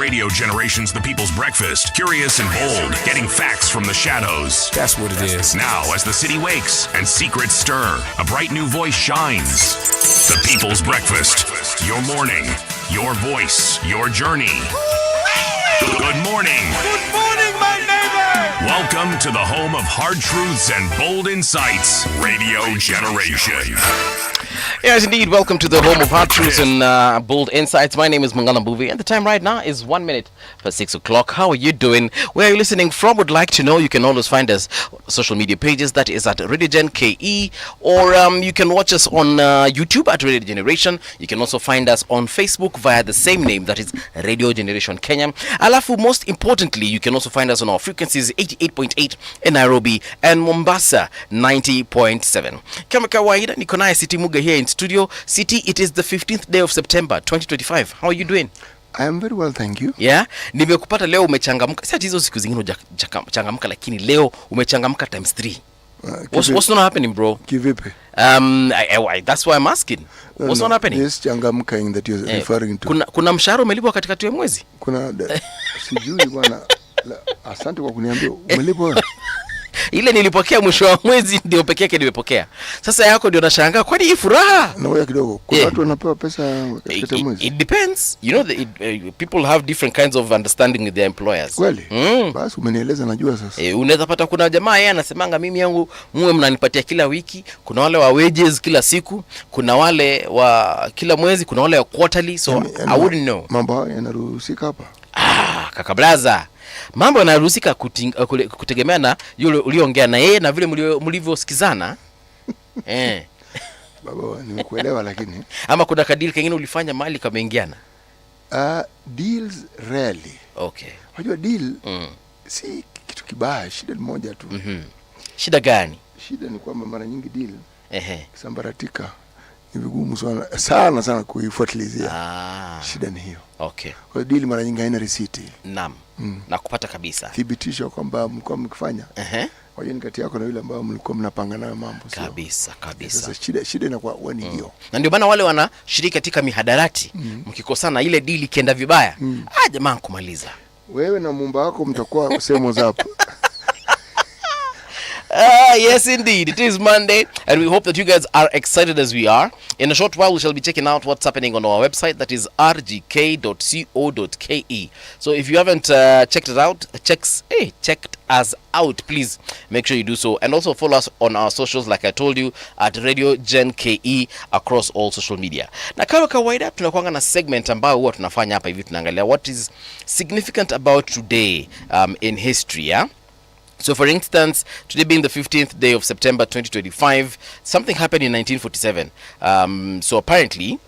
Radio Generation's The People's Breakfast. Curious and bold, getting facts from the shadows. That's what it is. Now, as the city wakes and secrets stir, a bright new voice shines. The People's Breakfast. Your morning, your voice, your journey. Good morning. Good morning, my neighbor. Welcome to the home of hard truths and bold insights, Radio Generation. Yes, indeed. Welcome to the home of hard truths and bold insights. My name is Mangana Mbuvi, and the time right now is 1 minute for 6 o'clock. How are you doing? Where are you listening from? Would like to know. You can always find us on social media pages. That is at Radio Gen KE, or you can watch us on YouTube at Radio Generation. You can also find us on Facebook via the same name, that is Radio Generation Kenya. Alafu, most importantly, you can also find us on our frequencies 88.8 in Nairobi and Mombasa 90.7. Kama kawaida, niko naye City Muga here in studio. City, it is the 15th day of September 2025. How are you doing? I am very well, thank you. Yeah, nimekupata leo umechangamka. Sasa hizo siku zingine hujachangamka, lakini leo umechangamka times 3. What's not happening, bro? Kivipi? That's why I'm asking. What's not happening? Yes, changamka that you're referring to. Kuna mshahara umelipwa katikati ya mwezi? Kuna sijui bwana. Asante kwa kuniambia umelipwa. Ile nilipokea mwisho wa mwezi ndio pekee yake nimepokea. Sasa yako ndio nashangaa, kwani hii furaha? Na wewe kidogo. Kuna watu wanapewa pesa katika mwezi. It depends. You know, people have different kinds of understanding with their employers. Kweli? Basi umenieleza, najua sasa. Unaweza pata kuna jamaa yeye anasemanga mimi yangu muwe mnanipatia kila wiki, kuna wale wa wages kila siku, kuna wale wa kila mwezi, kuna wale wa quarterly, so I wouldn't know. Mambo haya yanaruhusika hapa? Kaka blaza. Mambo yanaruhusika kutegemea na yule uliongea na yeye na vile mlivyosikizana. Baba, nimekuelewa lakini ama kuna kadili kingine ulifanya mali kameingiana? Deals rarely. Okay. Unajua deal si kitu kibaya, shida ni moja tu. Shida gani? Shida ni kwamba mara nyingi deal kisambaratika ni vigumu sana kuifuatilizia. Shida ni hiyo. Okay. Kwa deal mara nyingi haina receipt. Naam. Na kupata kabisa thibitisho kwamba mlikuwa mkifanya kwa hiyo kati yako na yule ambao mlikuwa mnapanga nayo mambo kabisa. Sasa shida inakuwa wani hiyo. Na ndio maana wale wanashiriki katika mihadarati mkikosana ile deal ikienda vibaya, jamaa kumaliza. Wewe na mumba wako mtakuwa sehemu zapo. Yes, indeed. It is Monday, and we hope that you guys are excited as we are. In a short while, we shall be checking out what's happening on our website. That is rgk.co.ke. So if you haven't checked us out, please make sure you do so. And also follow us on our socials, like I told you, at Radio Gen KE across all social media. Na kama kawaida, tunakuanga na segment ambayo huwa tunafanya hapa hivi, tunaangalia what is significant about today in history, yeah? So, for instance, today being the 15th day of September 2025, something happened in 1947. So, apparently,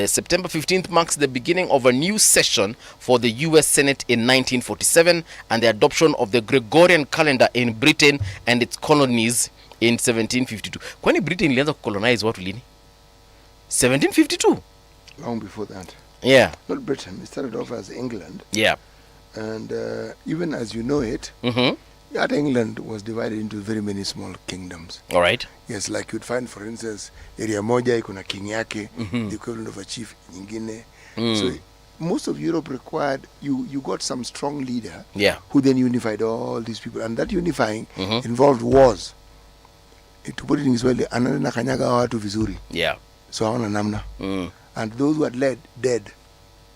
September 15th marks the beginning of a new session for the U.S. Senate in 1947 and the adoption of the Gregorian calendar in Britain and its colonies in 1752. Kwani Britain ilianza kucolonize watu lini? 1752? Long before that. Yeah. Not Britain. It started off as England. Yeah. And even as you know it, that England was divided into very many small kingdoms. All right. Yes, like you'd find, for instance, area moja iko na king yake, the equivalent of a chief nyingine. So most of Europe required, you got some strong leader who then unified all these people. And that unifying involved wars. To put it in Israeli, anana kanyaga watu vizuri. Yeah. So hawana namna. And those who had led, dead.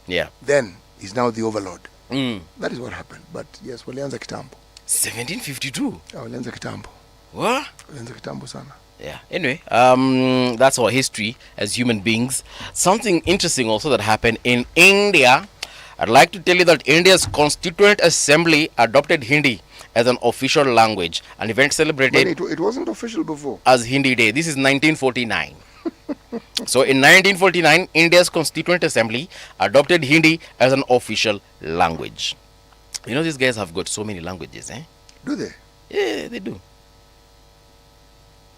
Yeah. Then he's now the overlord. That is what happened. But yes, walianza kitambo. 1752? Walianza kitambo. What? Walianza kitambo sana. Yeah. Anyway, that's our history as human beings. Something interesting also that happened in India. I'd like to tell you that India's Constituent Assembly adopted Hindi as an official language, an event celebrated. But it wasn't official before. As Hindi Day. This is 1949. So in 1949, India's Constituent Assembly adopted Hindi as an official language. You know, these guys have got so many languages, eh? Do they? Yeah, they do.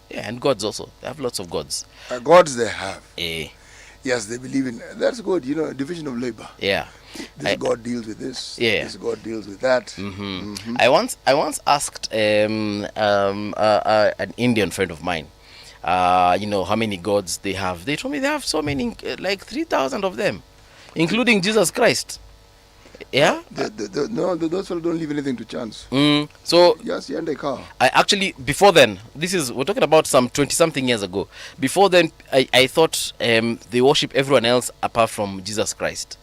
Yeah, and gods also. They have lots of gods. Gods they have. Yes, they believe in. That's good. You know, division of labor. Yeah. This God deals with this. Yeah. This God deals with that. I once asked an Indian friend of mine, you know, how many gods they have. They told me they have so many, like 3,000 of them, including Jesus Christ. Yeah. No, those fellow don't leave anything to chance. So yes, yeah, and they car. I actually, before then, we're talking about some 20-something years ago. Before then, I thought they worship everyone else apart from Jesus Christ.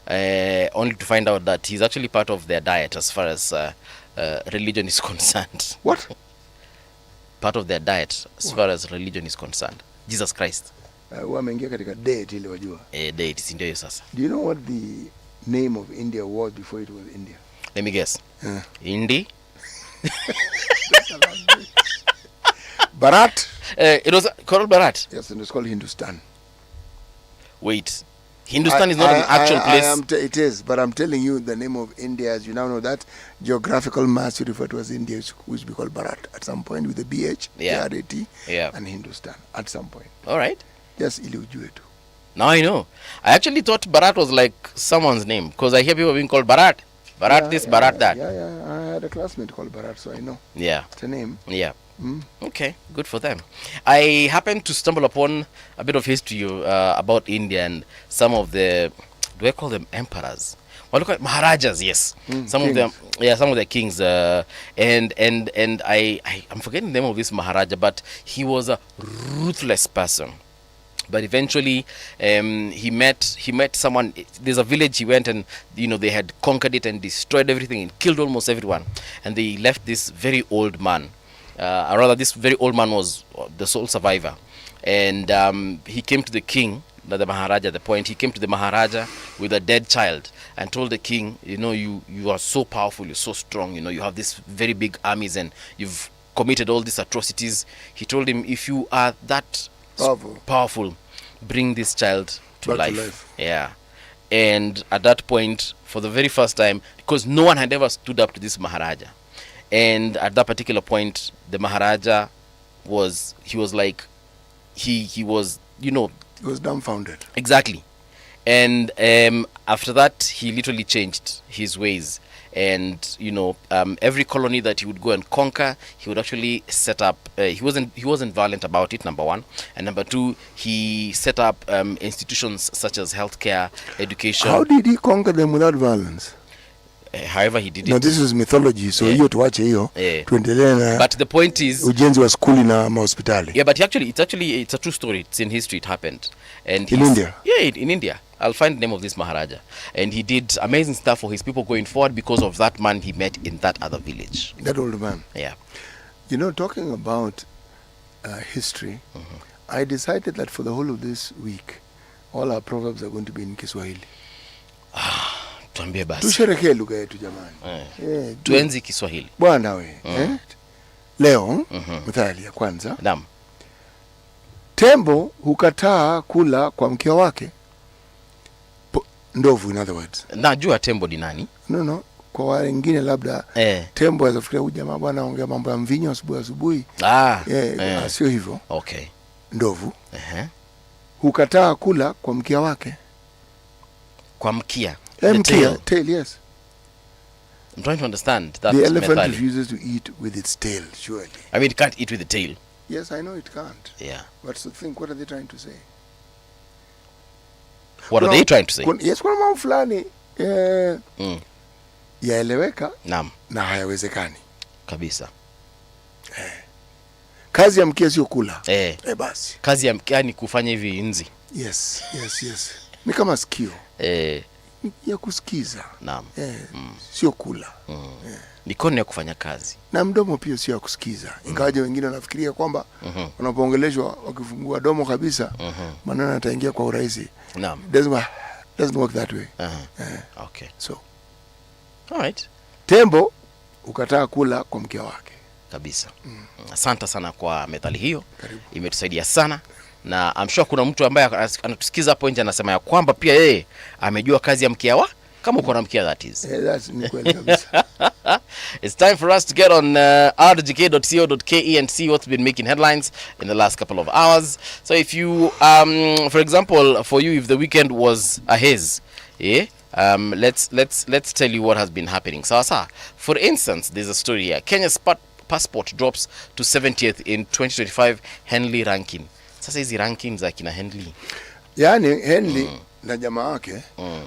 Only to find out that he's actually part of their diet as far as religion is concerned. What? Part of their diet as far as religion is concerned. Jesus Christ. Wameingia katika date ile wajua. Date si ndio hiyo sasa. Do you know what the name of India was before it was India? Let me guess. Indi. Bharat. It was called Bharat. Yes, and it's called Hindustan. Wait. Hindustan is not an actual place. It is, but I'm telling you the name of India, as you now know, that geographical mass you refer to as India, which we call Bharat at some point with the BH, BRAT, and Hindustan at some point. All right. Yes, ili ujue tu. Now I know. I actually thought Bharat was like someone's name because I hear people being called Bharat. Bharat this, Bharat that. Yeah. I had a classmate called Bharat, so I know. Yeah. It's a name. Yeah. Okay, good for them. I happened to stumble upon a bit of history about India and some of the, do I call them emperors? Well, look at Maharajas, yes. Some of them, some of the kings. And I'm forgetting the name of this Maharaja, but he was a ruthless person. But eventually, he met someone. There's a village he went, and they had conquered it and destroyed everything and killed almost everyone. And they left this very old man. Or rather, this very old man was the sole survivor. And he came to the king, the Maharaja at the point. He came to the Maharaja with a dead child and told the king, you are so powerful, you're so strong, you have this very big armies and you've committed all these atrocities. He told him, if you are that powerful, bring this child to life. Yeah. And at that point, for the very first time, because no one had ever stood up to this Maharaja. And at that particular point, the Maharaja was dumbfounded. Exactly. And after that, he literally changed his ways. And, every colony that he would go and conquer, he would actually set up, he wasn't violent about it, number one. And number two, he set up institutions such as healthcare, education. How did he conquer them without violence? However he did it. Now this is mythology, so hiyo tuache hiyo. Tuendelee na. But the point is ujenzi wa skuli na hospitali. Yeah, but it's a true story. It's in history. It happened. And in India? Yeah, in India. I'll find the name of this Maharaja. And he did amazing stuff for his people going forward because of that man he met in that other village. That old man. Yeah. Talking about history, I decided that for the whole of this week, all our proverbs are going to be in Kiswahili. Tuambie basi. Tusherekee lugha yetu jamani. Tuenzi Kiswahili. Bwana we. Leo, mithali ya kwanza. Naam. Tembo hukataa kula kwa mkia wake. Ndovu, in other words. Najua tembo ni nani? No. Kwa wengine labda tembo azafikiria huyu jamaa bwana ongea mambo ya mvinyo asubuhi. Sio hivyo. Okay. Ndovu. Hukataa kula kwa mkia wake. Kwa mkia. Mkia, tail, yes. I'm trying to understand that. The elephant refuses to eat with its tail, surely. I mean, it can't eat with the tail. Yes, I know it can't. Yeah. But so think, what are they trying to say? What are they trying to say? Yes, kuna mambo fulani yaeleweka na hayawezekani. Kabisa. Kazi ya mkia sio kula. Basi. Kazi ya mkia ni kufanya hivi nzi. Yes. Ni kama sikio. Ya kusikiza. Naam. Sio kula. Mikono ya kufanya kazi. Na mdomo pia sio ya kusikiza. Ingawaje wengine wanafikiria kwamba wanapoongeleshwa wakifungua domo kabisa, maneno yataingia kwa urahisi. Naam. Doesn't work that way. Okay. So. All right. Tembo ukataa kula kwa mkia wake. Kabisa. Asante sana kwa methali hiyo. Imetusaidia sana. Na I'm sure kuna mtu ambaye anatusikiza hapo nje anasema ya kwamba pia yeye amejua kazi ya mkia wa kama uko na mkia, that is. That's ni kweli kabisa. It's time for us to get on rdk.co.ke and see what's been making headlines in the last couple of hours. So if you for example, for you, if the weekend was a haze, let's tell you what has been happening. So for instance, there's a story here. Kenya's passport drops to 70th in 2025 Henley ranking. Sasa hizi rankings za kina Henley. Yani Henley na jamaa wake.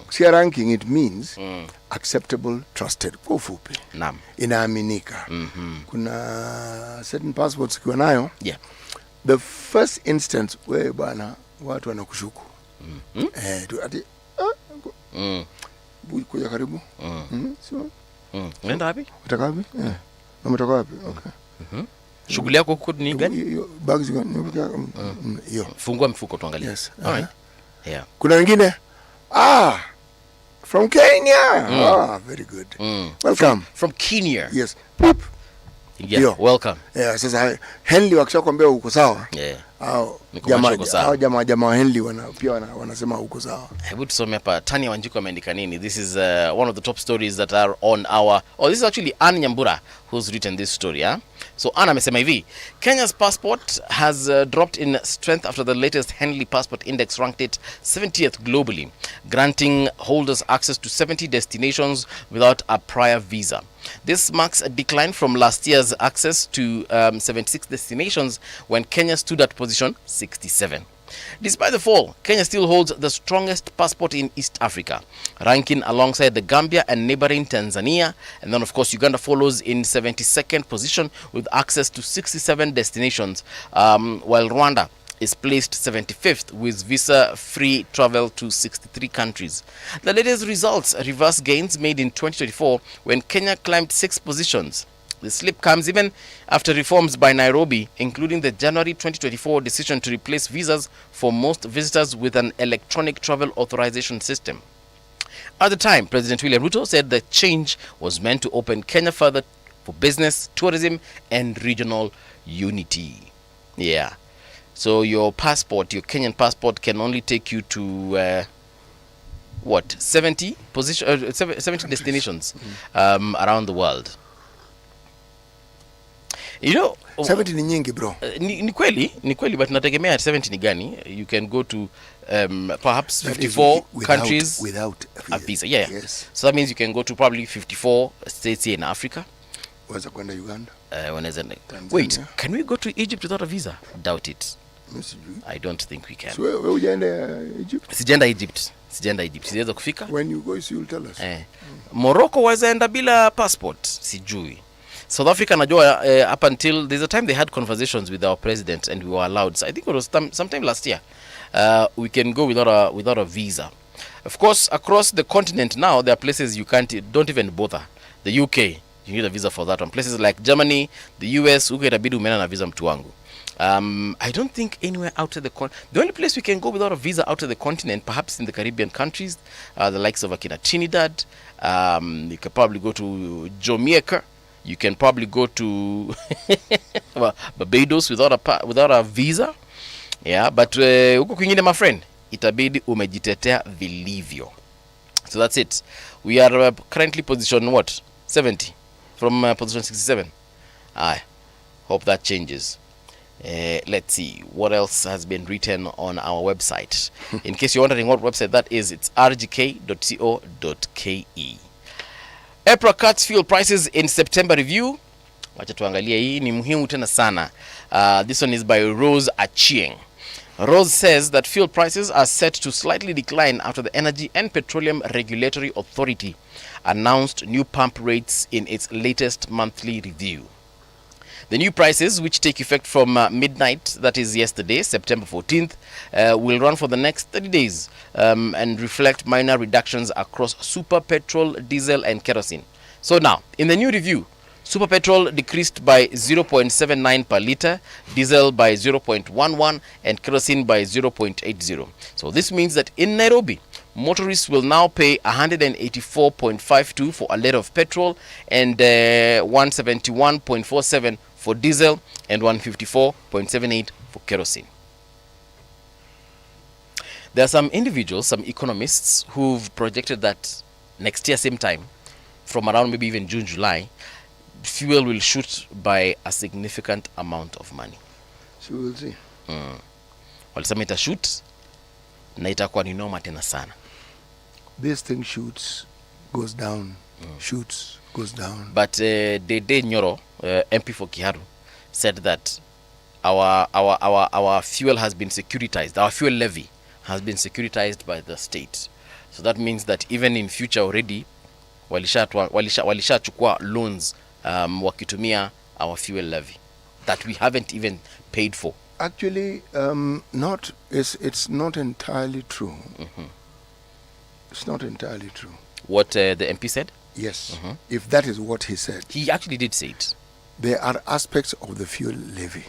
Sia ranking, it means acceptable, trusted. Kwa ufupi. Naam. Inaaminika. Kuna certain passports ukiwa nayo. Yeah. The first instance wewe bwana watu wanakushuku. Ati kuja karibu. So. Unaenda wapi? Utaka wapi? Umetoka wapi? Okay. Shughuli yako huko ni gani? Bags hiyo. Fungua mfuko tuangalie. Yes. Alright. Yeah. Kuna wengine from Kenya. Very good. Welcome. From Kenya. Yes. Yeah, welcome. Yeah, sasa Henley wakishakwambia uko sawa. Yeah. Au jamaa Henley wanasema uko sawa. Hebu tusome hapa Tania Wanjiku ameandika nini. This is one of the top stories that are on our this is actually Ann Nyambura who's written this story, huh? So Anna amesema hivi, Kenya's passport has dropped in strength after the latest Henley Passport Index ranked it 70th globally, granting holders access to 70 destinations without a prior visa. This marks a decline from last year's access to 76 destinations when Kenya stood at position 67. Despite the fall, Kenya still holds the strongest passport in East Africa, ranking alongside the Gambia and neighboring Tanzania. And then, of course, Uganda follows in 72nd position with access to 67 destinations, while Rwanda is placed 75th with visa-free travel to 63 countries. The latest results reverse gains made in 2024 when Kenya climbed 6 positions. The slip comes even after reforms by Nairobi, including the January 2024 decision to replace visas for most visitors with an electronic travel authorization system. At the time, President William Ruto said the change was meant to open Kenya further for business, tourism, and regional unity. Yeah. So your passport, your Kenyan passport, can only take you to 70 destinations around the world. You know, 70 ni nyingi bro. Ni kweli but nategemea 70 ni gani. You can go to perhaps 54 countries without a visa. Yeah. Yes. So that means you can go to probably 54 states here in Africa. Waweza kwenda Uganda. Wait, can we go to Egypt without a visa? Doubt it. I don't think we can. So wewe hujaenda Egypt? Sijaenda Egypt. Siweza kufika. When you go you'll tell us. Morocco wazaenda bila passport. Sijui. South Africa najua up until there's a time they had conversations with our president and we were allowed. So I think it was sometime last year. We can go without a visa. Of course, across the continent now there are places you don't even bother. The UK, you need a visa for that one. Places like Germany, the US, uko itabidi umeenda na visa mtu wangu. I don't think anywhere outside the continent. The only place we can go without a visa outside the continent, perhaps in the Caribbean countries, the likes of Akina Trinidad. You can probably go to Jamaica. You can probably go to Barbados without a visa. Yeah, but huko kwingine, my friend, itabidi umejitetea vilivyo. So that's it. We are currently position 70 from position 67. I hope that changes. Let's see what else has been written on our website. In case you're wondering what website that is, it's rgk.co.ke. April cuts fuel prices in September review. Wacha tuangalie, hii ni muhimu tena sana. This one is by Rose Achieng. Rose says that fuel prices are set to slightly decline after the Energy and Petroleum Regulatory Authority announced new pump rates in its latest monthly review. The new prices, which take effect from midnight, that is yesterday, September 14th, will run for the next 30 days and reflect minor reductions across super petrol, diesel, and kerosene. So now, in the new review, super petrol decreased by 0.79 per litre, diesel by 0.11, and kerosene by 0.80. So this means that in Nairobi, motorists will now pay 184.52 for a litre of petrol and 171.47 for diesel and 154.78 for kerosene. There are some individuals, some economists who've projected that next year same time, from around maybe even June, July, fuel will shoot by a significant amount of money. So we'll see. Walisema ita shoot na itakuwa ni noma tena sana. This thing shoots, goes down, shoots, goes down. But Dede Nyoro, MP for Kiharu, said that our fuel has been securitized. Our fuel levy has been securitized by the state. So that means that even in future already, walisha chukua loans wakitumia our fuel levy that we haven't even paid for. Actually, it's not entirely true. It's not entirely true. What the MP said? Yes. If that is what he said. He actually did say it. There are aspects of the fuel levy.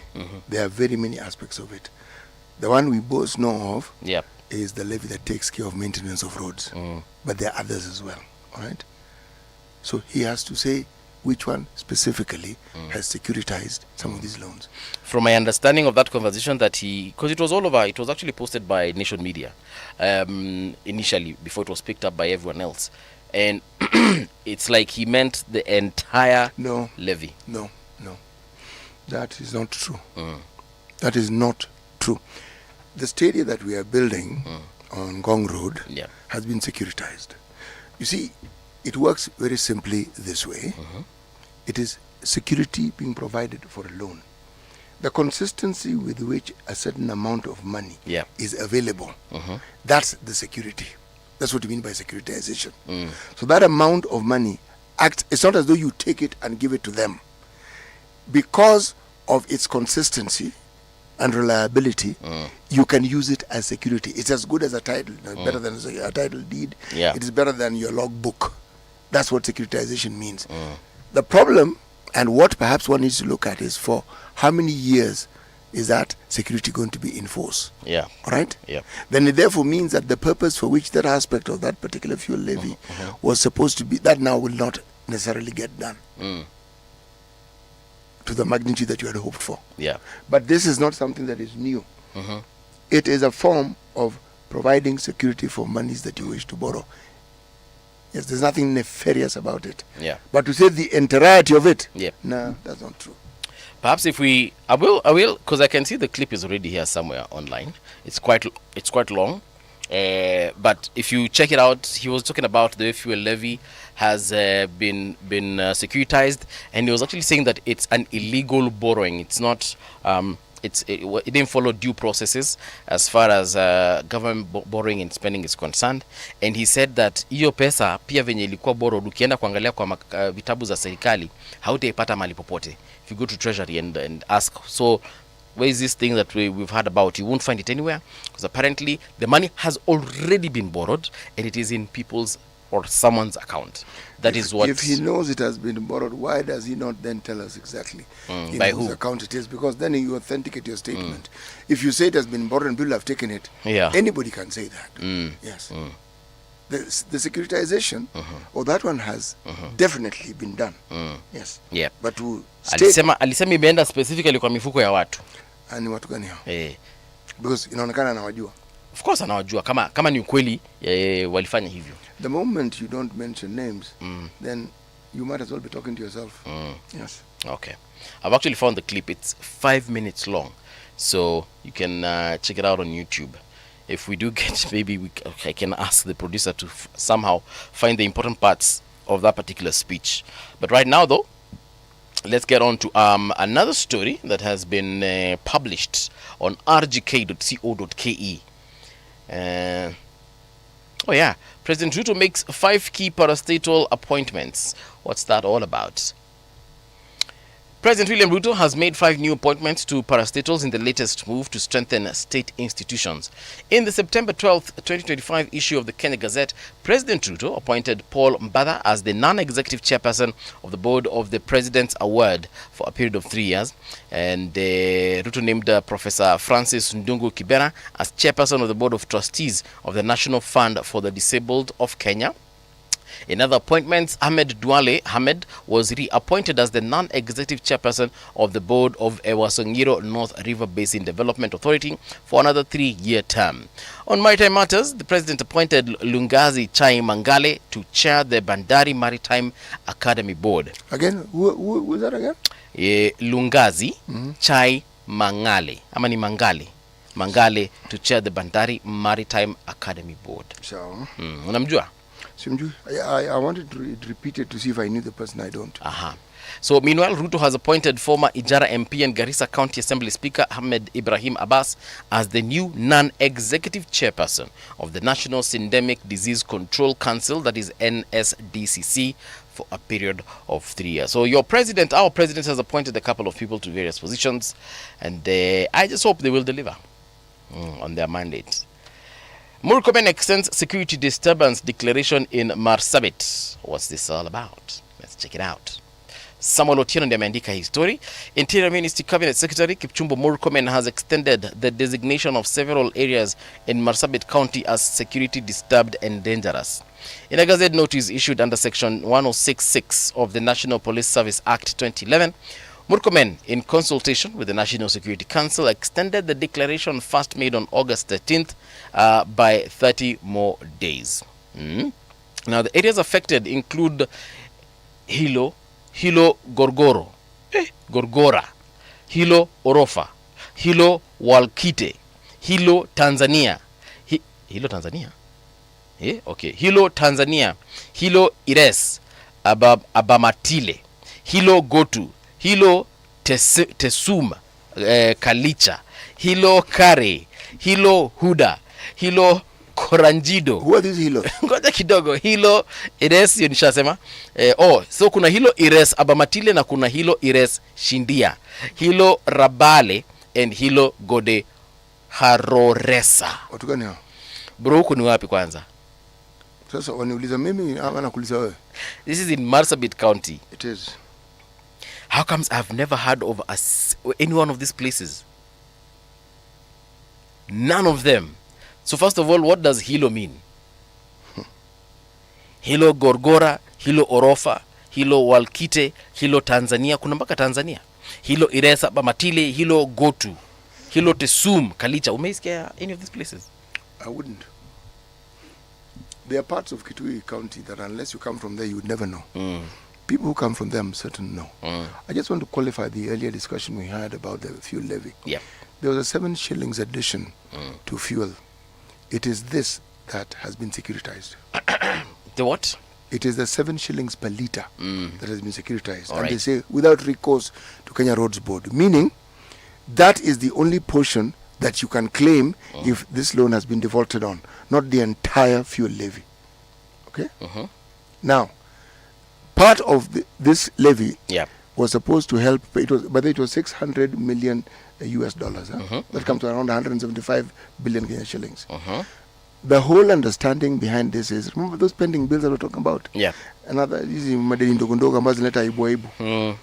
There are very many aspects of it. The one we both know of is the levy that takes care of maintenance of roads. But there are others as well. All right? So he has to say which one specifically has securitized some of these loans. From my understanding of that conversation that because it was all over, it was actually posted by Nation Media initially before it was picked up by everyone else. And it's like he meant the entire levy. No. That is not true. That is not true. The stadium that we are building on Gong Road has been securitized. You see, it works very simply this way. It is security being provided for a loan. The consistency with which a certain amount of money is available, that's the security. That's what you mean by securitization. So that amount of money it's not as though you take it and give it to them. Because of its consistency and reliability, you can use it as security. It's as good as a title. Better than a title deed. It is better than your logbook. That's what securitization means. The problem, and what perhaps one needs to look at, is for how many years is that security going to be in force? All right? Then it therefore means that the purpose for which that aspect of that particular fuel levy was supposed to be, that now will not necessarily get done to the magnitude that you had hoped for. But this is not something that is new. It is a form of providing security for monies that you wish to borrow. Yes, there's nothing nefarious about it. But to say the entirety of it, no, that's not true. Perhaps if I will, because I can see the clip is already here somewhere online. It's quite long. But if you check it out, he was talking about the fuel levy has been securitized, and he was actually saying that it's an illegal borrowing. It's not. It didn't follow due processes as far as government borrowing and spending is concerned. And he said that hiyo pesa pia venye ilikuwa borrowed, ukienda kuangalia kwa vitabu za serikali hautaipata mahali popote. If you go to treasury and ask, so where is this thing that we've heard about, you won't find it anywhere, because apparently the money has already been borrowed and it is in people's or someone's account. That is what. If he knows it has been borrowed, why does he not then tell us exactly in by whose who account it is? Because then you authenticate your statement. If you say it has been borrowed and people have taken it, anybody can say that. Yes. The securitization, or that one has definitely been done. Yes. But to alisema imeenda specifically kwa mifuko ya watu. Ani watu gani hao? Because inaonekana anawajua. Of course anawajua kama ni ukweli walifanya hivyo. The moment you don't mention names, then you might as well be talking to yourself. Yes. Okay. I've actually found the clip. It's 5 minutes long, so you can check it out on YouTube. If we do get, maybe I can ask the producer to somehow find the important parts of that particular speech. But right now, though, let's get on to another story that has been published on rgk.co.ke. President Ruto makes 5 key parastatal appointments. What's that all about? President William Ruto has made 5 new appointments to parastatals in the latest move to strengthen state institutions. In the September 12th, 2025 issue of the Kenya Gazette, President Ruto appointed Paul Mbada as the non-executive chairperson of the board of the President's Award for a period of 3 years. And Ruto named Professor Francis Ndungu Kibera as chairperson of the board of trustees of the National Fund for the Disabled of Kenya. In other appointments, Ahmed Duale Ahmed was reappointed as the non-executive chairperson of the board of Ewasongiro North River Basin Development Authority for another 3-year term. On maritime matters, the president appointed Lungazi Chai Mangale to chair the Bandari Maritime Academy Board. Again, who was that again? Lungazi Chai Mangale. Amani Mangale. Mangale to chair the Bandari Maritime Academy Board. So, unamjua? I wanted to repeat it to see if I knew the person. I don't. So meanwhile, Ruto has appointed former Ijara MP and Garissa County Assembly Speaker Ahmed Ibrahim Abbas as the new non-executive chairperson of the National Syndemic Disease Control Council, that is NSDCC, for a period of 3 years. So our president has appointed a couple of people to various positions, and I just hope they will deliver on their mandate. Murkomen extends security disturbance declaration in Marsabit. What's this all about? Let's check it out. Samuel Otieno ndiye ameandika hii story. Interior Ministry Cabinet Secretary Kipchumba Murkomen has extended the designation of several areas in Marsabit County as security disturbed and dangerous. In a Gazette notice issued under Section 106(6) of the National Police Service Act 2011, Murkomen, in consultation with the National Security Council, extended the declaration first made on August 13th by 30 more days. Now, the areas affected include Hilo Gorgora, Hilo Orofa, Hilo Walkite, Hilo Tanzania, Hilo Tanzania, okay, Hilo Tanzania, Hilo Ires, Abamatile, Hilo Gotu, Hilo Tesuma, Kalicha, Hilo Kare, Hilo Huda, Hilo Koranjido. Who are these Hilo? Ngoja kidogo. Hilo Ires, hiyo nishasema. So kuna Hilo Ires Abamatile na kuna Hilo Ires Shindia, Hilo Rabale and Hilo Gode Haroresa. Watu gani hao? Bro, huko ni wapi kwanza? Sasa waniuliza mimi ama nakuuliza wewe? This is in Marsabit County. It is. How comes I've never heard of any one of these places? None of them. So first of all, what does Hilo mean? Hilo Gorgora, Hilo Orofa, Hilo Walkite, Hilo Tanzania, kuna mpaka Tanzania. Hilo Iresa Bamatile, Hilo Gotu, Hilo Tesum, Kalicha. Umeisikia any of these places? I wouldn't. There are parts of Kitui County that unless you come from there, you would never know. People who come from them certainly know. I just want to qualify the earlier discussion we had about the fuel levy. Yeah. There was a 7 shillings addition to fuel. It is this that has been securitized. The what? It is the 7 shillings per litre that has been securitized. All and right. they say without recourse to Kenya Roads Board. Meaning that is the only portion that you can claim if this loan has been defaulted on, not the entire fuel levy. Okay? Now, part of this levy was supposed to help. It was 600 million US dollars. That comes to around 175 billion Kenya shillings. The whole understanding behind this is, remember those pending bills that we're talking about? Yeah. Another, hizi madeni ndogo ndogo ambazo zinaleta aibu.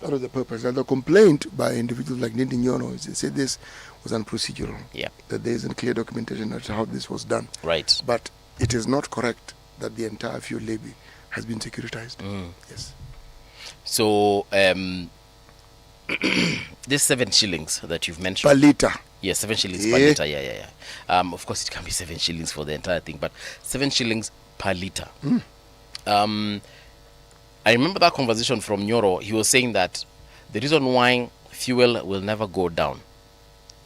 That was the purpose. And the complaint by individuals like Ndindi Nyono is they said this was unprocedural. Yeah. That there isn't clear documentation as to how this was done. Right. But it is not correct that the entire fuel levy has been securitized. Yes. So, this 7 shillings that you've mentioned. Per litre. Yes, 7 shillings per litre. Yeah. Of course, it can be 7 shillings for the entire thing, but 7 shillings per litre. I remember that conversation from Nyoro. He was saying that the reason why fuel will never go down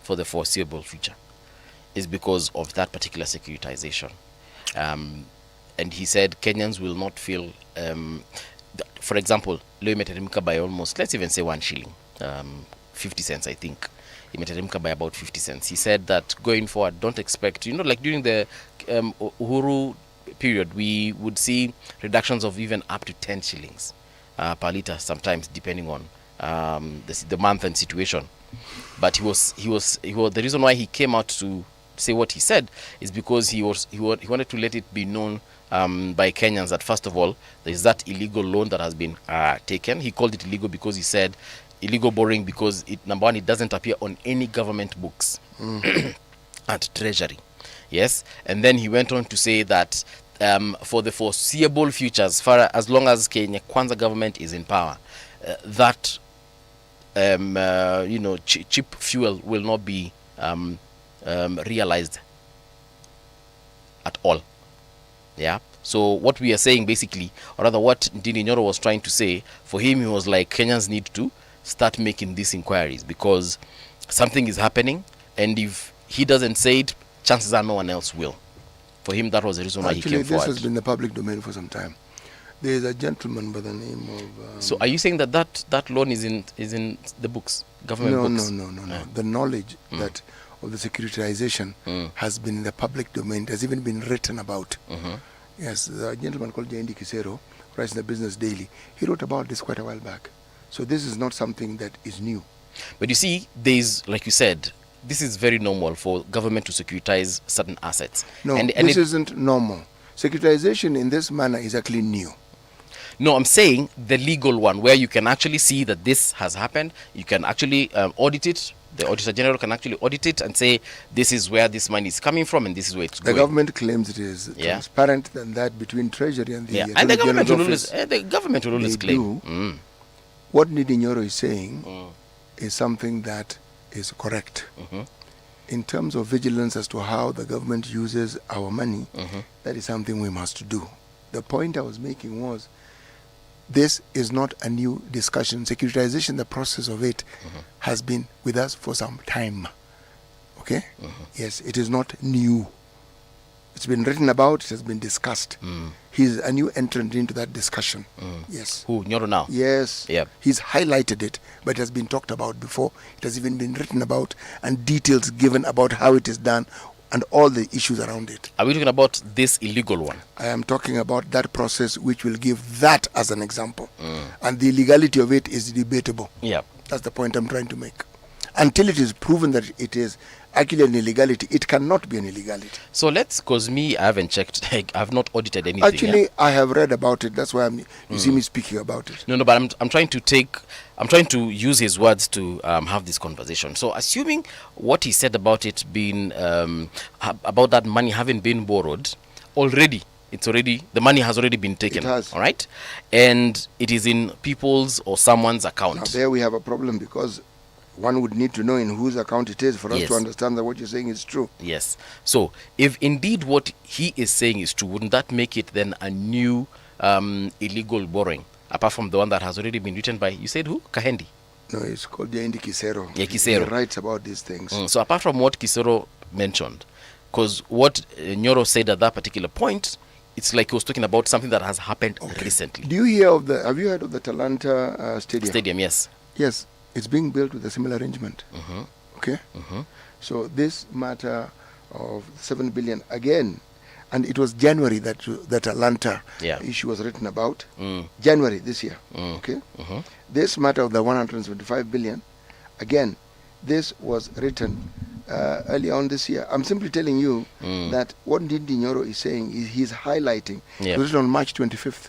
for the foreseeable future is because of that particular securitization. And he said Kenyans will not feel, for example, leo imeteremka by almost, let's even say 1 shilling, 50 cents, I think. Imeteremka by about 50 cents. He said that going forward, don't expect, like during the Uhuru period, we would see reductions of even up to 10 shillings per litre sometimes, depending on the month and situation. But he was the reason why he came out to say what he said is because he wanted to let it be known by Kenyans that first of all there is that illegal loan that has been taken. He called it illegal because he said illegal borrowing because number one, it doesn't appear on any government books at Treasury. Yes, and then he went on to say that for the foreseeable future, as long as Kenya Kwanza government is in power, that cheap fuel will not be realized at all. Yeah. So what we are saying basically, or rather what Ndindi Nyoro was trying to say, for him he was like, Kenyans need to start making these inquiries because something is happening, and if he doesn't say it, chances are no one else will. For him, that was the reason why he came forward. Actually, this has been the public domain for some time. There is a gentleman by the name of... so are you saying that loan is in the books, government books? No. The knowledge that of the securitization has been in the public domain. It has even been written about. Yes, a gentleman called Jaindi Kisero, writes in the Business Daily. He wrote about this quite a while back. So this is not something that is new. But you see, there's, like you said, this is very normal for government to securitize certain assets. No, and this isn't normal. Securitization in this manner is actually new. No, I'm saying the legal one, where you can actually see that this has happened. You can actually audit it. The Auditor General can actually audit it and say, this is where this money is coming from and this is where it's going. The government claims it is transparent than that between Treasury and the and the government will always claim. What Nidinyoro is saying is something that is correct. In terms of vigilance as to how the government uses our money, that is something we must do. The point I was making was, this is not a new discussion. Securitization, the process of it, has been with us for some time. Okay? Yes, it is not new. It's been written about, it has been discussed. He's a new entrant into that discussion. Yes. Who, Nyoro now? Yes. Yep. He's highlighted it, but it has been talked about before. It has even been written about and details given about how it is done and all the issues around it. Are we talking about this illegal one? I am talking about that process which will give that as an example. And the legality of it is debatable. Yeah. That's the point I'm trying to make. Until it is proven that it is actually an illegality, it cannot be an illegality. So because me, I haven't checked. I've not audited anything. Actually, I have read about it. That's why you see me speaking about it. No, but I'm trying to use his words to have this conversation. So assuming what he said about it being, about that money having been borrowed, already, the money has already been taken. It has. All right? And it is in people's or someone's account. Now there we have a problem, because one would need to know in whose account it is for us to understand that what you're saying is true. Yes. So if indeed what he is saying is true, wouldn't that make it then a new illegal borrowing, apart from the one that has already been written by, you said who? Kahendi? No, it's called Jaindi Kisero. Yeah, Kisero. He writes about these things. So apart from what Kisero mentioned, because what Nyoro said at that particular point, it's like he was talking about something that has happened recently. Have you heard of the Talanta Stadium? Stadium, yes. Yes. It's being built with a similar arrangement. Okay? So this matter of 7 billion, again, and it was January that Atlanta issue was written about. January this year. Okay? This matter of the 175 billion, again, this was written early on this year. I'm simply telling you that what Ndindi Nyoro is saying is he's highlighting. It was written on March 25th.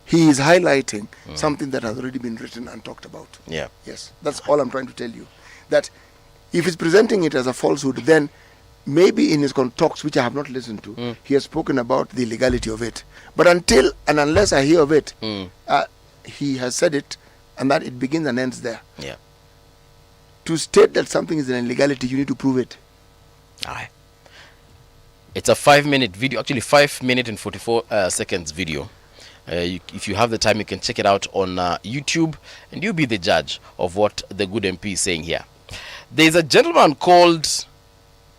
He is highlighting something that has already been written and talked about. Yeah. Yes, that's all I'm trying to tell you. That if he's presenting it as a falsehood, then maybe in his talks, which I have not listened to, he has spoken about the legality of it. But until and unless I hear of it, he has said it, and that it begins and ends there. Yeah. To state that something is an illegality, you need to prove it. Aye. It's a 5-minute video, actually 5 minutes and 44 seconds video. If you have the time, you can check it out on YouTube, and you be the judge of what the good MP is saying here. There's a gentleman called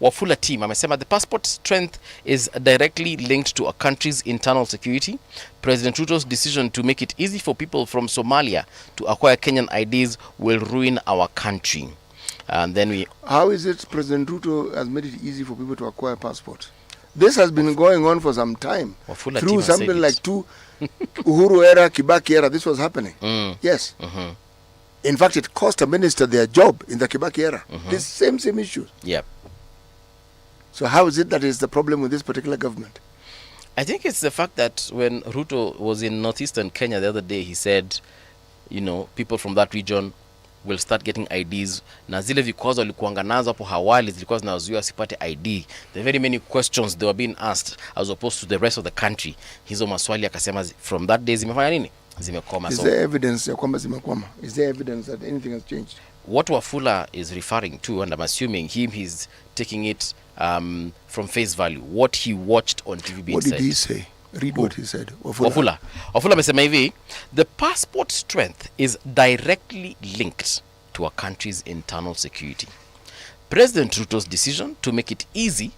Wafula Team. Amesema the passport strength is directly linked to a country's internal security. President Ruto's decision to make it easy for people from Somalia to acquire Kenyan IDs will ruin our country. And then How is it President Ruto has made it easy for people to acquire passports? This has been going on for some time. Wafula Through something like Uhuru era, Kibaki era, this was happening. Yes. In fact, it cost a minister their job in the Kibaki era. This same issues. Yep. So how is it that is the problem with this particular government? I think it's the fact that when Ruto was in northeastern Kenya the other day, he said, people from that region will start getting IDs. Na zile vikwazo walikuanga nazo hapo hawali zilikuwa zinazuia sipate ID. There are very many questions they were being asked as opposed to the rest of the country. Hizo maswali akasema from that day zimefanya nini? Zimekoma. Is there evidence ya kwamba zimekwama? Is there evidence that anything has changed? What Wafula is referring to, and I'm assuming he's taking it from face value, what he watched on TV being said. What did he say? Read what he said. Wafula amesema hivi, the passport strength is directly linked to a country's internal security. President Ruto's decision to make it easy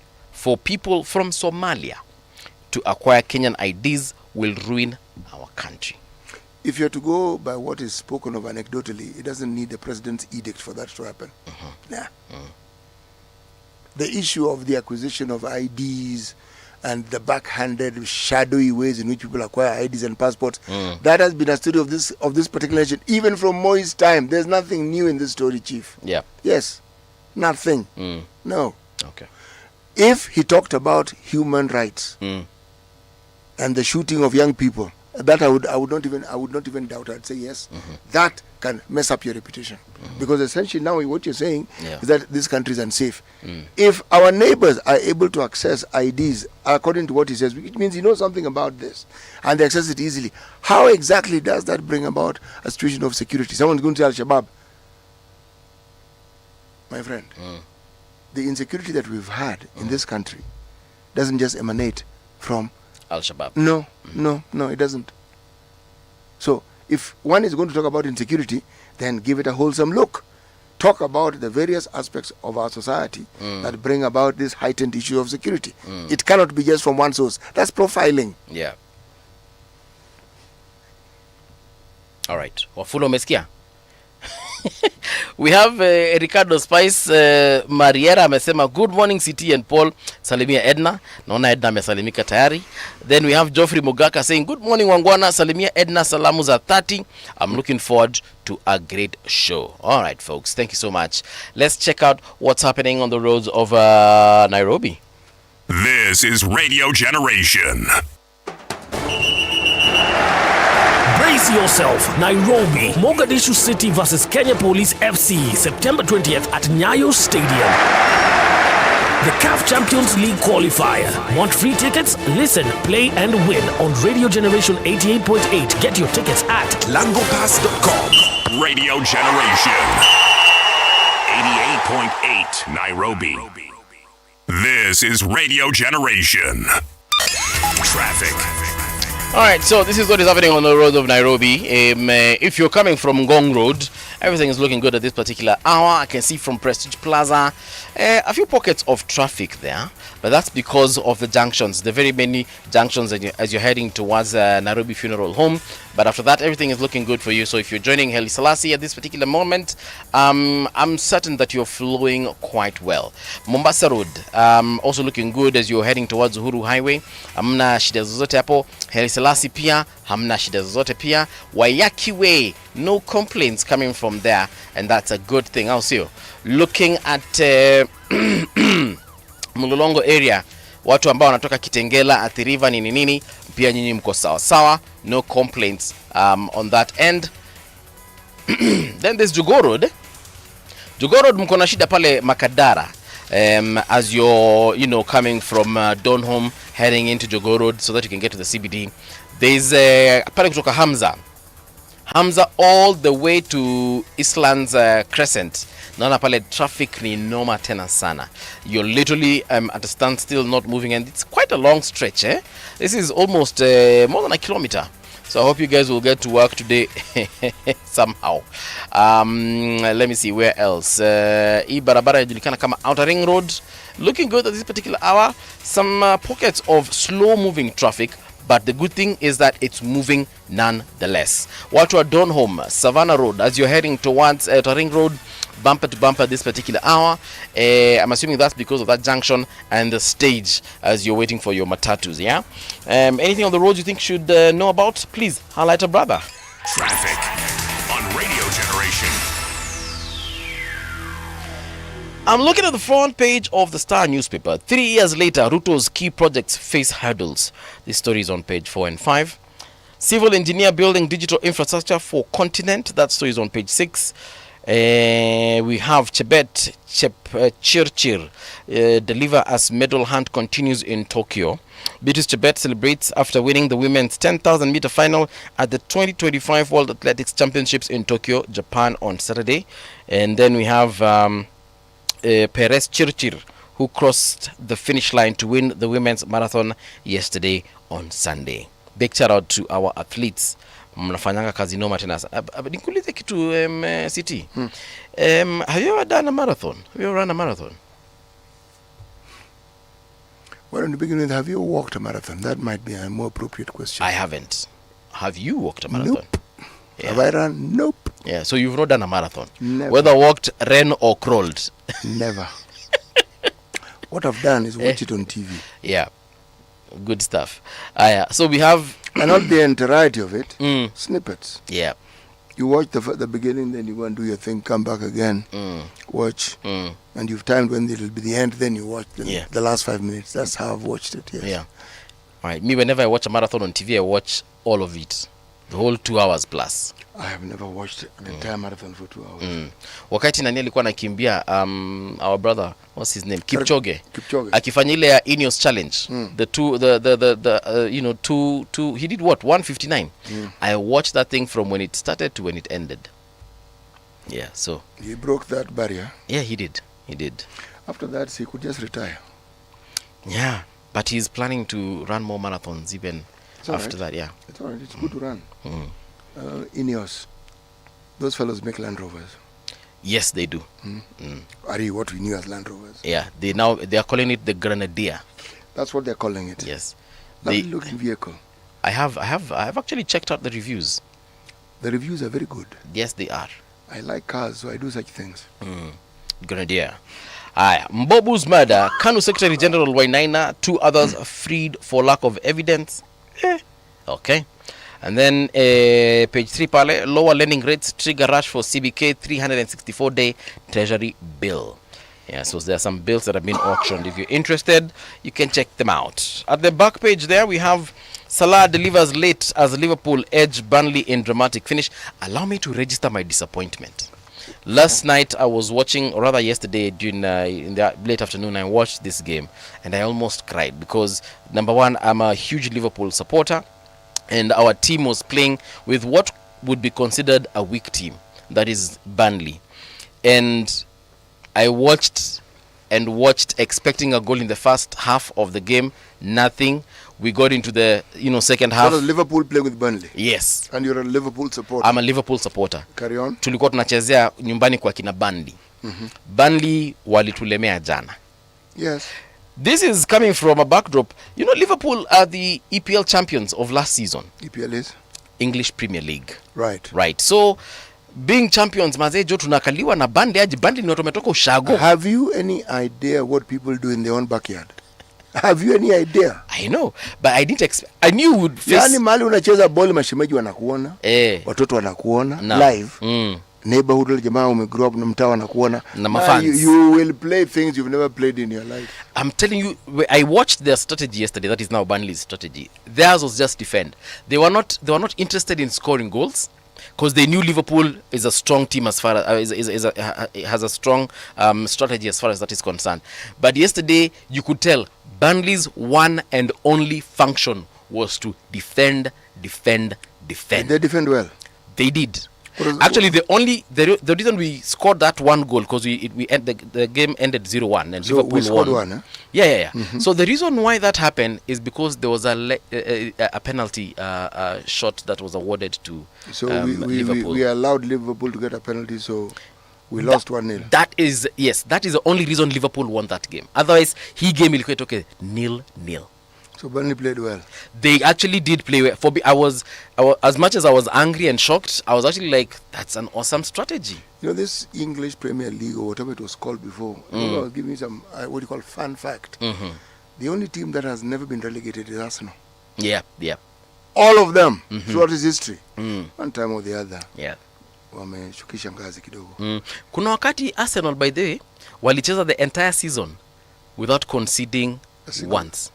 for people from Somalia to acquire Kenyan IDs will ruin our country. If you're to go by what is spoken of anecdotally, it doesn't need the president's edict for that to happen. Nah. The issue of the acquisition of IDs and the backhanded, shadowy ways in which people acquire IDs and passports, that has been a story of this particular nation, even from Moi's time. There's nothing new in this story, Chief. Yeah. Yes. Nothing. No. Okay. If he talked about human rights and the shooting of young people, that I would not even doubt. I'd say yes. That can mess up your reputation, because essentially now what you're saying is that this country is unsafe. If our neighbors are able to access IDs according to what he says, it means he knows something about this and they access it easily. How exactly does that bring about a situation of security? Someone's going to say Al-Shabaab. My friend, the insecurity that we've had in this country doesn't just emanate from Al-Shabaab. No, it doesn't. So if one is going to talk about insecurity, then give it a wholesome look. Talk about the various aspects of our society that bring about this heightened issue of security. It cannot be just from one source. That's profiling. Yeah. All right. Wafulo umesikia? We have Ricardo Spice Mariera amesema good morning CT and Paul, salimia Edna. Naona Edna amesalimika tayari. Then we have Geoffrey Mugaka saying good morning Wangwana, salimia Edna, salamu za 30. I'm looking forward to a great show. All right folks, thank you so much. Let's check out what's happening on the roads of Nairobi. This is Radio Generation. Brace yourself, Nairobi, Mogadishu City versus Kenya Police FC, September 20th at Nyayo Stadium. The CAF Champions League qualifier. Want free tickets? Listen, play and win on Radio Generation 88.8. Get your tickets at langopass.com. Radio Generation 88.8 Nairobi. This is Radio Generation. Traffic. All right, so this is what is happening on the road of Nairobi. If you're coming from Ngong Road, everything is looking good at this particular hour. I can see from Prestige Plaza a few pockets of traffic there, but that's because of the junctions, the very many junctions as you're heading towards Nairobi Funeral Home. But after that, everything is looking good for you. So if you're joining Haile Selassie at this particular moment, I'm certain that you're flowing quite well. Mombasa Road, also looking good as you're heading towards Uhuru Highway. Hamna shida zozote hapo. Haile Selassie pia, hamna shida zozote pia. Waiyaki Way, no complaints coming from there, and that's a good thing. Also, looking at Mulolongo area, watu ambao wanatoka Kitengela, Athi River, nini pia nyinyi mko sawa sawa, no complaints on that end. Then there's Jogoo Road. Jogoo Road mko na shida pale Makadara, as you're coming from Donholm heading into Jogoo Road so that you can get to the CBD. There's pale kutoka Hamza all the way to Eastlands Crescent. Naona pale traffic ni noma tena sana. You're literally at a standstill, not moving, and it's quite a long stretch. This is almost more than a kilometer. So I hope you guys will get to work today somehow. Let me see where else. Hii barabara inajulikana kama Outer Ring Road. Looking good at this particular hour. Some pockets of slow moving traffic, but the good thing is that it's moving nonetheless. Watu wa Donholm, Savannah Road, as you're heading towards Outer Ring Road, bumper to bumper this particular hour. I'm assuming that's because of that junction and the stage as you're waiting for your matatus, yeah? Anything on the road you think should know about? Please highlight a brother. Traffic on Radio Generation. I'm looking at the front page of the Star newspaper. 3 years later, Ruto's key projects face hurdles. This story is on page 4 and 5. Civil engineer building digital infrastructure for continent. That story is on page 6. We have Chebet Chirchir deliver as medal hunt continues in Tokyo. Beatrice Chebet celebrates after winning the women's 10,000 meter final at the 2025 World Athletics Championships in Tokyo, Japan on Saturday. And then we have Perez Chirchir, who crossed the finish line to win the women's marathon yesterday on Sunday. Big shout out to our athletes. Mnafanyanga kazi noma tena. Nikuulize kitu CT. Have you ever done a marathon? Have you ever run a marathon? Well, to begin with, have you walked a marathon? That might be a more appropriate question. I haven't. Have you walked a marathon? Nope. Yeah. Have I run? Nope. Yeah, so you've not done a marathon? Never. Whether walked, ran or crawled? Never. What I've done is watch it on TV. Yeah. Good stuff. So we have... And not the entirety of it. Snippets. Yeah. You watch the beginning, then you go and do your thing, come back again, watch, and you've timed when it'll be the end, then you watch the last 5 minutes. That's how I've watched it, yes. Yeah. All right. Me, whenever I watch a marathon on TV, I watch all of it. The whole 2 hours plus. I have never watched the entire marathon for 2 hours. Wakati nani alikuwa nakimbia, our brother, what's his name? Kipchoge. Kipchoge. Akifanya ile ya Ineos challenge. He did what? 159. I watched that thing from when it started to when it ended. Yeah, so. He broke that barrier. Yeah, he did. He did. After that, he could just retire. Yeah, but he's planning to run more marathons even after that, yeah. It's all right. It's good to run. Ineos, those fellows make Land Rovers. Yes, they do. Are you what we knew as Land Rovers? Yeah, they are calling it the Grenadier. That's what they're calling it. Yes. Lovely looking vehicle. I have actually checked out the reviews. The reviews are very good. Yes, they are. I like cars, so I do such things. Grenadier. Mbobu's murder. Kanu Secretary General Wainaina, 2 others freed for lack of evidence. Okay. And then page 3 pale, lower lending rates trigger rush for CBK 364-day treasury bill. Yeah, so there are some bills that have been auctioned. If you're interested, you can check them out. At the back page there, we have Salah delivers late as Liverpool edge Burnley in dramatic finish. Allow me to register my disappointment. Last night I was watching, or rather yesterday during in the late afternoon, I watched this game and I almost cried because, number one, I'm a huge Liverpool supporter. And our team was playing with what would be considered a weak team, that is Burnley. And I watched expecting a goal in the first half of the game. Nothing. We got into the second half. So does Liverpool play with Burnley? Yes. And you're a Liverpool supporter? I'm a Liverpool supporter. Carry on. Tulikuwa tunachezea nyumbani kwa kina Burnley. Burnley walitulemea jana. Yes. This is coming from a backdrop. Liverpool are the EPL champions of last season. EPL is? English Premier League. Right. So, being champions, mazejo tunakaliwa na Burnley aje. Burnley ni watu wametoka ushago. Have you any idea what people do in their own backyard? Have you any idea? I know, but I didn't expect. I knew you would face... Yani mali unacheza ball mashemeji wanakuona. Watoto wanakuona. Live. Neighborhood wale jamaa umegrow up na mtaa wanakuona. Na mafans. You will play things you've never played in your life. I'm telling you, I watched their strategy yesterday. That is now Burnley's strategy. Theirs was just defend. They were not interested in scoring goals because they knew Liverpool is a strong team as far as has a strong strategy as far as that is concerned. But yesterday you could tell Burnley's one and only function was to defend. Did they defend well? They did. Actually, the reason we scored that one goal because the game ended 0-1 and so Liverpool we scored won. One. Yeah. So the reason why that happened is because there was a penalty shot that was awarded to Liverpool. We allowed Liverpool to get a penalty, so we lost 1-0. That is the only reason Liverpool won that game. Otherwise, he game ilikuwa okay 0-0. So Burnley played well. They actually did play well. I was as much as I was angry and shocked, I was actually like, that's an awesome strategy. This English Premier League or whatever it was called before, I was giving you some what you call fun fact. The only team that has never been relegated is Arsenal. Yeah. All of them throughout its history. One time or the other. Yeah. Wameshukisha ngazi kidogo. Kuna wakati Arsenal, by the way, walicheza the entire season without conceding once.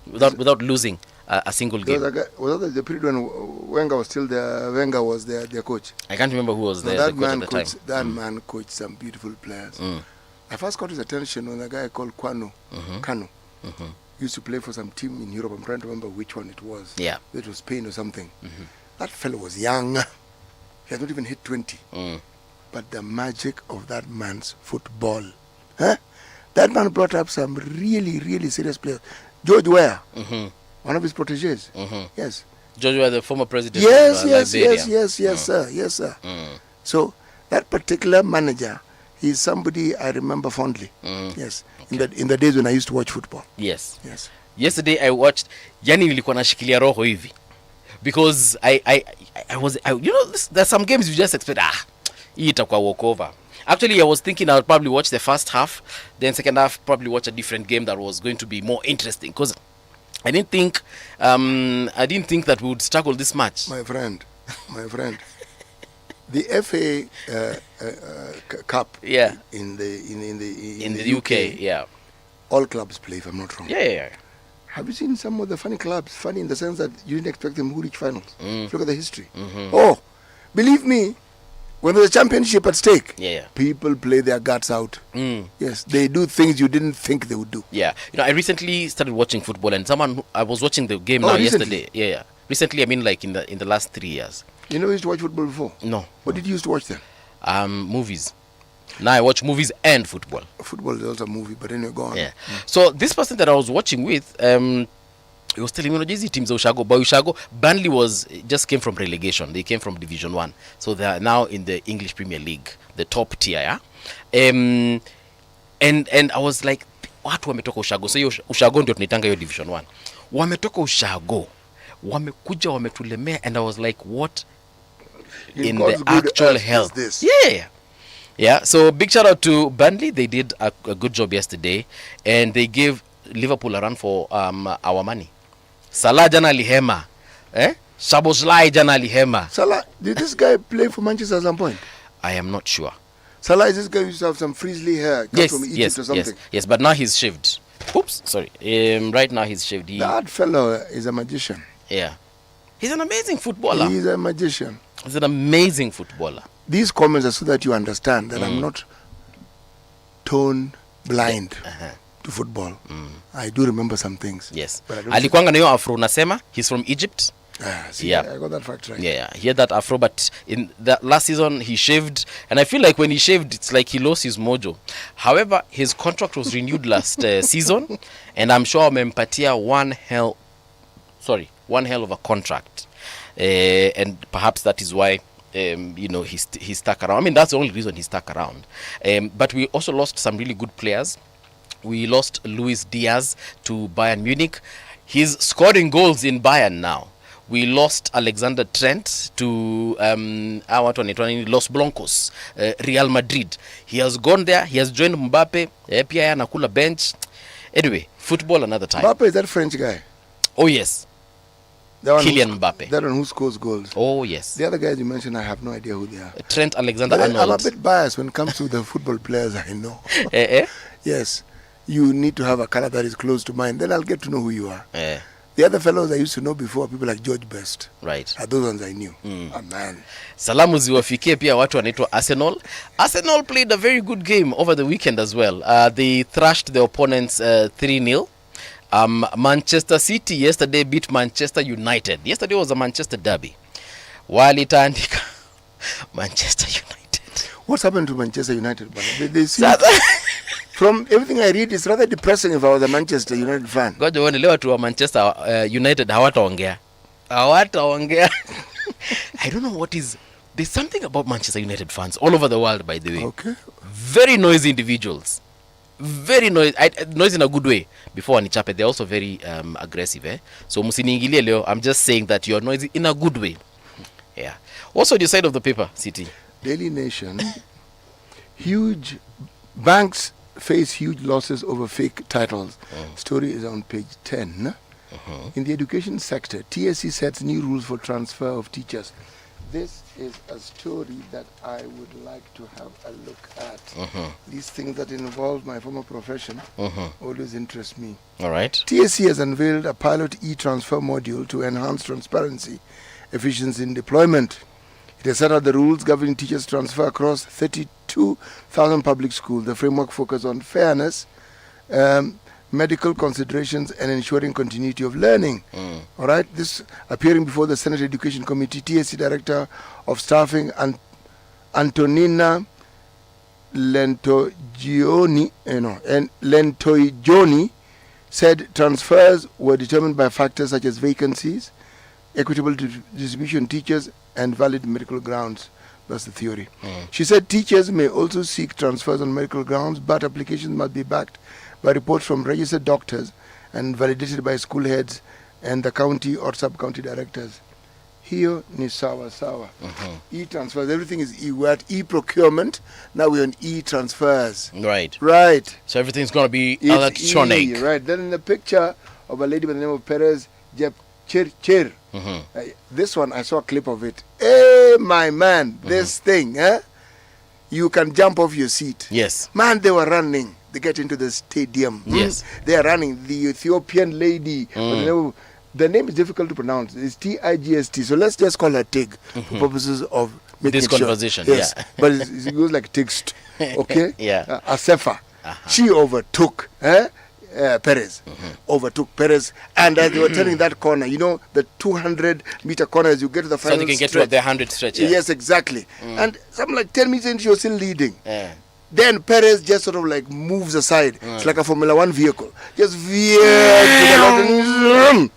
Without losing a single game. Was that the period when Wenger was still there? Wenger was their coach. I can't remember who was there. That man coached. That man coached some beautiful players. I first caught his attention when a guy called Kanu used to play for some team in Europe. I'm trying to remember which one it was. Yeah, it was Spain or something. That fellow was young. He had not even hit 20. But the magic of that man's football. That man brought up some really, really serious players. George Weah, one of his protégés. Yes. George Weah, the former president of Liberia. Yes, sir. So that particular manager, he's somebody I remember fondly. Yes. In the days when I used to watch football. Yes. Yes. Yesterday I watched, yani nilikuwa nashikilia roho hivi. Because I was, there's some games you just expect, hii itakuwa walkover. Actually, I was thinking I would probably watch the first half, then second half probably watch a different game that was going to be more interesting. Because I didn't think that we would struggle this much. My friend, the FA Cup. Yeah. In the UK. Yeah. All clubs play, if I'm not wrong. Yeah. Have you seen some of the funny clubs? Funny in the sense that you didn't expect them to reach finals. Look at the history. Oh, believe me, when there's a championship at stake, people play their guts out. Yes, they do things you didn't think they would do. Yeah. I recently started watching football, and I was watching the game yesterday. Yeah. Recently, I mean like in the last 3 years. You never used to watch football before? No. What did you used to watch then? Movies. Now I watch movies and football. Football is also a movie, but anyway, go on. Yeah. So this person that I was watching with, he was telling me, these teams of Ushago, but Ushago, Burnley just came from relegation. They came from Division 1. So they are now in the English Premier League, the top tier. Yeah? And I was like, watu wametoka Ushago. So Ushago ndio tunaitanga hiyo Division 1. Wametoka Ushago. Wamekuja wametulemea, and I was like, what in the actual hell? This? Yeah, so big shout out to Burnley. They did a good job yesterday, and they gave Liverpool a run for our money. Salah jana lihema, Shabozlai jana lihema. Salah, did this guy play for Manchester at some point? I am not sure. Salah is this guy who used to have some frizzly hair, from Egypt or something. Yes, but now he's shaved. Oops, sorry. Right now he's shaved. That fellow is a magician. Yeah, he's an amazing footballer. He's a magician. He's an amazing footballer. These comments are so that you understand that I'm not tone blind to football. I do remember some things. Yes. Alikuanga na hiyo afro unasema, he's from Egypt. I got that fact right. Yeah, he had that afro, but in the last season he shaved, and I feel like when he shaved, it's like he lost his mojo. However, his contract was renewed last season, and I'm sure amempatia one hell of a contract, and perhaps that is why he stuck around. I mean, that's the only reason he stuck around. But we also lost some really good players. We lost Luis Diaz to Bayern Munich. He's scoring goals in Bayern now. We lost Alexander Trent to Los Blancos, Real Madrid. He has gone there. He has joined Mbappe. Pia anakula bench. Anyway, football another time. Mbappe is that French guy? Oh, yes. Kylian Mbappe. That one who scores goals. Oh, yes. The other guys you mentioned, I have no idea who they are. Trent Alexander-Arnold. I'm a bit biased when it comes to the football players I know. Yes. You need to have a color that is close to mine. Then I'll get to know who you are. The other fellows I used to know before, people like George Best. Right. Those ones I knew. Man. Salamu ziwafikie pia watu wanaitwa Arsenal. Arsenal played a very good game over the weekend as well. They thrashed the opponents 3-0. Manchester City yesterday beat Manchester United. Yesterday was a Manchester derby. Walitaandika Manchester United. What's happened to Manchester United? They seem from everything I read, it's rather depressing if I was a Manchester United fan. Ngoja uone leo watu wa Manchester United hawataongea. I don't know what is. There's something about Manchester United fans all over the world, by the way. Okay. Very noisy individuals. Very noisy. Noisy in a good way. Before Anichape, they're also very aggressive. So musiniingilie leo. I'm just saying that you're noisy in a good way. Yeah. What's on your side of the paper, City? Daily Nation. Huge banks face huge losses over fake titles. Story is on page 10. In the education sector, TSC sets new rules for transfer of teachers. This is a story that I would like to have a look at. These things that involve my former profession always interest me. All right. TSC has unveiled a pilot e-transfer module to enhance transparency, efficiency in deployment. It has set out the rules governing teachers' transfer across 32,000 public schools. The framework focuses on fairness, medical considerations, and ensuring continuity of learning. All right. This appearing before the Senate Education Committee, TSC Director of Staffing Antonina Lentoigioni said transfers were determined by factors such as vacancies, equitable distribution of teachers, and valid medical grounds. That's the theory. She said teachers may also seek transfers on medical grounds, but applications must be backed by reports from registered doctors and validated by school heads and the county or sub-county directors. Hiyo ni sawa sawa. E-transfers, everything is we're at e-procurement, now we're on e-transfers. Right. Right. So everything's going to be electronic. Right. Then in the picture of a lady by the name of Perez Jep Chir. This one, I saw a clip of it. Hey, my man, this thing, you can jump off your seat. Yes. Man, they were running. They get into the stadium. Yes. They are running. The Ethiopian lady, the name is difficult to pronounce. It's Tigst. So let's just call her Tig for purposes of making this conversation. Yes. Yeah. But it goes like Tigst. Okay? Yeah. Asefa. She overtook Perez. Overtook Perez. And as they were turning that corner, you know, the 200-meter corner as you get to the final so they can get stretch. to the 100 stretch. Yeah. Yes, exactly. And something like 10 meters into, you're still leading. Then Perez just sort of like moves aside. It's like a Formula 1 vehicle. Just veered to the left and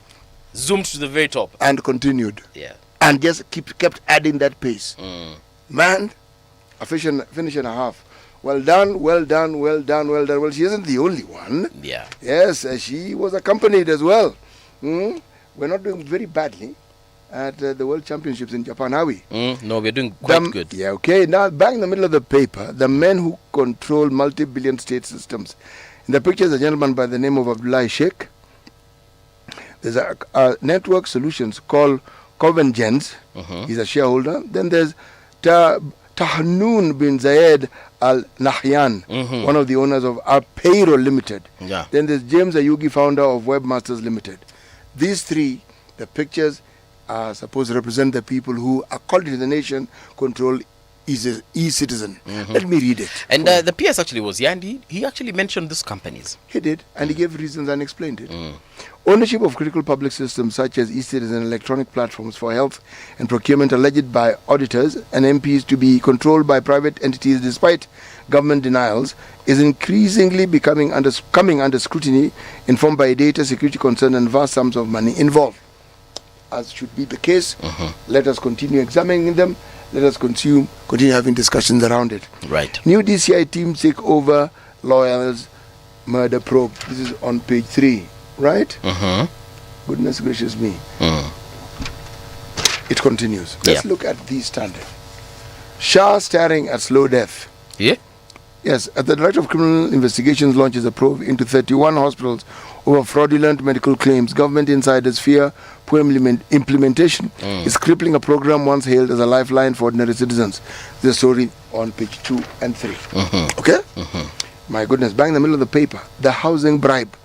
zoomed to the very top. And continued. Yeah. And just kept adding that pace. Man, a finish and a half. Well done, well done, well done, well done. Well, she isn't the only one. Yeah. Yes, she was accompanied as well. We're not doing very badly at the World Championships in Japan, are we? No, we're doing quite good. Yeah, okay. Now, back in the middle of the paper, the men who control multi-billion state systems. In the picture is a gentleman by the name of Abdullah Sheikh. There's a network solutions called Covengens. He's a shareholder. Then there's Tahnoon bin Zayed Al Nahyan, one of the owners of Payroll Limited. Yeah. Then there's James Ayugi, founder of Webmasters Limited. These three, the pictures are supposed to represent the people who, according to the nation, control e-citizen. Let me read it. And the PS actually was, and he actually mentioned these companies. He did, and he gave reasons and explained it. Ownership of critical public systems such as e-citizen electronic platforms for health and procurement alleged by auditors and MPs to be controlled by private entities despite government denials is increasingly coming under scrutiny, informed by data security concern and vast sums of money involved. As should be the case, let us continue examining them. Let us continue having discussions around it. Right. New DCI team take over lawyers' murder probe. This is on page 3, right? Goodness gracious me. It continues. Let's look at these standards. Shah staring at slow death. Yeah? Yes, the Director of Criminal Investigations launches a probe into 31 hospitals over fraudulent medical claims. Government insiders fear poor implementation is crippling a program once hailed as a lifeline for ordinary citizens. The story on page 2 and 3. Okay? My goodness, bang in the middle of the paper. The housing bribe.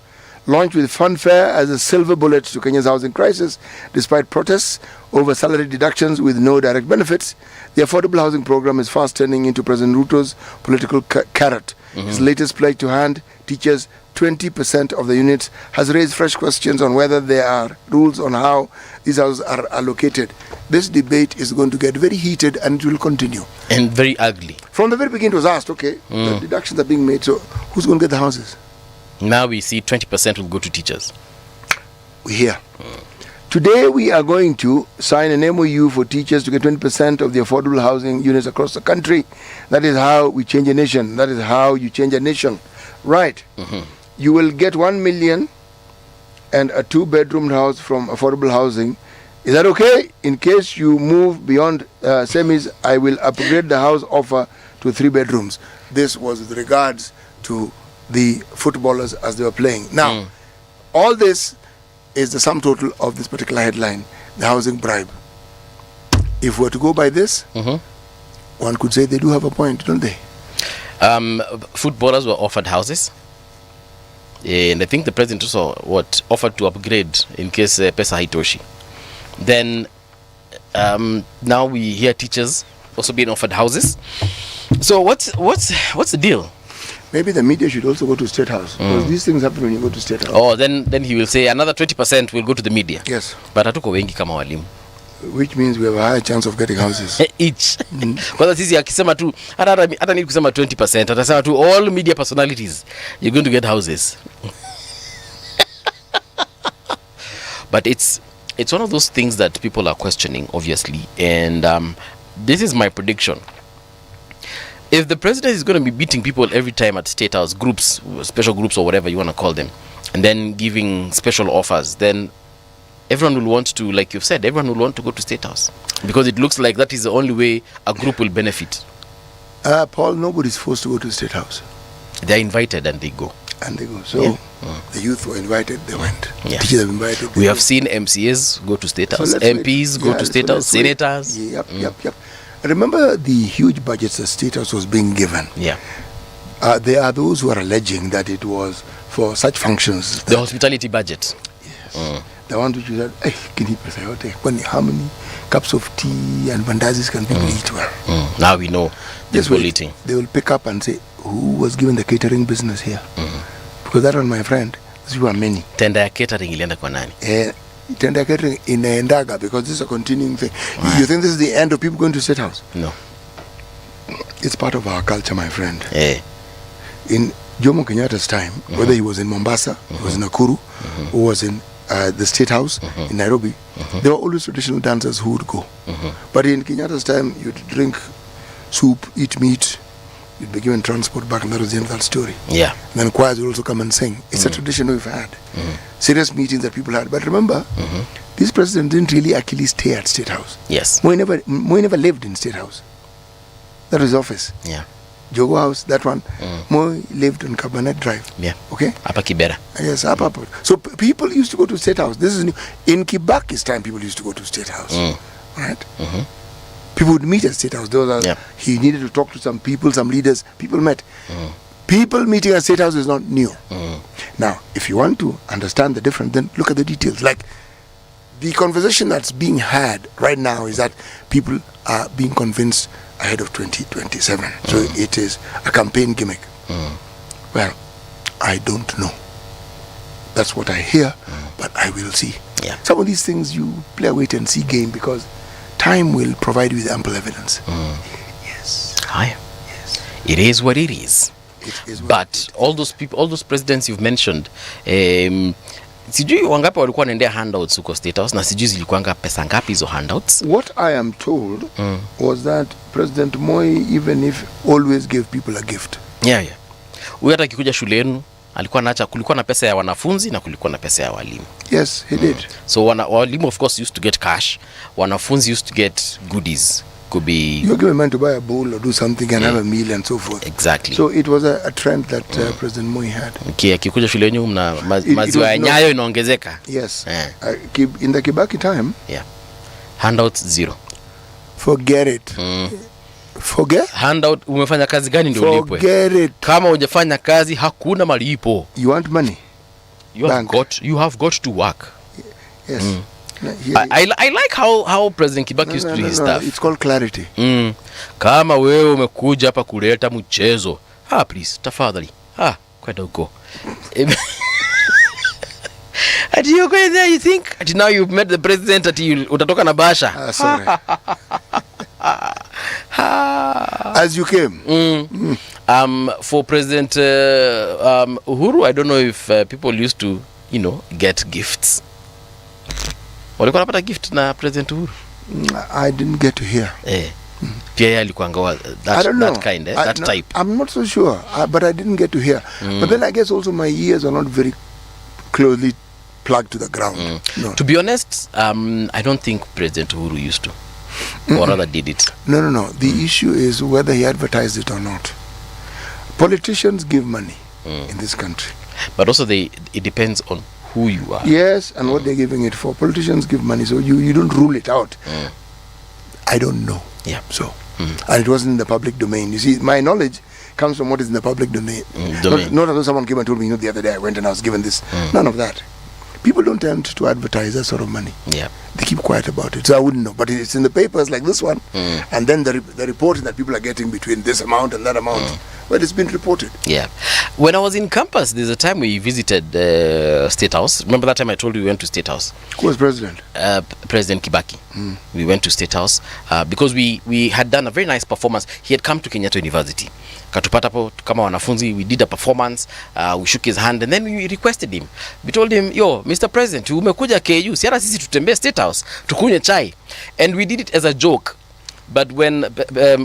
Launched with fanfare as a silver bullet to Kenya's housing crisis, despite protests over salary deductions with no direct benefits, the affordable housing program is fast turning into President Ruto's political carrot. His latest pledge to hand teachers 20% of the units has raised fresh questions on whether there are rules on how these houses are allocated. This debate is going to get very heated and it will continue. And very ugly. From the very beginning it was asked, okay, the deductions are being made, so who's going to get the houses? Now we see 20% will go to teachers. We hear. Today we are going to sign an MOU for teachers to get 20% of the affordable housing units across the country. That is how we change a nation. That is how you change a nation. Right. You will get 1 million and a 2-bedroom house from affordable housing. Is that okay? In case you move beyond semis, I will upgrade the house offer to 3 bedrooms. This was with regards to the footballers as they were playing. Now, all this is the sum total of this particular headline, the housing bribe. If we're to go by this, one could say they do have a point, don't they? Footballers were offered houses. And I think the president also offered to upgrade in case Pesa Haitoshi. Then now we hear teachers also being offered houses. So what's the deal? Maybe the media should also go to State House, because these things happen when you go to State House. Oh, then he will say another 20% will go to the media. Yes. But hatuko wengi kama walimu. Which means we have a higher chance of getting houses. Each. Kwanza sisi akisema tu hata ni kusema 20%, atasema tu all media personalities you're going to get houses. But it's one of those things that people are questioning, obviously, and this is my prediction. If the president is going to be beating people every time at State House, groups, special groups or whatever you want to call them, and then giving special offers, then everyone will want to, like you've said, everyone will want to go to State House. Because it looks like that is the only way a group will benefit. Paul, nobody's forced to go to State House. They're invited and they go. And they go. So the youth were invited, they went. Yeah. Teachers have invited. We have seen MCAs go to State House, MPs go to State House, senators. Yep. I remember the huge budgets the State House was being given. Yeah. There are those who are alleging that it was for such functions. The hospitality budget. Yes. The one which you said, how many cups of tea and bandazis can people eat well? Now we know this bulletin. They will pick up and say, who was given the catering business here? Because that one, my friend, these were many. Tender catering ilienda kwa nani? Tender catering inaendaga because this is a continuing thing. You think this is the end of people going to State House? No. It's part of our culture, my friend. In Jomo Kenyatta's time, whether he was in Mombasa, he was in Nakuru, or was in the State House in Nairobi, there were always traditional dancers who would go. But in Kenyatta's time, you'd drink soup, eat meat, you'd be given transport back, and that was the end of that story. Yeah. And then choirs would also come and sing. It's a tradition we've had. Serious meetings that people had. But remember, this president didn't really actually stay at State House. Yes. Moi never lived in State House. That was his office. Yeah. Jogo House, that one. Moi lived on Cabernet Drive. Yeah. Okay? Apa Kibera. Yes, up. So people used to go to State House. This is new. In Kibaki's time, people used to go to State House. Right? People would meet at State House. He needed to talk to some people, some leaders. People met. People meeting at State House is not new. Now, if you want to understand the difference, then look at the details. Like, the conversation that's being had right now is that people are being convinced ahead of 2027. So it is a campaign gimmick. Well, I don't know. That's what I hear, but I will see. Yeah. Some of these things you play a wait and see game because time will provide you with ample evidence. Yes. Hi. Yes. It is what it is. It is what But all those people, all those presidents you've mentioned, sijui wangapi walikuwa wanaendea handouts huko State House na sijui zilikuwanga pesa ngapi hizo handouts. What I am told was that President Moi, even if always gave people a gift. Yeah. Huyu hata akikuja shule yenu alikuwa anaacha, kulikuwa na pesa ya wanafunzi na kulikuwa na pesa ya walimu. Yes, he did. So walimu of course used to get cash. Wanafunzi used to get goodies. Could be you're given money to buy a bowl or do something and have a meal and so forth. Exactly. So it was a trend that President Moi had. Okay, akikuja shule yenu mna maziwa ya Nyayo inaongezeka. Yes. In the Kibaki time, handouts zero. Forget it. Forget? Handout, umefanya kazi gani ndio ulipwe? Forget it. Kama hujafanya kazi hakuna malipo. You want money? You have got to work. Yes. I like how President Kibaki used to do his stuff. It's called clarity. Kama wewe umekuja hapa kuleta mchezo, please tafadhali. Kwenda huko. Ati you go there, you think ati now you've met the president ati utatoka na basha. Sorry. As you came. For President Uhuru, I don't know if people used to, get gifts. Walikuwa napata gift na President Uhuru? I didn't get to hear. Pia alikuwa ngawa that kind, that type. I'm not so sure, but I didn't get to hear. But then I guess also my ears are not very closely plugged to the ground. No. To be honest, I don't think President Uhuru used to. Or rather did it. No. The issue is whether he advertised it or not. Politicians give money in this country. But also it depends on who you are. Yes, and what they're giving it for. Politicians give money, so you don't rule it out. I don't know. Yeah. So, and it wasn't in the public domain. You see, my knowledge comes from what is in the public domain. Not as though someone came and told me, the other day I went and I was given this. None of that. People don't tend to advertise that sort of money. Yeah. They keep quiet about it. So I wouldn't know. But it's in the papers like this one. And then the reporting that people are getting between this amount and that amount. Well, it's been reported. Yeah. When I was in campus, there's a time we visited State House. Remember that time I told you we went to State House? Who was president? President Kibaki. We went to State House because we had done a very nice performance. He had come to Kenyatta University. Katupata po kama wanafunzi, we did a performance, we shook his hand and then we requested him. We told him, yo, Mr. President, umekuja KU, si hata sisi tutembee State House, tukunywe chai. And we did it as a joke. But when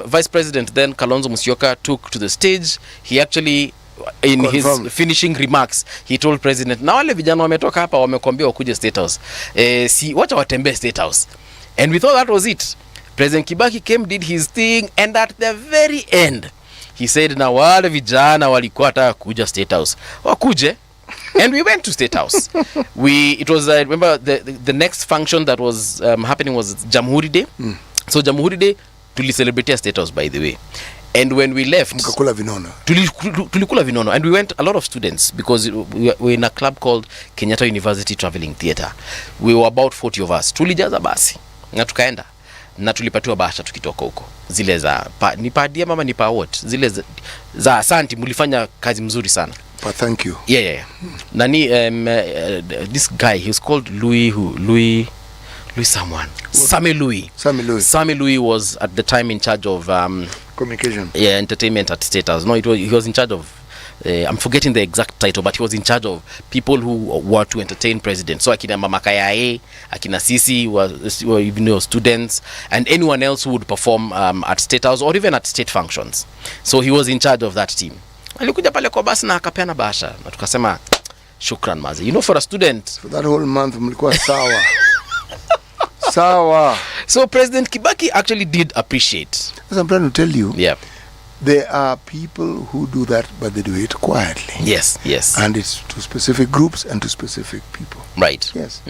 Vice President then Kalonzo Musyoka took to the stage, he actually in confirmed. his finishing remarks he told President, na wale vijana wametoka hapa wamekwambia wakuje State House, si wacha watembe State House. And we thought that was it. President Kibaki came, did his thing, and at the very end he said, na wale vijana walikuwa taka kuja State House wakuje. And we went to State House. It was remember the next function that was happening was Jamhuri Day. So Jamhuri Day tulicelebrate State House, by the way. And when we left, mkakula vinono. Tulikula vinono, and we went, a lot of students, because we were in a club called Kenyatta University Traveling Theatre. We were about 40 of us. Tulijaza basi na tukaenda na tulipatiwa bahasha tukitoka huko, zile za ni padia mama ni pa what, zile za asanti, mlifanya kazi mzuri sana. But thank you. Yeah. Nani this guy, he was called Louis someone. Sammy Louis was at the time in charge of communication. Yeah, entertainment at State House. No, he was in charge of I'm forgetting the exact title, but he was in charge of people who were to entertain president. So akina Mama Kayae, akina Sisi were even students, and anyone else who would perform at State House or even at state functions. So he was in charge of that team. Alikuja pale kwa basi na akapeana bahasha na tukasema shukran mazi. You know, for a student, for that whole month mlikuwa sawa. Sawa. So President Kibaki actually did appreciate. As I'm trying to tell you. Yeah. There are people who do that, but they do it quietly. Yes. And it's to specific groups and to specific people. Right. Yes.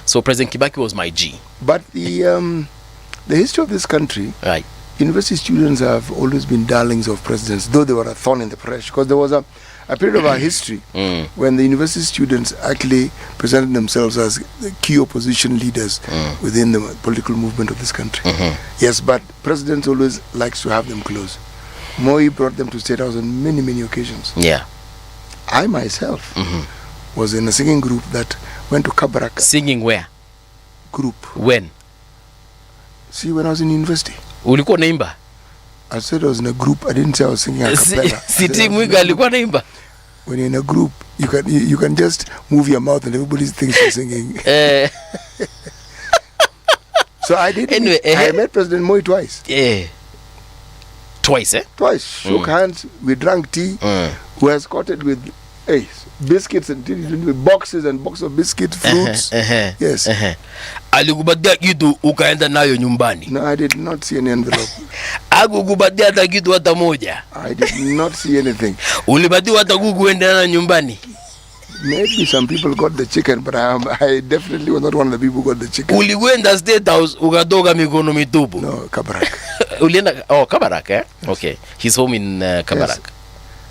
So President Kibaki was my G. But the history of this country, right. University students have always been darlings of presidents, though they were a thorn in the flesh. Because there was a period of our history when the university students actually presented themselves as the key opposition leaders within the political movement of this country. Yes, but presidents always likes to have them close. Moi brought them to State House on many, many occasions. Yeah. I myself was in a singing group that went to Kabarak. Singing where? Group. When? See, when I was in university. Ulikuwa naimba? I said I was in a group. I didn't say I was singing a cappella. Siti Mwiga alikuwa naimba? When you're in a group, you can just move your mouth and everybody thinks you're singing. So I did. Anyway, I met President Moi twice. Yeah. Twice, eh? Twice. Shook hands. We drank tea. We were escorted with biscuits and tea, with boxes and boxes of biscuits, fruits. Yes. Alikupatia kitu ukaenda nayo nyumbani? No, I did not see any envelope. Hakukupatia hata kitu hata moja? I did not see anything. Ulipatiwa hata kuku uende nayo nyumbani? Maybe some people got the chicken, but I definitely was not one of the people who got the chicken. Ulikwenda State House ukatoka mikono mitupu? No, Kabarak. Ulienda Kabarak, eh? Yes. Okay. He's home in Kabarak. Yes.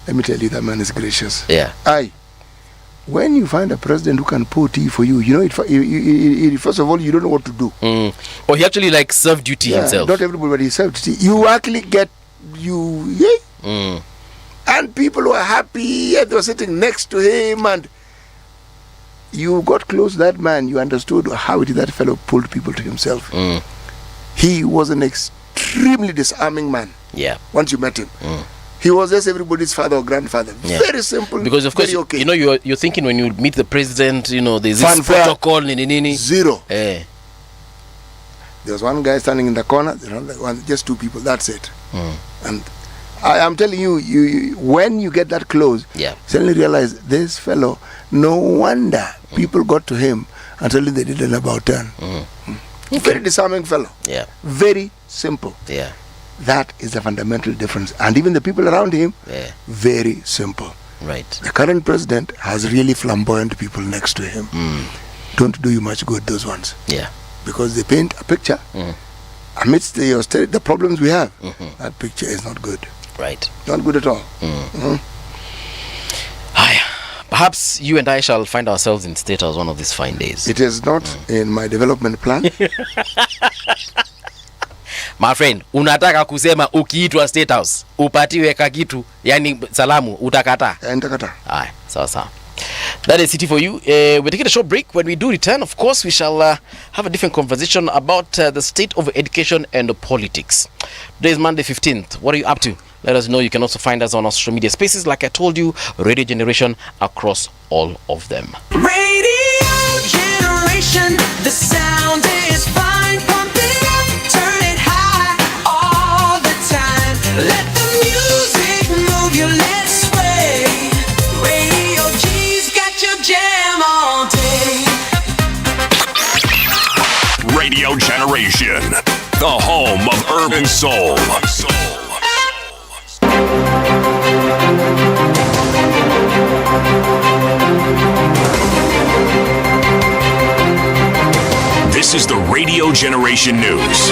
Let me tell you, that man is gracious. Yeah. When you find a president who can pour tea for you, you know, first of all, you don't know what to do. Or he actually like served duty himself. Not everybody, but he served tea. You actually get and people were happy. They were sitting next to him, and you got close to that man. You understood how it is that fellow pulled people to himself. He was an extremely disarming man. Yeah. Once you met him. He was just everybody's father or grandfather. Yeah. Very simple. Because of course, okay. You know, you're thinking when you meet the president, you know, there's this protocol. Zero. There was one guy standing in the corner. Just two people. That's it. And I am telling you, when you get that close, suddenly realize this fellow. No wonder people got to him until they did an about turn. Very disarming fellow. Yeah. Very simple. Yeah. That is the fundamental difference. And even the people around him, very simple. Right. The current president has really flamboyant people next to him. Don't do you much good, those ones. Yeah. Because they paint a picture amidst the problems we have. That picture is not good. Right. Not good at all. Perhaps you and I shall find ourselves in State House one of these fine days. It is not in my development plan. My friend, unataka kusema ukiitwa State House upatiwe kakitu, yani salamu, utakata? Nitakata. Aye, sawa. That is it for you. We're taking a short break. When we do return, of course, we shall have a different conversation about the state of education and politics. Today is Monday 15th. What are you up to? Let us know. You can also find us on our social media spaces. Like I told you, Radio Generation across all of them. Radio Generation, the sound is fine. Pump it up, turn it high. Generation, the home of urban soul. This is the Radio Generation News.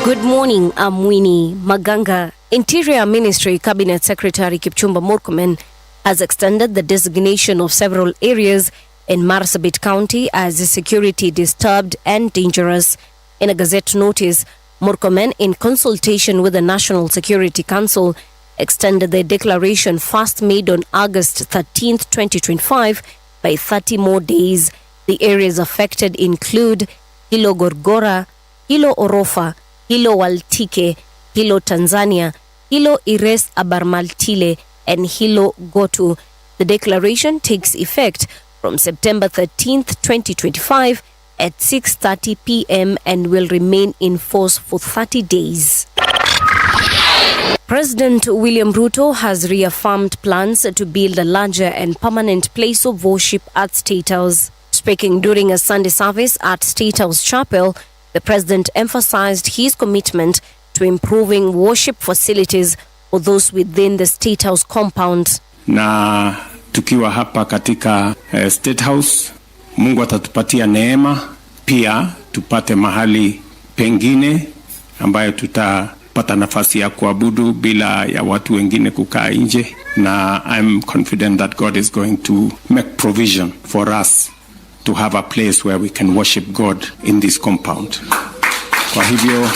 Good morning, I'm Winnie Maganga. Interior Ministry Cabinet Secretary Kipchumba Murkomen has extended the designation of several areas in Marsabit County as security disturbed and dangerous. In a Gazette notice, Murkomen, in consultation with the National Security Council, extended the declaration first made on August 13, 2025 by 30 more days. The areas affected include Hilo Gorgora, Hilo Orofa, Hilo Waltike, Hilo Tanzania, Hilo Ires Abarmaltile, and Hilo Gotu. The declaration takes effect from September 13th, 2025 at 6:30 p.m. and will remain in force for 30 days. President William Ruto has reaffirmed plans to build a larger and permanent place of worship at State House. Speaking during a Sunday service at State House Chapel, the president emphasized his commitment to improving worship facilities for those within the State House compound. Na tukiwa hapa katika State House, Mungu atatupatia neema pia tupate mahali pengine ambayo tutapata nafasi ya kuabudu bila ya watu wengine kukaa nje, na I'm confident that God is going to make provision for us to have a place where we can worship God in this compound. Kwa hivyo,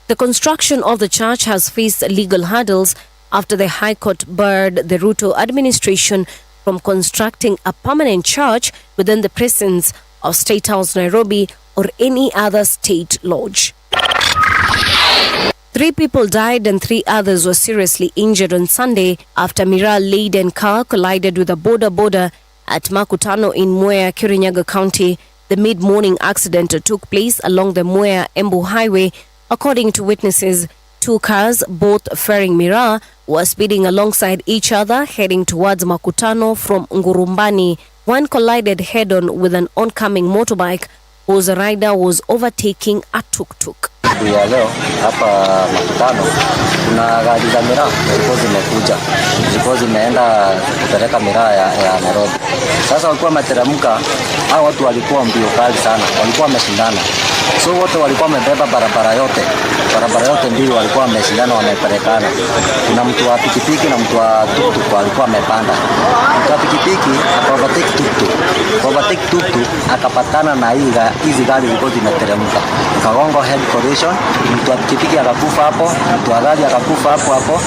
the construction of the church has faced legal hurdles after the High Court barred the Ruto administration from constructing a permanent church within the precincts of State House Nairobi or any other state lodge. 3 people died and 3 others were seriously injured on Sunday after a miraa-laden car collided with a boda at Makutano in Mwea, Kirinyaga County. The mid-morning accident took place along the Mwea-Embu Highway. According to witnesses, 2 cars, both ferrying miraa, were speeding alongside each other heading towards Makutano from Ngurumbani. One collided head-on with an oncoming motorbike whose rider was overtaking a tuk-tuk. Ya leo hapa Makutano kuna gari za miraa zilikuwa zimeenda kupeleka miraa ya Nairobi. Sasa walikuwa wameteremka, hao watu walikuwa mbio kali sana, walikuwa wameshindana. So wote walikuwa wamebeba barabara yote ndio walikuwa wameshindana, wamepelekana. Kuna mtu wa pikipiki na mtu wa tuktuk walikuwa wamepanda. Mtu wa pikipiki akaovertake tuktuk akapatana na hizi gari zilikuwa zimeteremka. Kagongo head collision, mtu wa pikipiki akakufa hapo, mtu wa gari akakufa hapo.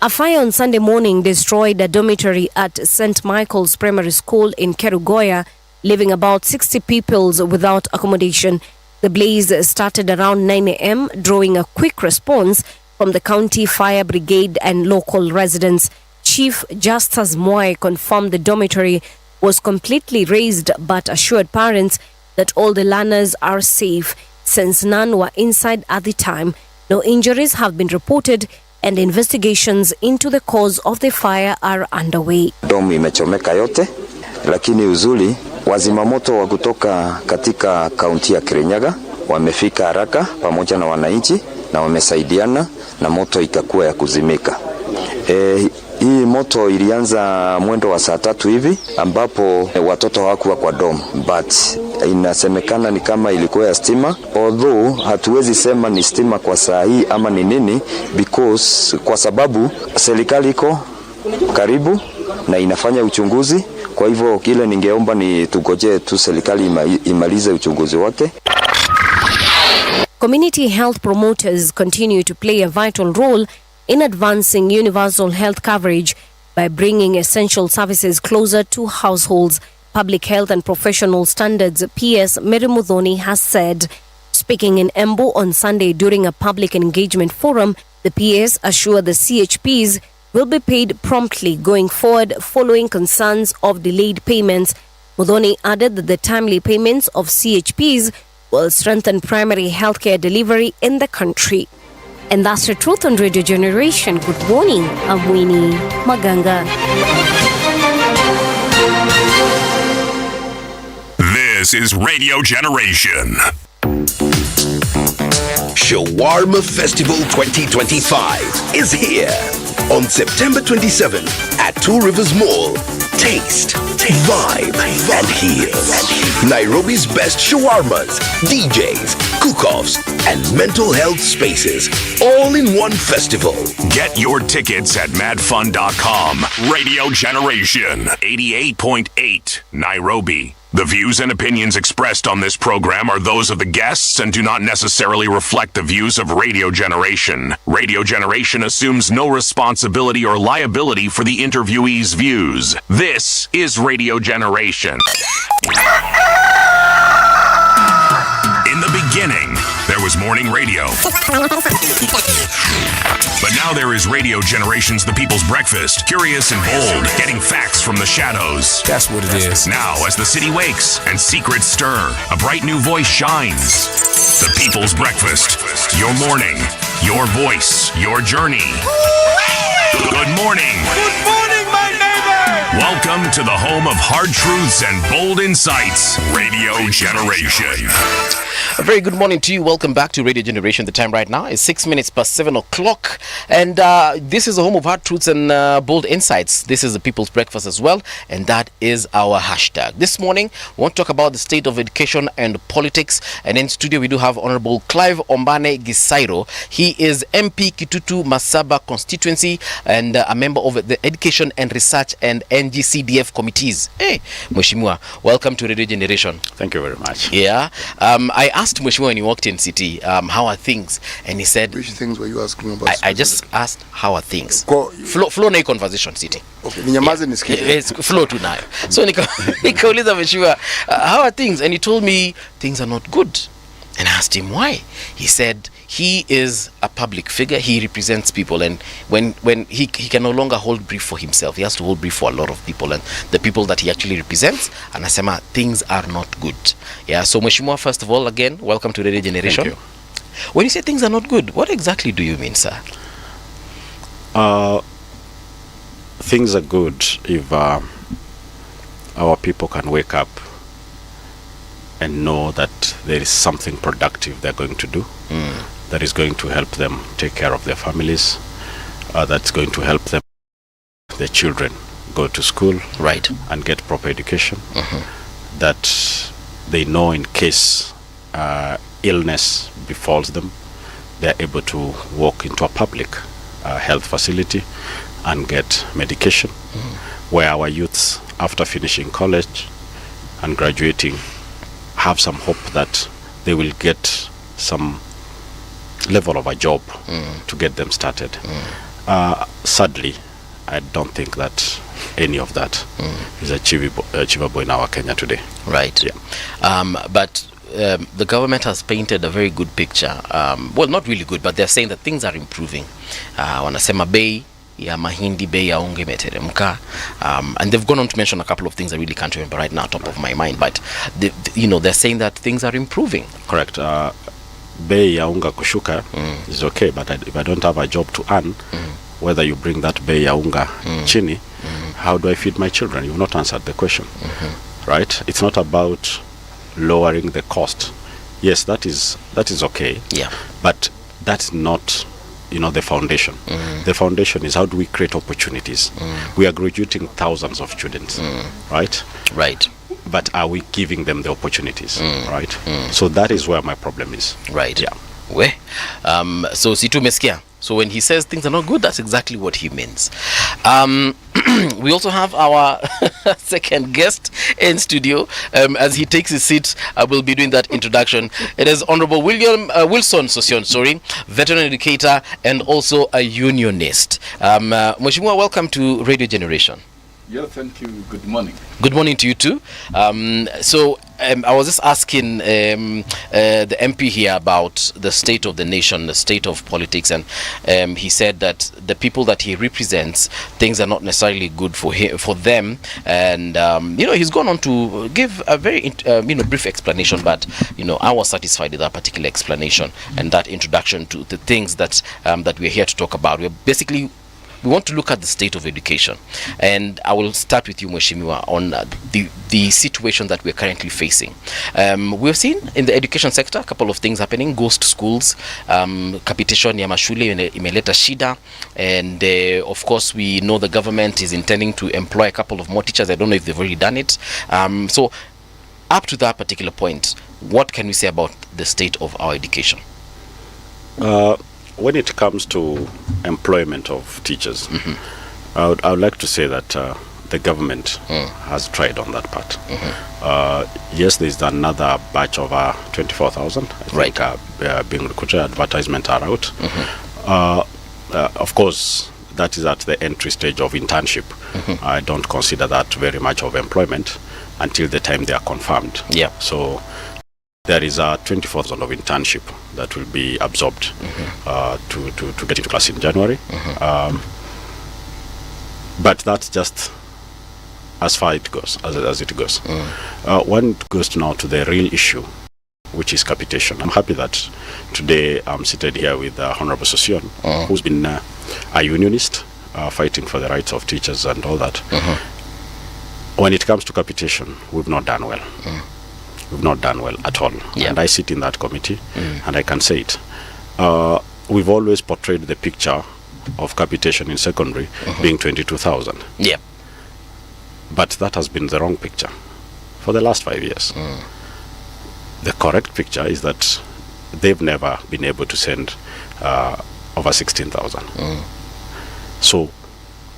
A fire on Sunday morning destroyed a dormitory at St. Michael's Primary School in Kerugoya, leaving about 60 pupils without accommodation. The blaze started around 9 a.m., drawing a quick response from the county fire brigade and local residents. Chief Justus Moy confirmed the dormitory was completely razed but assured parents that all the learners are safe since none were inside at the time. No injuries have been reported and investigations into the cause of the fire are underway. Domu imechomeka yote, lakini uzuri wazimamoto wa kutoka katika kaunti ya Kirinyaga wamefika haraka pamoja na wananchi na wamesaidiana na moto ikakuwa ya kuzimika. Hii moto ilianza mwendo wa saa 3 hivi ambapo watoto hawakuwa kwa dom, but inasemekana ni kama ilikuwa ya stima, although hatuwezi sema ni stima kwa saa hii ama ni nini, because kwa sababu serikali iko karibu na inafanya uchunguzi. Kwa hivyo kile ningeomba ni tugoje tu serikali imalize uchunguzi wake. Community health promoters continue to play a vital role in advancing universal health coverage by bringing essential services closer to households. Public Health and Professional Standards PS Merimudhoni has said. Speaking in Embu on Sunday during a public engagement forum, the PS assured the CHPs will be paid promptly going forward following concerns of delayed payments. Mudhoni added that the timely payments of CHPs will strengthen primary healthcare delivery in the country. And that's the truth on Radio Generation. Good morning, I'm Winnie Maganga. This is Radio Generation. Shawarma Festival 2025 is here on September 27th at Two Rivers Mall. Taste, vibe, and heal. Nairobi's best shawarmas, DJs, cook-offs, and mental health spaces, all in one festival. Get your tickets at madfun.com. Radio Generation 88.8 Nairobi. The views and opinions expressed on this program are those of the guests and do not necessarily reflect the views of Radio Generation. Radio Generation assumes no responsibility or liability for the interviewee's views. This is Radio Generation. In the beginning, there was morning radio. But now there is Radio Generation's The People's Breakfast. Curious and bold, getting facts from the shadows. That's what it is. Now, as the city wakes and secrets stir, a bright new voice shines. The People's Breakfast. Your morning, your voice, your journey. Good morning. Good morning, my neighbor. Welcome to the home of hard truths and bold insights. Radio Generation. A very good morning to you. Welcome back to Radio Generation. The time right now is 6 minutes past 7 o'clock. And this is the home of hard truths and bold insights. This is the People's Breakfast as well. And that is our hashtag. This morning, we want to talk about the state of education and politics. And in studio, we do have Honorable Clive Ombane Gisairo. He is MP Kitutu Masaba constituency and a member of the Education and Research and NGCDF committees. Hey, Mheshimiwa, welcome to Radio Generation. Thank you very much. Yeah. I asked Mheshimiwa when he walked in city, how are things? And he said... Which things were you asking about? I just asked, how are things? Flow na conversation city. Okay, ninyamaze nisikie. It's flow tu nayo. So nikauliza Mheshimiwa, how are things? And he told me things are not good. And I asked him why. He said he is a public figure. He represents people, and when he can no longer hold brief for himself, he has to hold brief for a lot of people, and the people that he actually represents. And anasema things are not good. Yeah. So Mheshimiwa, first of all, again, welcome to Radio Generation. Thank you. When you say things are not good, what exactly do you mean, sir? Things are good if our people can wake up and know that there is something productive they're going to do that is going to help them take care of their families, that's going to help them, their children, go to school, right, and get proper education, that they know in case illness befalls them, they're able to walk into a public health facility and get medication, where our youths, after finishing college and graduating, have some hope that they will get some level of a job to get them started. Sadly, I don't think that any of that is achievable in our Kenya today. Right. Yeah. But the government has painted a very good picture. Well, not really good, but they're saying that things are improving. Wanasema bei ya mahindi, bei ya unga imeteremka, and they've gone on to mention a couple of things I really can't remember right now top of my mind, but they're saying that things are improving. Correct. Bei ya unga kushuka is okay, but if I don't have a job to earn, whether you bring that bei ya unga chini, how do I feed my children? You've not answered the question. Right? It's not about lowering the cost. Yes, that is okay. Yeah. But that's not the foundation. The foundation is how do we create opportunities. We are graduating thousands of students, right? But are we giving them the opportunities, right? So that is where my problem is. Right. Yeah. So situ meskia. So when he says things are not good, that's exactly what he means. We also have our second guest in studio. As he takes his seat, I will be doing that introduction. It is Honorable Wilson Sosion, veteran educator and also a unionist. Mheshimiwa, welcome to Radio Generation. Yeah, thank you. Good morning. Good morning to you too. I was just asking the MP here about the state of the nation, the state of politics, and he said that the people that he represents, things are not necessarily good for them. And he's gone on to give a very brief explanation, but I was satisfied with that particular explanation and that introduction to the things that we're here to talk about. We're basically we want to look at the state of education. And I will start with you, Mheshimiwa, on the situation that we're currently facing. We've seen in the education sector a couple of things happening. Ghost schools, capitation ya mashule imeleta shida, and of course we know the government is intending to employ a couple of more teachers. I don't know if they've already done it. So up to that particular point, what can we say about the state of our education? When it comes to employment of teachers, I would like to say that the government has tried on that part. Yes, there's another batch of 24,000, I think, being recruited. Advertisement are out. Of course, that is at the entry stage of internship. I don't consider that very much of employment until the time they are confirmed. Yeah. So there is 24,000 of internship that will be absorbed to get into class in January. But that's just as far it goes, as it goes. When it goes now to the real issue, which is capitation, I'm happy that today I'm seated here with Honorable Sosion, who's been a unionist, fighting for the rights of teachers and all that. When it comes to capitation, we've not done well. We've not done well at all. Yeah. And I sit in that committee, and I can say it. We've always portrayed the picture of capitation in secondary being 22,000. Yeah. But that has been the wrong picture for the last 5 years. The correct picture is that they've never been able to send over 16,000. So,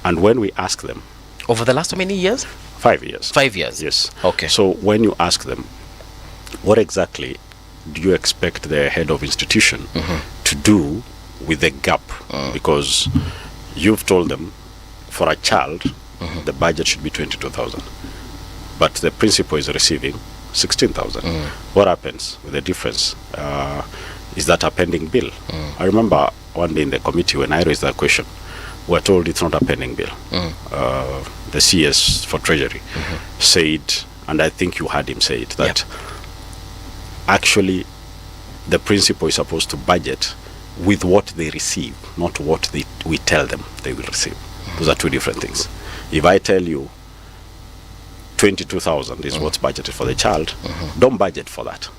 and when we ask them, over the last how many years? 5 years. 5 years. Yes. Okay. So when you ask them, what exactly do you expect the head of institution to do with the gap? Because you've told them for a child the budget should be 22,000, but the principal is receiving 16,000. What happens with the difference? Is that a pending bill? I remember one day in the committee when I raised that question, we're told it's not a pending bill. The CS for Treasury said, and I think you heard him say it, that actually the principal is supposed to budget with what they receive, not what we tell them they will receive. Those are two different things. If I tell you 22,000 is what's budgeted for the child, don't budget for that.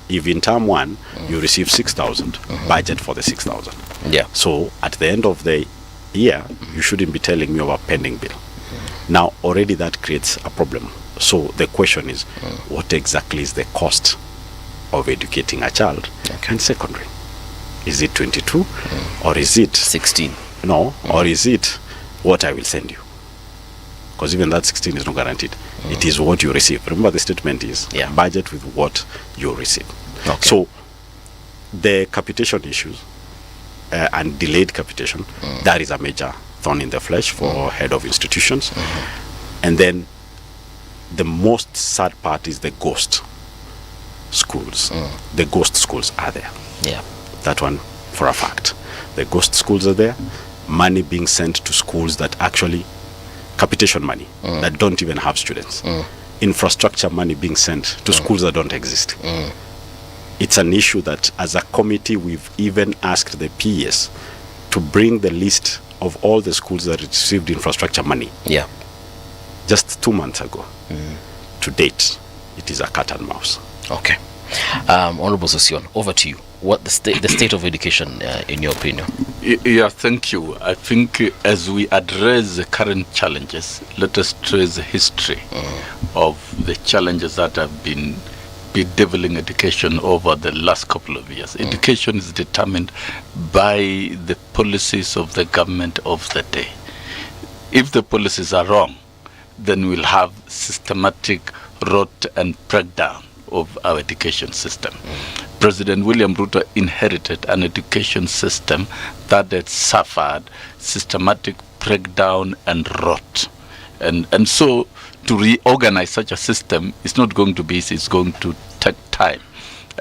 If in term one you receive 6,000, budget for the 6,000. Yeah. So at the end of the year, you shouldn't be telling me about pending bill. Now already that creates a problem. So the question is, what exactly is the cost of educating a child in secondary? Is it 22 or is it 16? No, or is it what I will send you? Because even that 16 is not guaranteed. It is what you receive. Remember, the statement is budget with what you receive. So the capitation issues and delayed capitation, that is a major thorn in the flesh for head of institutions. And then the most sad part is the ghost schools. The ghost schools are there. Yeah. That one for a fact. The ghost schools are there. Money being sent to schools that actually, capitation money, that don't even have students. Infrastructure money being sent to schools that don't exist. It's an issue that as a committee we've even asked the PS to bring the list of all the schools that received infrastructure money. Yeah. Just 2 months ago. To date, it is a cat and mouse. Okay. Honorable Sosion, over to you. What the state of education, in your opinion? Yeah, thank you. I think as we address the current challenges, let us trace the history of the challenges that have been bedeviling education over the last couple of years. Education is determined by the policies of the government of the day. If the policies are wrong, then we'll have systematic rot and breakdown of our education system. President William Ruto inherited an education system that had suffered systematic breakdown and rot. And so to reorganize such a system is not going to be easy, it's going to take time.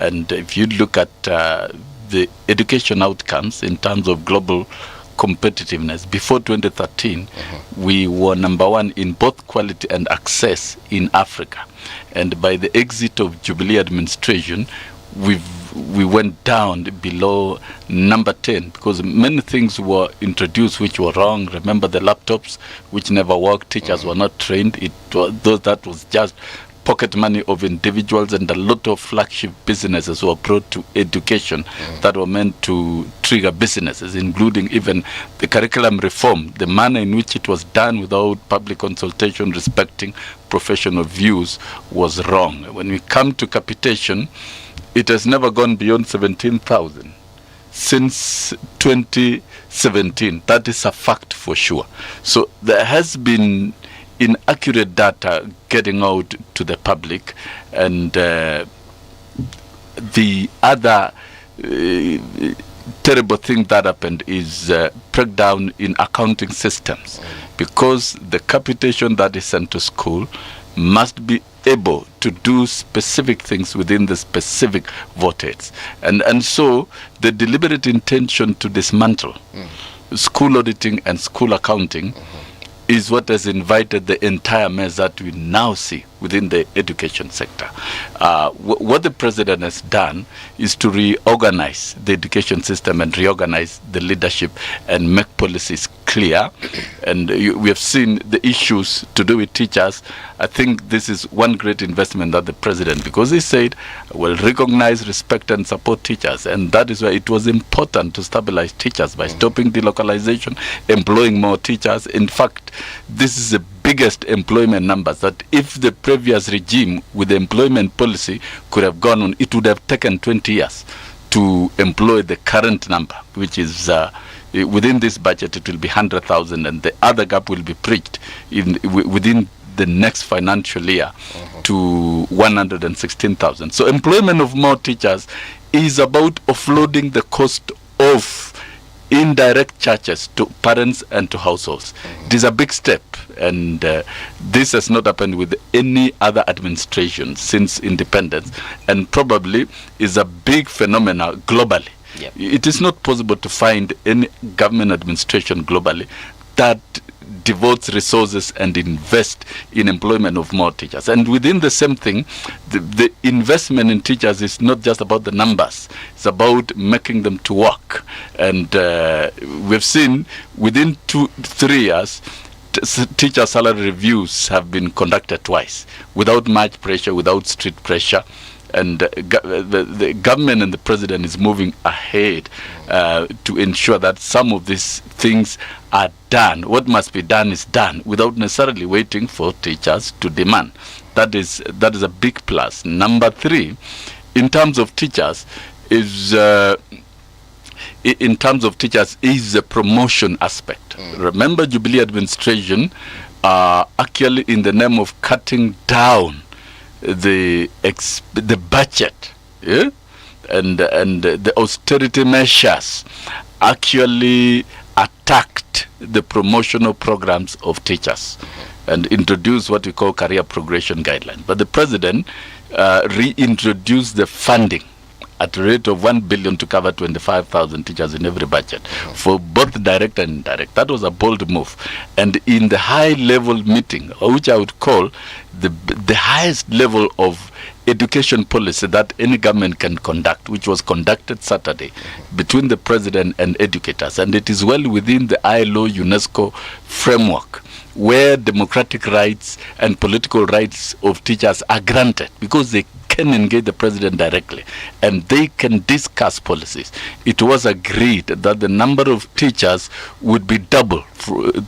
And if you look at the education outcomes in terms of global competitiveness, before 2013, we were number one in both quality and access in Africa. And by the exit of Jubilee administration, we've we went down below number 10 because many things were introduced which were wrong. Remember the laptops which never worked, teachers were not trained. That was just pocket money of individuals, and a lot of flagship businesses were brought to education that were meant to trigger businesses, including even the curriculum reform. The manner in which it was done without public consultation respecting professional views was wrong. When we come to capitation, it has never gone beyond 17,000 since 2017. That is a fact for sure. So there has been inaccurate data getting out to the public, and the other terrible thing that happened is breakdown in accounting systems, because the capitation that is sent to school must be able to do specific things within the specific votates, and so the deliberate intention to dismantle school auditing and school accounting is what has invited the entire mess that we now see within the education sector. What the president has done is to reorganize the education system and reorganize the leadership and make policies clear. And we have seen the issues to do with teachers. I think this is one great investment that the president, because he said, will recognize, respect, and support teachers. And that is why it was important to stabilize teachers by stopping delocalization, employing more teachers. In fact, this is the biggest employment numbers that if the previous regime with the employment policy could have gone on, it would have taken 20 years to employ the current number, which is within this budget it will be 100,000, and the other gap will be bridged within the next financial year to 116,000. So employment of more teachers is about offloading the cost of indirect charges to parents and to households. It is a big step, and this has not happened with any other administration since independence, and probably is a big phenomenon globally. Yep. It is not possible to find any government administration globally that devotes resources and invest in employment of more teachers. And within the same thing, the investment in teachers is not just about the numbers, it's about making them to work. And we've seen within 2-3 years, teacher salary reviews have been conducted twice without much pressure, without street pressure. And the government and the president is moving ahead to ensure that some of these things are done. What must be done is done without necessarily waiting for teachers to demand. That is a big plus. Number 3, in terms of teachers, is the promotion aspect. Remember, Jubilee administration actually, in the name of cutting down the budget, and the austerity measures, actually attacked the promotional programs of teachers and introduced what we call career progression guidelines. But the president reintroduced the funding at a rate of 1 billion to cover 25,000 teachers in every budget for both direct and indirect. That was a bold move. And in the high-level meeting, which I would call the highest level of education policy that any government can conduct, which was conducted Saturday between the president and educators, and it is well within the ILO UNESCO framework, where democratic rights and political rights of teachers are granted because they can engage the president directly and they can discuss policies. It was agreed that the number of teachers would be double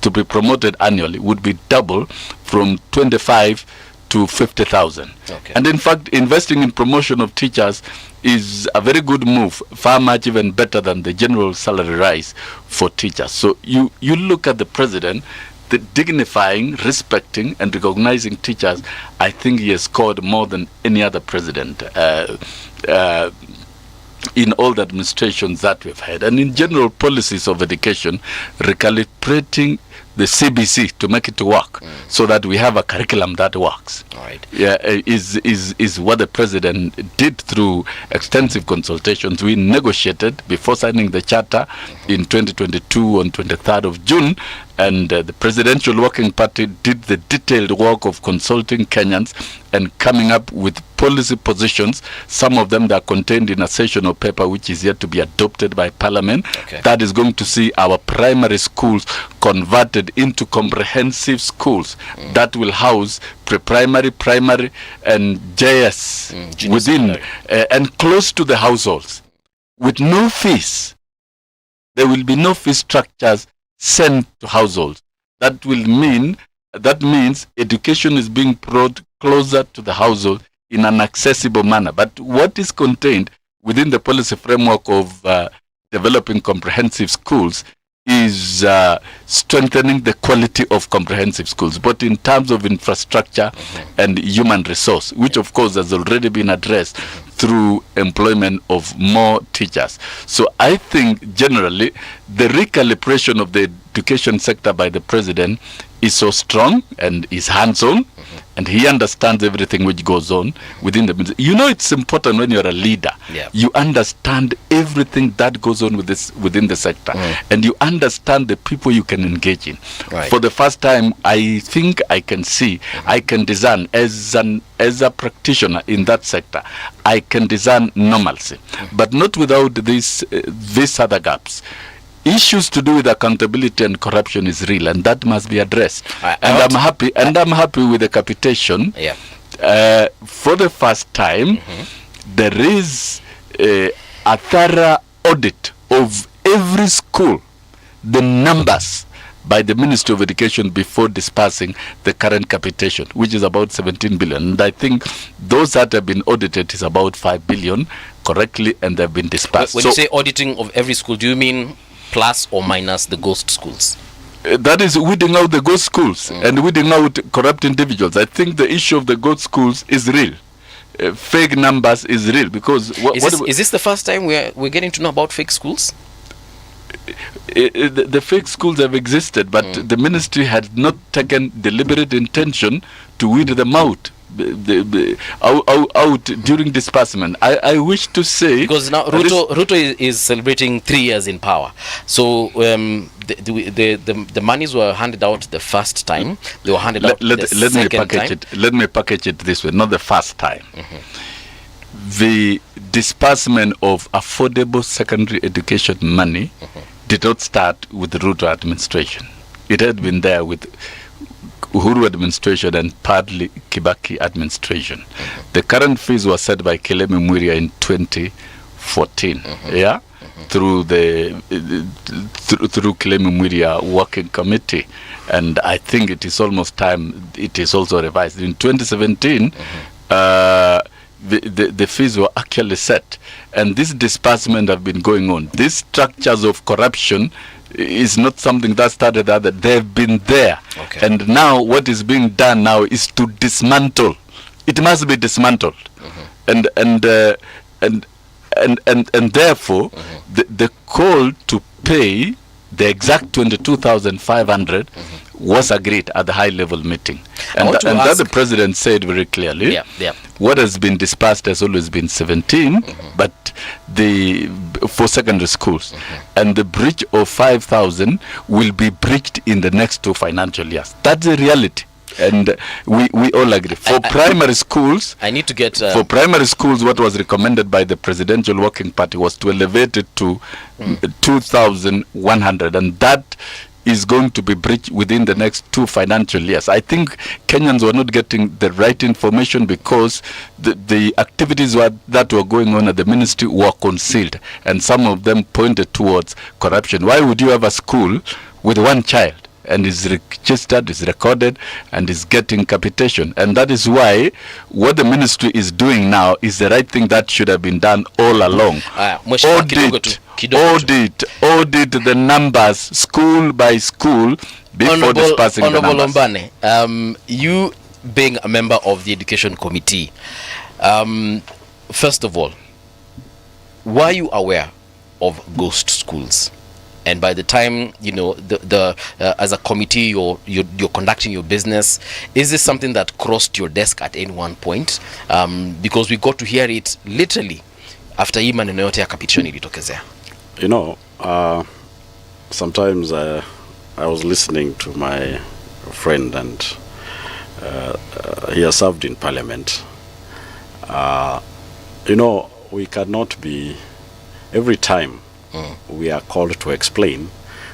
to be promoted annually, would be double from 25 to 50,000. Okay. And in fact, investing in promotion of teachers is a very good move, far much even better than the general salary rise for teachers. So you look at the president, the dignifying, respecting, and recognizing teachers. I think he has scored more than any other president in all the administrations that we've had. And in general policies of education, recalibrating CBC to make it work, so that we have a curriculum that works. Right. Yeah, is what the president did through extensive consultations. We negotiated before signing the charter in 2022 on 23rd of June, and the Presidential Working Party did the detailed work of consulting Kenyans and coming up with policy positions. Some of them that are contained in a sessional paper which is yet to be adopted by Parliament. Okay. That is going to see our primary schools converted into comprehensive schools that will house pre-primary, primary, and JS within and close to the households with no fees. There will be no fee structures sent to households. That means education is being brought closer to the household in an accessible manner. But what is contained within the policy framework of developing comprehensive schools is strengthening the quality of comprehensive schools, both in terms of infrastructure and human resource, which of course has already been addressed through employment of more teachers. So I think generally the recalibration of the education sector by the president is so strong and is hands-on, and he understands everything which goes on within the ministry. You know, it's important when you're a leader, you understand everything that goes on within the sector, and you understand the people you can engage in. Right. For the first time, I think I can see, I can discern as a practitioner in that sector, I can discern normalcy, but not without these other gaps. Issues to do with accountability and corruption is real, and that must be addressed. I'm happy with the capitation. For the first time, there is a thorough audit of every school, the numbers by the Ministry of Education before dispersing the current capitation, which is about 17 billion. And I think those that have been audited is about 5 billion correctly, and they've been dispersed. When you say auditing of every school, do you mean plus or minus the ghost schools? That is weeding out the ghost schools and weeding out corrupt individuals. I think the issue of the ghost schools is real. Fake numbers is real, because is this the first time we're getting to know about fake schools? The fake schools have existed, but the ministry had not taken deliberate intention to weed them out. Out during disbursement. I wish to say, because now Ruto is celebrating 3 years in power, so the monies were handed out the first time. They were handed out the second time. Let me package it this way: not the first time. The disbursement of affordable secondary education money did not start with the Ruto administration. It had been there with Uhuru administration and partly Kibaki administration. The current fees were set by Kilemi Mwiria in 2014, through through Kilemi Mwiria Working Committee, and I think it is almost time it is also revised. In 2017, the fees were actually set, and this disbursement have been going on. These structures of corruption is not something that started there. They've been there. And now what is being done now is to dismantle. It must be dismantled. And therefore the call to pay the exact 22,500 was agreed at the high level meeting. And that the president said very clearly, what has been dispersed has always been 17, but for secondary schools, and the breach of 5,000 will be breached in the next 2 financial years. That's the reality, and we all agree. For primary schools, I need to get for primary schools, what was recommended by the Presidential Working Party was to elevate it to 2,100, and that is going to be breached within the next 2 financial years. I think Kenyans were not getting the right information, because the activities that were going on at the ministry were concealed, and some of them pointed towards corruption. Why would you have a school with 1 child and is registered, is recorded, and is getting capitation? And that is why what the ministry is doing now is the right thing that should have been done all along. Audit the numbers school by school before dispersing the numbers. Ombane, you being a member of the education committee, first of all, were you aware of ghost schools? and by the time the as a committee you're conducting your business, is this something that crossed your desk at any one point? Because we got to hear it literally after hii maneno yote ya kapitishoni ilitokezea. Sometimes I was listening to my friend, and he has served in parliament. We cannot be, every time we are called to explain,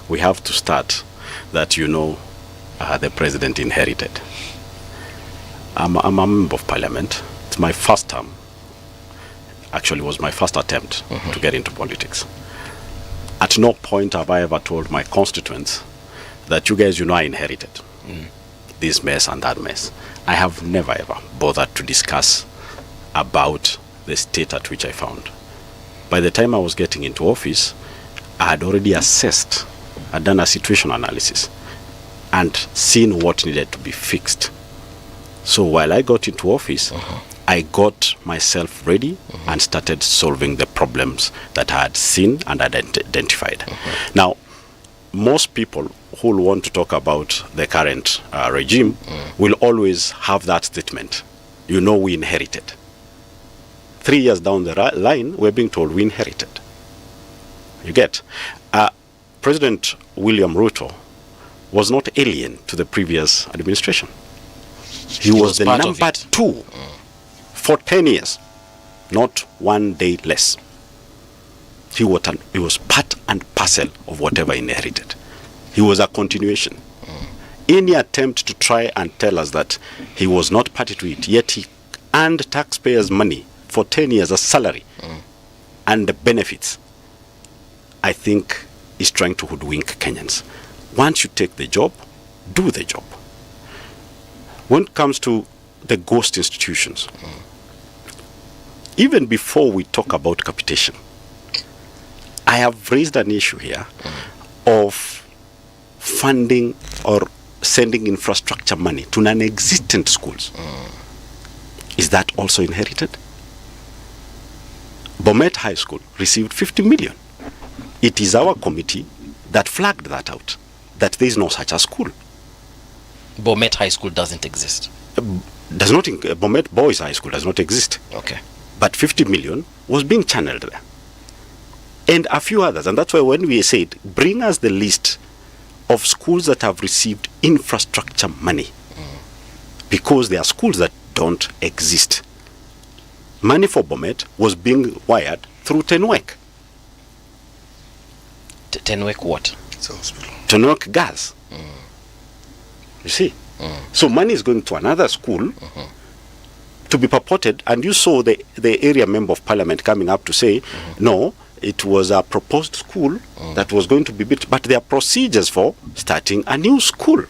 we have to start that the president inherited. I'm a member of parliament. It's my first term. Actually, was my first attempt to get into politics. At no point have I ever told my constituents that you guys, I inherited this mess and that mess. I have never ever bothered to discuss about the state at which I found. By the time I was getting into office, I had already assessed, I'd done a situation analysis and seen what needed to be fixed. So while I got into office, I got myself ready and started solving the problems that I had seen and identified. Now, most people who will want to talk about the current regime will always have that statement. We inherited. 3 years down the line, we're being told we inherited. You get? President William Ruto was not alien to the previous administration. He was the number 2 for 10 years, not 1 day less. He was part and parcel of whatever he inherited. He was a continuation. Any attempt to try and tell us that he was not party to it, yet he earned taxpayers' money for 10 years as salary and the benefits, I think is trying to hoodwink Kenyans. Once you take the job, do the job. When it comes to the ghost institutions, even before we talk about capitation, I have raised an issue here of funding or sending infrastructure money to non-existent schools. Is that also inherited? Bomet High School received 50 million. It is our committee that flagged that out, that there is no such a school. Bomet High School doesn't exist. Bomet Boys High School does not exist. Okay. But 50 million was being channeled there. And a few others. And that's why when we said, bring us the list of schools that have received infrastructure money. Because there are schools that don't exist. Money for Bomet was being wired through Tenwek. Tenwek what? It's a hospital. Tenwek Gas. You see? So money is going to another school to be purported, and you saw the area member of parliament coming up to say, no, it was a proposed school that was going to be built, but there are procedures for starting a new school.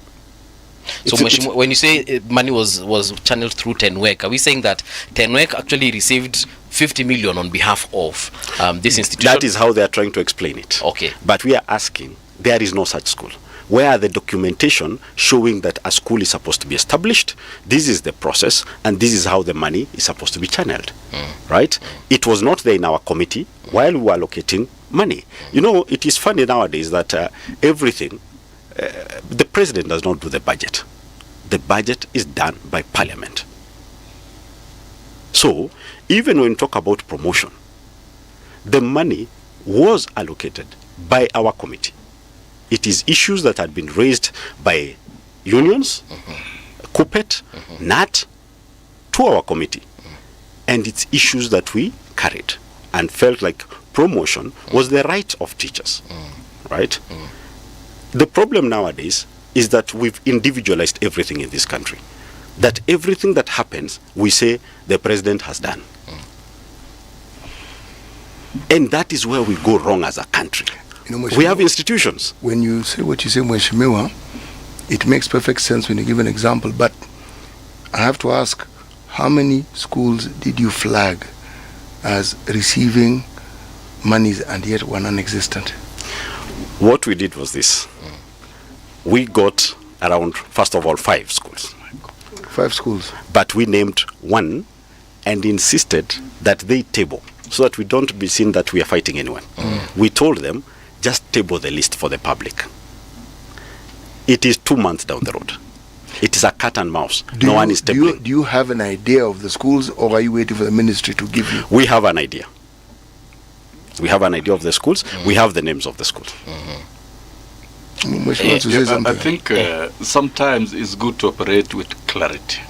So when you say money was channeled through Tenwek, are we saying that Tenwek actually received 50 million on behalf of this institution? That is how they are trying to explain it. Okay. But we are asking, there is no such school. Where are the documentation showing that a school is supposed to be established? This is the process, and this is how the money is supposed to be channeled. Right? It was not there in our committee while we were allocating money. It is funny nowadays that everything, the president does not do the budget. The budget is done by parliament. So, even when we talk about promotion, the money was allocated by our committee. It is issues that had been raised by unions, Kupet, NAT, to our committee. And it's issues that we carried and felt like promotion was the right of teachers. Right? The problem nowadays is that we've individualized everything in this country. That everything that happens, we say the president has done. And that is where we go wrong as a country. We have institutions. When you say what you say, Mheshimiwa, it makes perfect sense when you give an example, but I have to ask, how many schools did you flag as receiving monies and yet were non-existent? What we did was this. We got around, first of all, 5 schools. 5 schools. But we named one and insisted that they table so that we don't be seen that we are fighting anyone. We told them, just table the list for the public. It is 2 months down the road. It is a cat and mouse. No one is tabling. Do you have an idea of the schools, or are you waiting for the ministry to give you? We have an idea. We have an idea of the schools. We have the names of the schools. I think sometimes it's good to operate with clarity,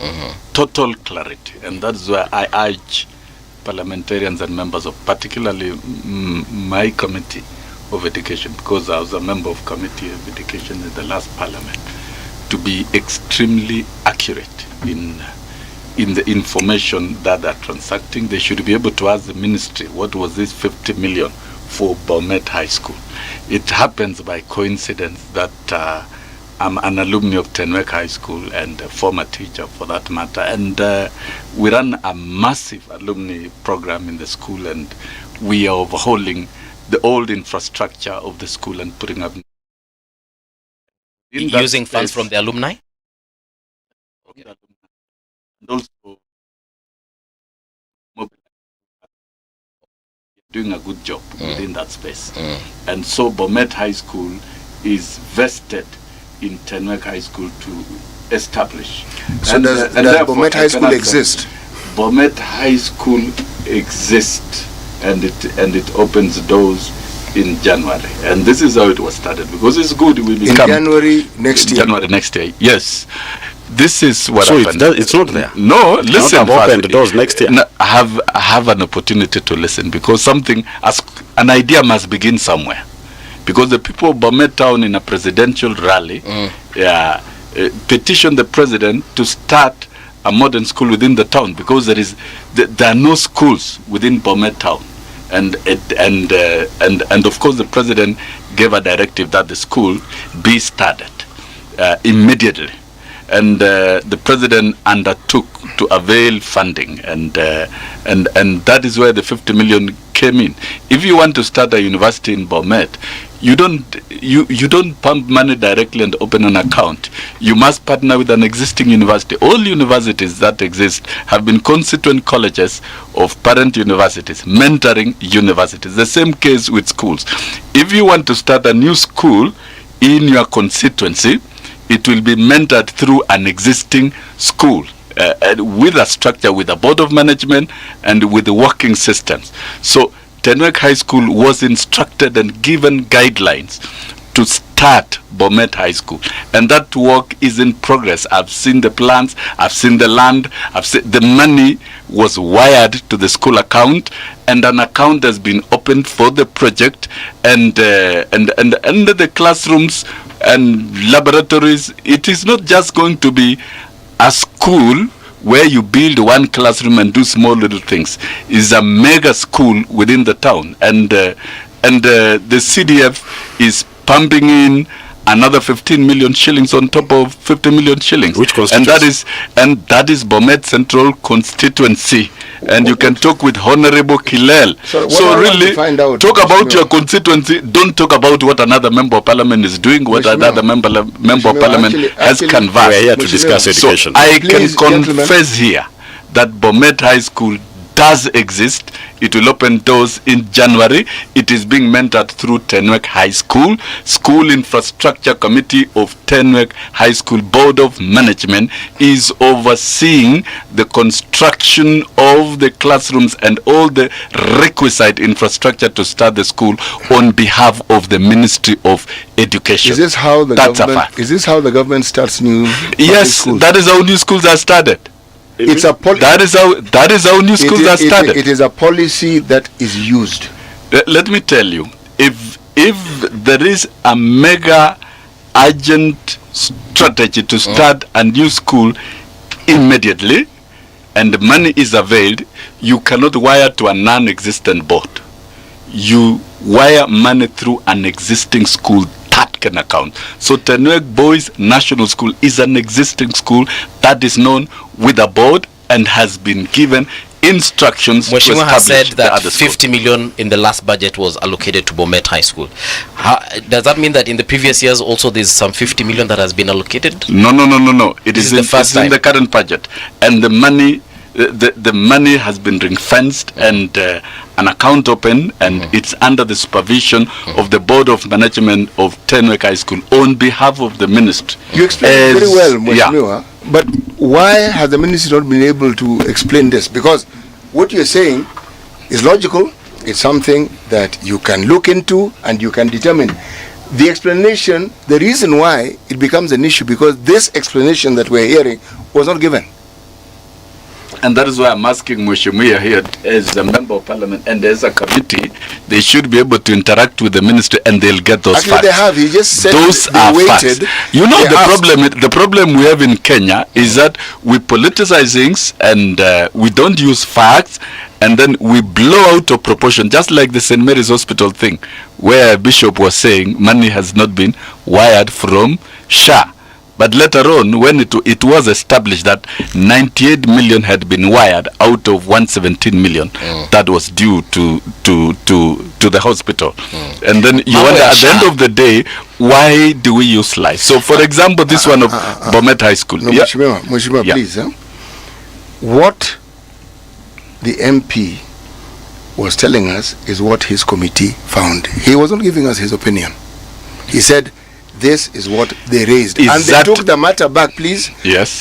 total clarity, and that's why I urge parliamentarians and members of particularly my committee of education, because I was a member of committee of education in the last parliament, to be extremely accurate in the information that they're transacting. They should be able to ask the ministry, what was this 50 million for Bomet High School? It happens by coincidence that I'm an alumni of Tenwek High School and a former teacher for that matter, and we run a massive alumni program in the school, and we are overhauling the old infrastructure of the school and putting up using funds from the alumni. And also doing a good job within that space. And so Bomet High School is vested in Tenwek High School to establish. So does Bomet High School exist? Bomet High School exists, and it opens doors in January, and this is how it was started, because it's good. We become in January next year. January next year, yes. This is what so happened. It's not there. No, listen. Open the doors next year. Have an opportunity to listen, because an idea must begin somewhere. Because the people of Bomet Town in a presidential rally petitioned the president to start a modern school within the town, because there are no schools within Bomet Town. And of course the president gave a directive that the school be started immediately, and the president undertook to avail funding, and that is where the 50 million came in. If you want to start a university in Bomet, you don't pump money directly and open an account. You must partner with an existing university. All universities that exist have been constituent colleges of parent universities, mentoring universities. The same case with schools. If you want to start a new school in your constituency, it will be mentored through an existing school with a structure, with a board of management, and with the working systems. So Tenwek High School was instructed and given guidelines to start Bomet High School, and that work is in progress. I've seen the plans, I've seen the land, the money was wired to the school account, and an account has been opened for the project, and the classrooms and laboratories. It is not just going to be a school where you build one classroom and do small little things. Is a mega school within the town, and the CDF is pumping in another 15 million shillings on top of 50 million shillings. Which constituency? And that is Bomet Central constituency. And you can talk with Honorable Kilel. So really, talk about your constituency. Don't talk about what another member of parliament is doing, what another member of parliament has canvassed. We are here to discuss education. So I can confess here that Bomet High School does exist. It will open doors in January. It is being mentored through Tenwek High School. School Infrastructure Committee of Tenwek High School Board of Management is overseeing the construction of the classrooms and all the requisite infrastructure to start the school on behalf of the Ministry of Education. Is this how the government starts new schools? That is how new schools are started. That is how new schools are started. It is a policy that is used. Let me tell you, if there is a mega urgent strategy to start a new school immediately, and money is availed, you cannot wire to a non-existent board. You wire money through an existing school that can account. So Tenwek Boys National School is an existing school that is known with a board and has been given instructions to Mheshimiwa has said that 50 school. million in the last budget was allocated to Bomet High School. Does that mean that in the previous years also there's some 50 million that has been allocated? No. It is in the current budget, and the money the money has been ring-fenced and an account open, and it's under the supervision of the Board of Management of Tenwek High School on behalf of the ministry. You explained very well, Mheshimiwa, but why has the ministry not been able to explain this? Because what you're saying is logical. It's something that you can look into and you can determine. The explanation, the reason why it becomes an issue, because this explanation that we're hearing was not given. And that is why I'm asking Mheshimiwa here, as a member of parliament and as a committee, they should be able to interact with the ministry and they'll get those Actually, facts. they have. He just said those they are waited. Facts. You know, the problem we have in Kenya is that we politicize things and we don't use facts, and then we blow out of proportion, just like the St. Mary's Hospital thing, where Bishop was saying money has not been wired from SHA. But later on, when it was established that 98 million had been wired out of 117 million that was due to the hospital. And then you wonder, at the end of the day, why do we use lies? So, for example, this one of Bomet High School. No, Mheshimiwa, please. What the MP was telling us is what his committee found. He was not giving us his opinion. He said, this is what they raised. And they took the matter back, please,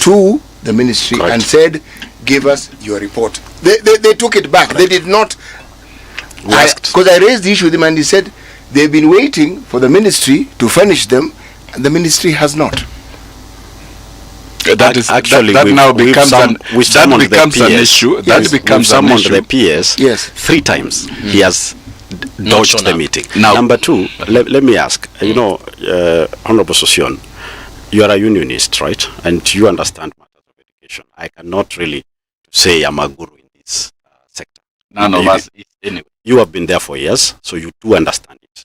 to the ministry and said, give us your report. They took it back. They did not. Because I raised the issue with him and he said, they've been waiting for the ministry to furnish them, and the ministry has not. That is actually that now becomes an issue. That becomes an issue. The PS 3 times. He has dodged the meeting. Now, number 2, let me ask. You know, Honorable Sosion, you are a unionist, right? And you understand matters of education. I cannot really say I'm a guru in this sector. None of us is anyway. You have been there for years, so you do understand it.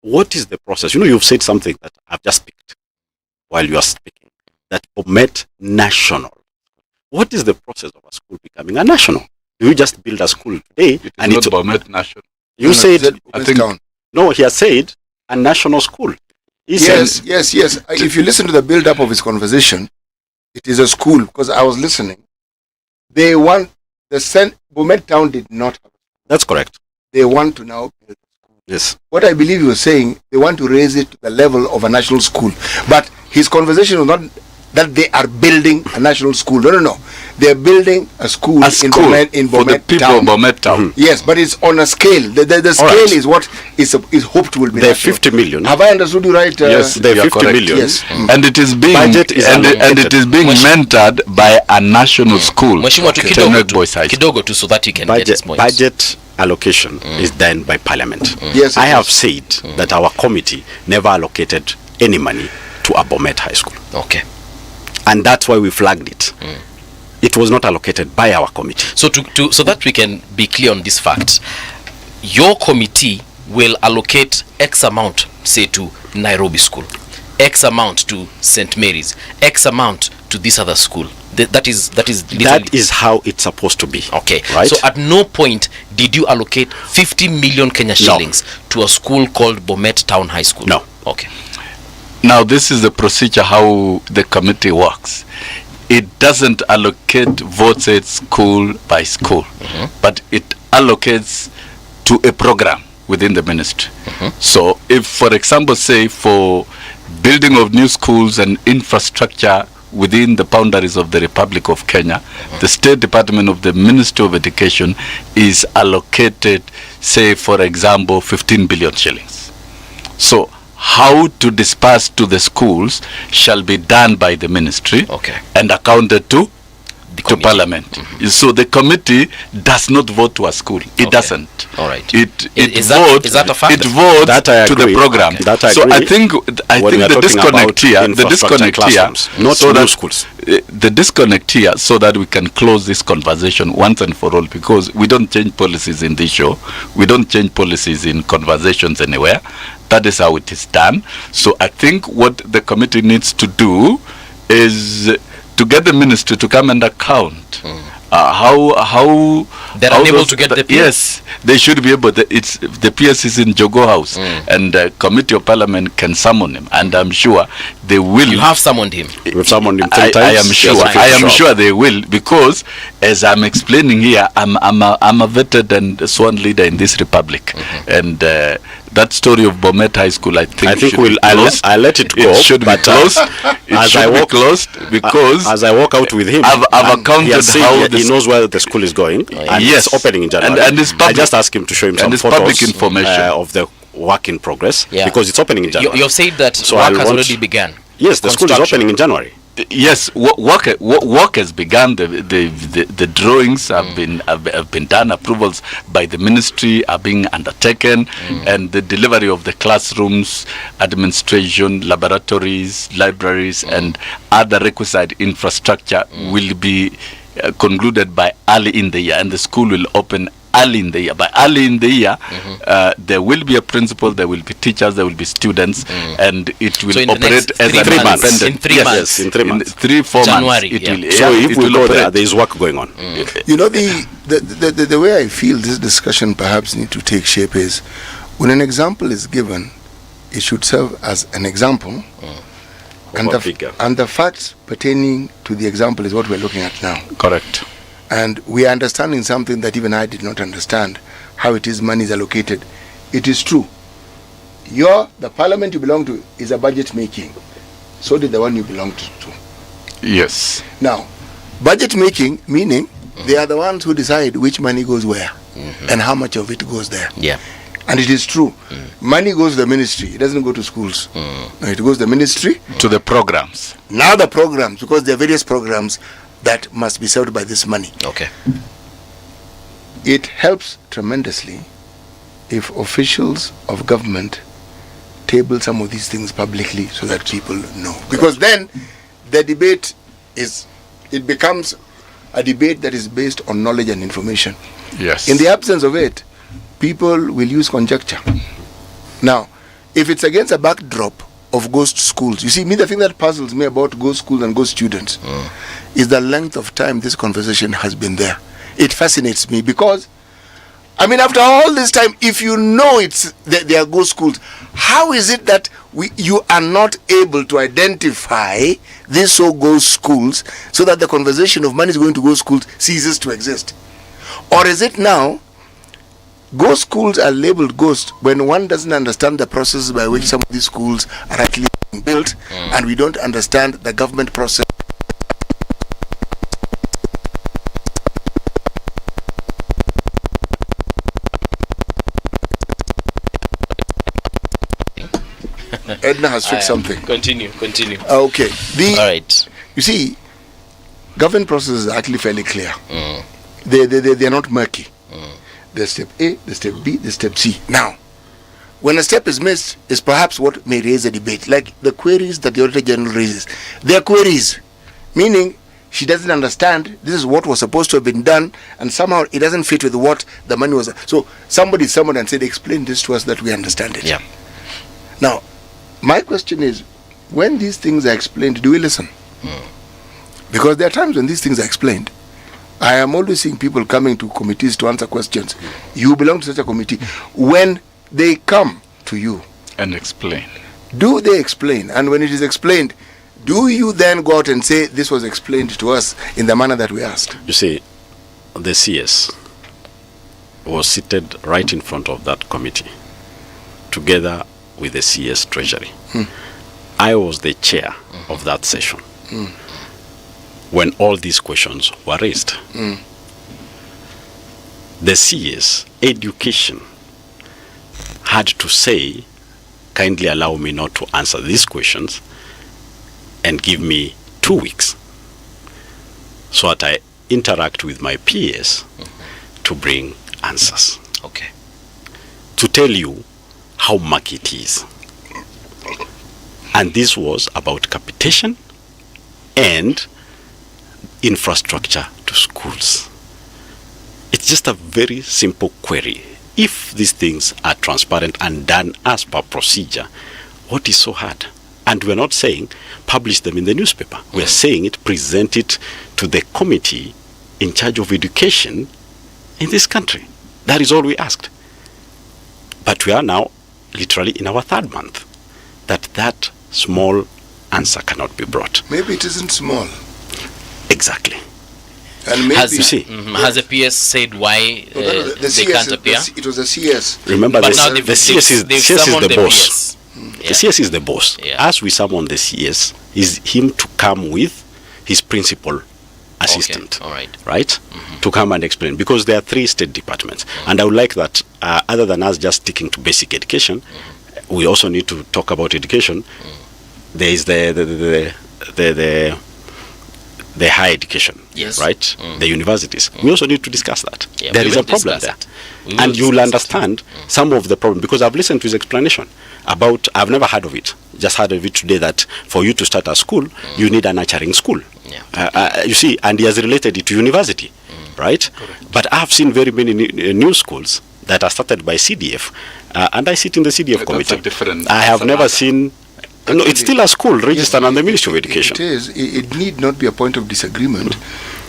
What is the process? You know, you've said something that I've just picked while you are speaking. That Bomet National. What is the process of a school becoming a national? Do you just build a school today? And it's Bomet National. You said, I think, no, he has said a national school. Yes. If you listen to the build-up of his conversation, it is a school, because I was listening. They want, Bomet Town did not have. That's correct. They want to now build a school. Yes. What I believe he was saying, they want to raise it to the level of a national school. But his conversation was not that they are building a national school. No. They are building a school, in Bomet for the people Town. of Bomet Town. Yes, but it's on a scale. The scale is what is hoped will be. They're 50 million. Have I understood you right? Yes, they're 50 million. Yes. And it is being mentored by a national school. Kidogo tu, so that you can get this point. Budget allocation is done by Parliament. Yes, I have said that our committee never allocated any money to a Bomet High School. Okay. And that's why we flagged it. It was not allocated by our committee. So so that we can be clear on this fact, your committee will allocate X amount, say, to Nairobi School, X amount to St. Mary's, X amount to this other school. That is how it's supposed to be. Okay. Right? So at no point did you allocate 50 million Kenya shillings to a school called Bomet Town High School? No. Okay. Now, this is the procedure how the committee works. It doesn't allocate votes at school by school, but it allocates to a program within the ministry. So if, for example, say for building of new schools and infrastructure within the boundaries of the Republic of Kenya, the State Department of the Ministry of Education is allocated, say, for example, 15 billion shillings. So how to disperse to the schools shall be done by the ministry and accounted to Parliament. So the committee does not vote to a school. It doesn't. All right. Is that a fact? It votes to the program. So I think the disconnect here, so that we can close this conversation once and for all, because we don't change policies in this show. We don't change policies in conversations anywhere. That is how it is done. So I think what the committee needs to do is to get the ministry to come and account how they're unable to get the PS. Yes, they should be able. The PS is in Jogo House, and the Committee of Parliament can summon him, and I'm sure they will. You have summoned him. We've summoned him 3 times. I am sure. Yes, I am sure they will, because as I'm explaining here, I'm a vetted and sworn leader in this republic, and that story of Bomet High School, I think I'll let it go. It should be closed. It should be closed, because as I walk out with him, I've accounted how he knows where the school is going. And yes, it's opening in January. And it's public, I just asked him to show him some photos public information of the work in progress, because it's opening in January. You've said that work has already begun. Yes, the school is opening in January. Yes, work has begun. The drawings have been done. Approvals by the ministry are being undertaken, and the delivery of the classrooms, administration, laboratories, libraries, and other requisite infrastructure will be concluded by early in the year, and the school will open early in the year. By early in the year, there will be a principal, there will be teachers, there will be students, and it will operate as an independent. In 3 months. In 3 months. 3-4 January, months. So if we go there is work going on. You know, the way I feel this discussion perhaps need to take shape is, when an example is given, it should serve as an example, and the facts pertaining to the example is what we're looking at now. Correct. And we are understanding something that even I did not understand, how it is money is allocated. It is true. The parliament you belong to is a budget making. So did the one you belonged to. Yes. Now, budget making, meaning they are the ones who decide which money goes where and how much of it goes there. Yeah. And it is true. Money goes to the ministry. It doesn't go to schools. No, it goes to the ministry. To the programs. Now the programs, because there are various programs that must be served by this money. Okay. It helps tremendously if officials of government table some of these things publicly so that people know. Because then the debate becomes a debate that is based on knowledge and information. Yes. In the absence of it, people will use conjecture. Now, if it's against a backdrop of ghost schools, you see, the thing that puzzles me about ghost schools and ghost students is the length of time this conversation has been there. It fascinates me because, after all this time, if you know they are ghost schools, how is it that you are not able to identify these so-called schools so that the conversation of money is going to ghost schools ceases to exist? Or is it now ghost schools are labeled ghost when one doesn't understand the processes by which some of these schools are actually being built, and we don't understand the government process? Edna has fixed something. Continue. Okay. All right. You see, government processes are actually fairly clear. They are not murky. There's step A, there's step B, there's step C. Now, when a step is missed, is perhaps what may raise a debate. Like the queries that the Auditor General raises. They are queries, meaning she doesn't understand this is what was supposed to have been done, and somehow it doesn't fit with what the money was. So somebody summoned and said, explain this to us that we understand it. Yeah. Now, my question is, when these things are explained, do we listen? Because there are times when these things are explained. I am always seeing people coming to committees to answer questions. You belong to such a committee. When they come to you and explain, do they explain? And when it is explained, do you then go out and say, this was explained to us in the manner that we asked? You see, the CS was seated right in front of that committee, together with the CS Treasury. I was the chair of that session when all these questions were raised. The CS Education had to say, kindly allow me not to answer these questions and give me 2 weeks so that I interact with my peers to bring answers. Okay. To tell you how murky it is. And this was about capitation and infrastructure to schools. It's just a very simple query. If these things are transparent and done as per procedure, what is so hard? And we're not saying publish them in the newspaper. We're saying it, present it to the committee in charge of education in this country. That is all we asked. But we are now literally in our 3rd month that small answer cannot be brought. Maybe it isn't small. Exactly. And maybe has the PS said why they can't appear? It was the CS. Remember, but the CS is the boss. PS. The CS is the boss. Yeah. As we summon the CS, is him to come with his principal assistant, okay. right? To come and explain, because there are 3 state departments, and I would like that other than us just sticking to basic education, we also need to talk about education. There is the higher education, yes, right? The universities. We also need to discuss that. Yeah, there is a problem there, and you will understand some of the problem, because I've listened to his explanation about. I've never heard of it. Just heard of it today, that for you to start a school, you need a nurturing school. Yeah. You see, and he has related it to university, right? Correct. But I've seen very many new schools that are started by CDF, and I sit in the CDF committee. I have never seen. No, it's still a school registered on the Ministry of Education. It is. It need not be a point of disagreement.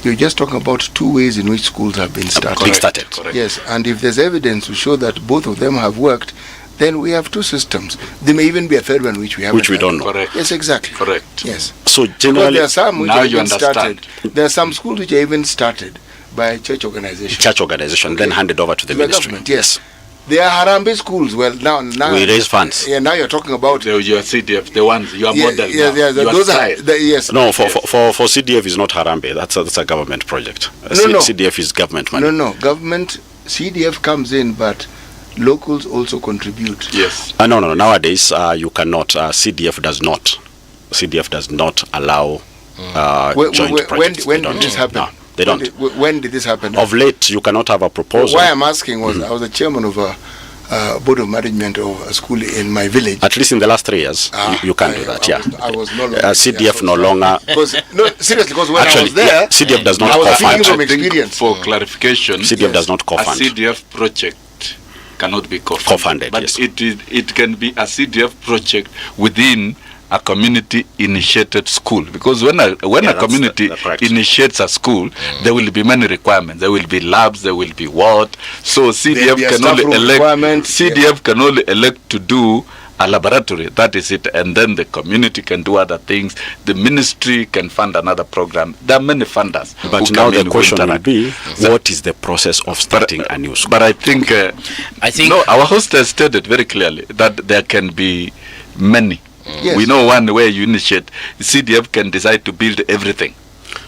You're just talking about 2 ways in which schools have been started. Correct. Yes, and if there's evidence to show that both of them have worked, then we have 2 systems. There may even be a third one which we haven't. Which we don't know. Correct. Yes, exactly. Correct. Yes. So generally, there are some which now are you even understand. started. There are some schools which are even started by church organization. Then handed over to the ministry. Government, yes. They are Harambee schools. Well, now we raise funds. Yeah, now you're talking about your CDF, the ones you are model. Those are yes. No, for CDF is not Harambee. That's a government project. No. CDF is government money. No. Government CDF comes in, but locals also contribute. Yes. No. Nowadays, you cannot. CDF does not allow joint projects. When did this happen? No, they don't. When did this happen? Of late, you cannot have a proposal. Why I'm asking was I was the chairman of a board of management of a school in my village. At least in the last 3 years, you can do that. I was no longer. CDF no longer. Seriously, because when actually, I was there, CDF does not I was co-fund. speaking from experience. For clarification, CDF does not co-fund. A CDF project cannot be co-funded, but yes. it can be a CDF project within a community-initiated school, because when a community initiates a school, there will be many requirements. There will be labs, there will be what. So CDF can only elect to do a laboratory. That is it, and then the community can do other things. The ministry can fund another program. There are many funders. But now the question will be, what is the process of starting a new school? But I think no, our host has stated very clearly that there can be many. Yes. We know one way you initiate. CDF can decide to build everything.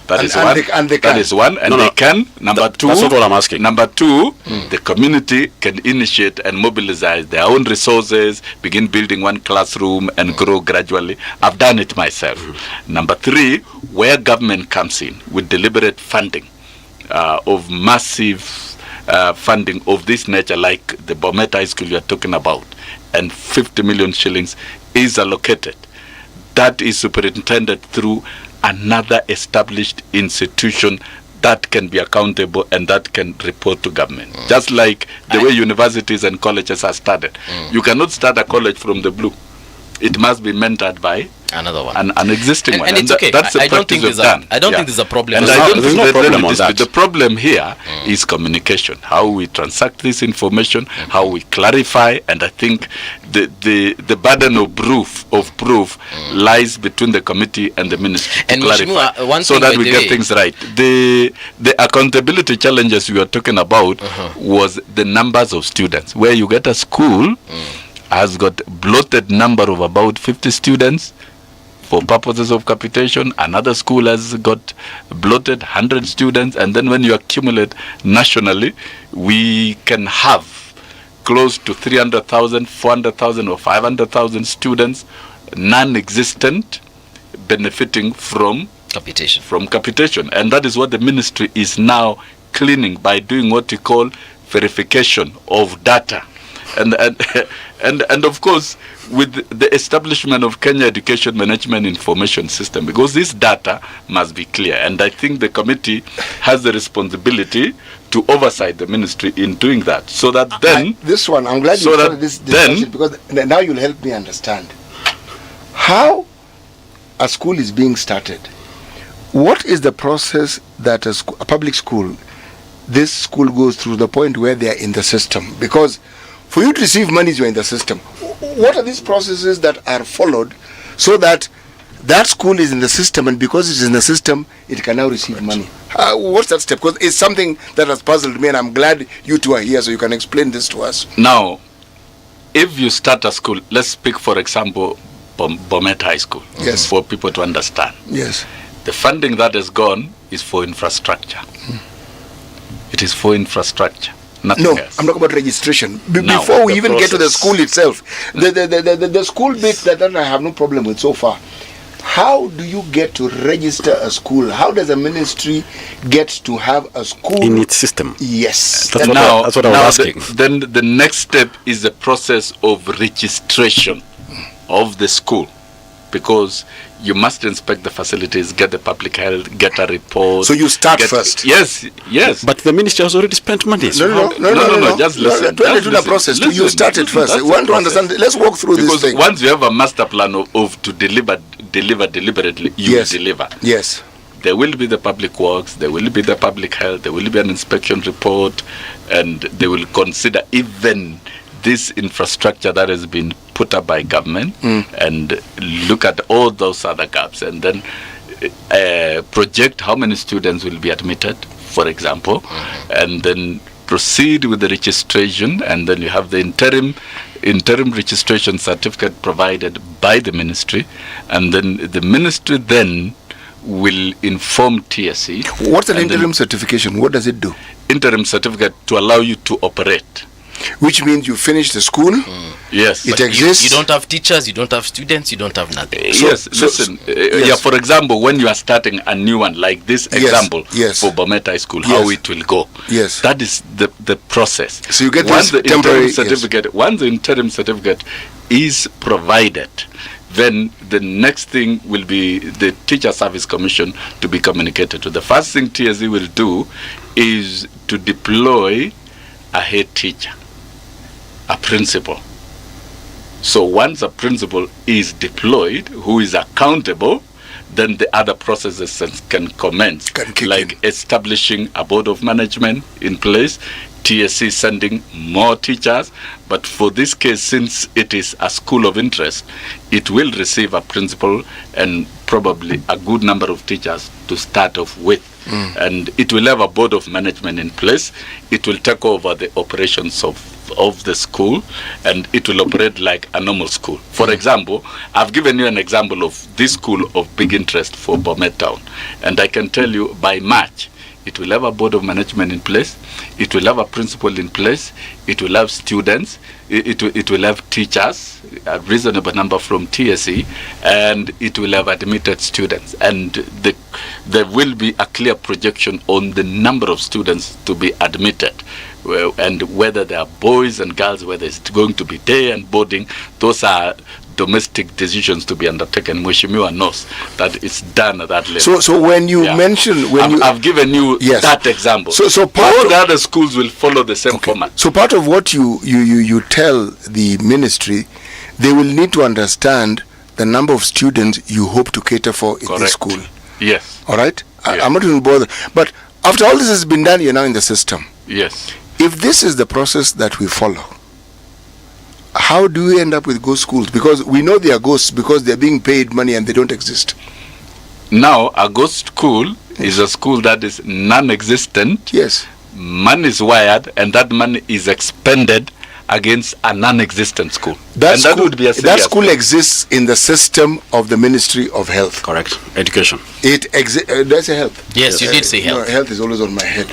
That is one. That is one, and they can. Number two. That's not what I'm asking. Number two, the community can initiate and mobilize their own resources, begin building one classroom, and grow gradually. I've done it myself. Number three, where government comes in with deliberate funding of massive funding of this nature, like the Bomet High School you are talking about, and 50 million shillings is allocated. That is superintended through another established institution that can be accountable and that can report to government. Just like the way universities and colleges are started. You cannot start a college from the blue. It must be mentored by another one, an existing one. And it's okay. That's I don't think there's a problem. And there's no problem on that. The problem here is communication. How we transact this information, how we clarify, and I think the burden of proof lies between the committee and the ministry to clarify, so that we get things right. The accountability challenges we are talking about was the numbers of students. Where you get a school has got bloated number of about 50 students for purposes of capitation. Another school has got bloated 100 students, and then when you accumulate nationally, we can have close to 300,000, 400,000 or 500,000 students non-existent benefiting from capitation. And that is what the ministry is now cleaning by doing what we call verification of data. And of course, with the establishment of Kenya Education Management Information System, because this data must be clear, and I think the committee has the responsibility to oversight the ministry in doing that, so that then this one, I'm glad you started this discussion, because now you'll help me understand how a school is being started. What is the process that a public school, this school goes through the point where they are in the system? Because for you to receive monies, you're in the system. What are these processes that are followed so that that school is in the system, and because it is in the system, it can now receive money. What's that step? Because it's something that has puzzled me, and I'm glad you two are here so you can explain this to us. Now, if you start a school, let's speak, for example, Bomet High School, yes, for people to understand. Yes. The funding that is gone is for infrastructure. It is for infrastructure. Nothing else. I'm talking about registration. Before we even get to the school itself, the school bit that I have no problem with so far. How do you get to register a school? How does a ministry get to have a school in its system? Yes. That's what I was asking. Then the next step is the process of registration of the school, because you must inspect the facilities, get the public health, get a report. So you start first. Yes. But the ministry has already spent money. No. Just listen. The process. You start it first. I want to understand. Let's walk through this thing. Because once you have a master plan of to deliver deliberately, you deliver. Yes. There will be the public works, there will be the public health, there will be an inspection report, and they will consider even this infrastructure that has been put up by government and look at all those other gaps, and then project how many students will be admitted, for example, and then proceed with the registration, and then you have the interim registration certificate provided by the ministry, and then the ministry then will inform TSC. What's an interim certification? What does it do? Interim certificate to allow you to operate. Which means you finish the school. Yes. It exists. You don't have teachers, you don't have students, you don't have nothing. Yeah, for example, when you are starting a new one, like this example for Bomet High School, how it will go. Yes. That is the process. So you get once this the temporary certificate. Once the interim certificate is provided, then the next thing will be the Teacher Service Commission to be communicated to. The first thing TSC will do is to deploy a head teacher, a principal. So once a principal is deployed, who is accountable, then the other processes can commence, like establishing a board of management in place, TSC sending more teachers. But for this case, since it is a school of interest, it will receive a principal and probably a good number of teachers to start off with. And it will have a board of management in place. It will take over the operations of the school, and it will operate like a normal school. For example, I've given you an example of this school of big interest for Bomet Town, and I can tell you by March it will have a board of management in place, it will have a principal in place, it will have students, it will have teachers, a reasonable number from TSC, and it will have admitted students. And there will be a clear projection on the number of students to be admitted, and whether they are boys and girls, whether it's going to be day and boarding. Those are domestic decisions to be undertaken. Mheshimiwa knows that it's done at that level. So when you mention, I've given you that example. So all the other schools will follow the same format. So part of what you tell the ministry, they will need to understand the number of students you hope to cater for in this school. Yes. All right. I'm not even bothered. But after all this has been done, you're now in the system. Yes. If this is the process that we follow, how do we end up with ghost schools? Because we know they are ghosts because they're being paid money and they don't exist. Now, a ghost school is a school that is non-existent. Yes. Money is wired, and that money is expended against a non-existent school. That school exists in the system of the Ministry of Health. Correct. Education. That's a health. Yes, you did say health. No, health is always on my head.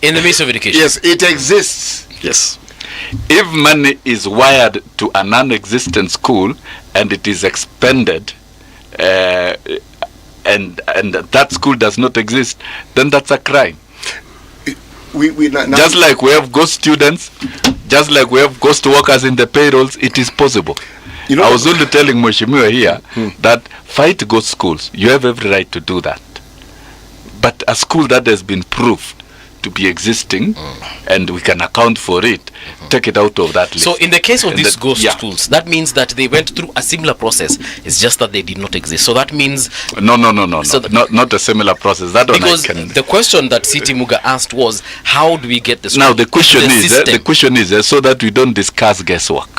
In the Ministry of Education. Yes, it exists. Yes. If money is wired to a non-existent school and it is expended, and that school does not exist, then that's a crime. Just like we have ghost students, just like we have ghost workers in the payrolls, it is possible. I was only telling Mheshimiwa here that fight ghost schools. You have every right to do that. But a school that has been proved to be existing and we can account for it, take it out of that list. So in the case of these ghost schools, that means that they went through a similar process. It's just that they did not exist. So that means no, so not a similar process. That because the question that City Muga asked was, how do we get the school? Now the question is so that we don't discuss guesswork.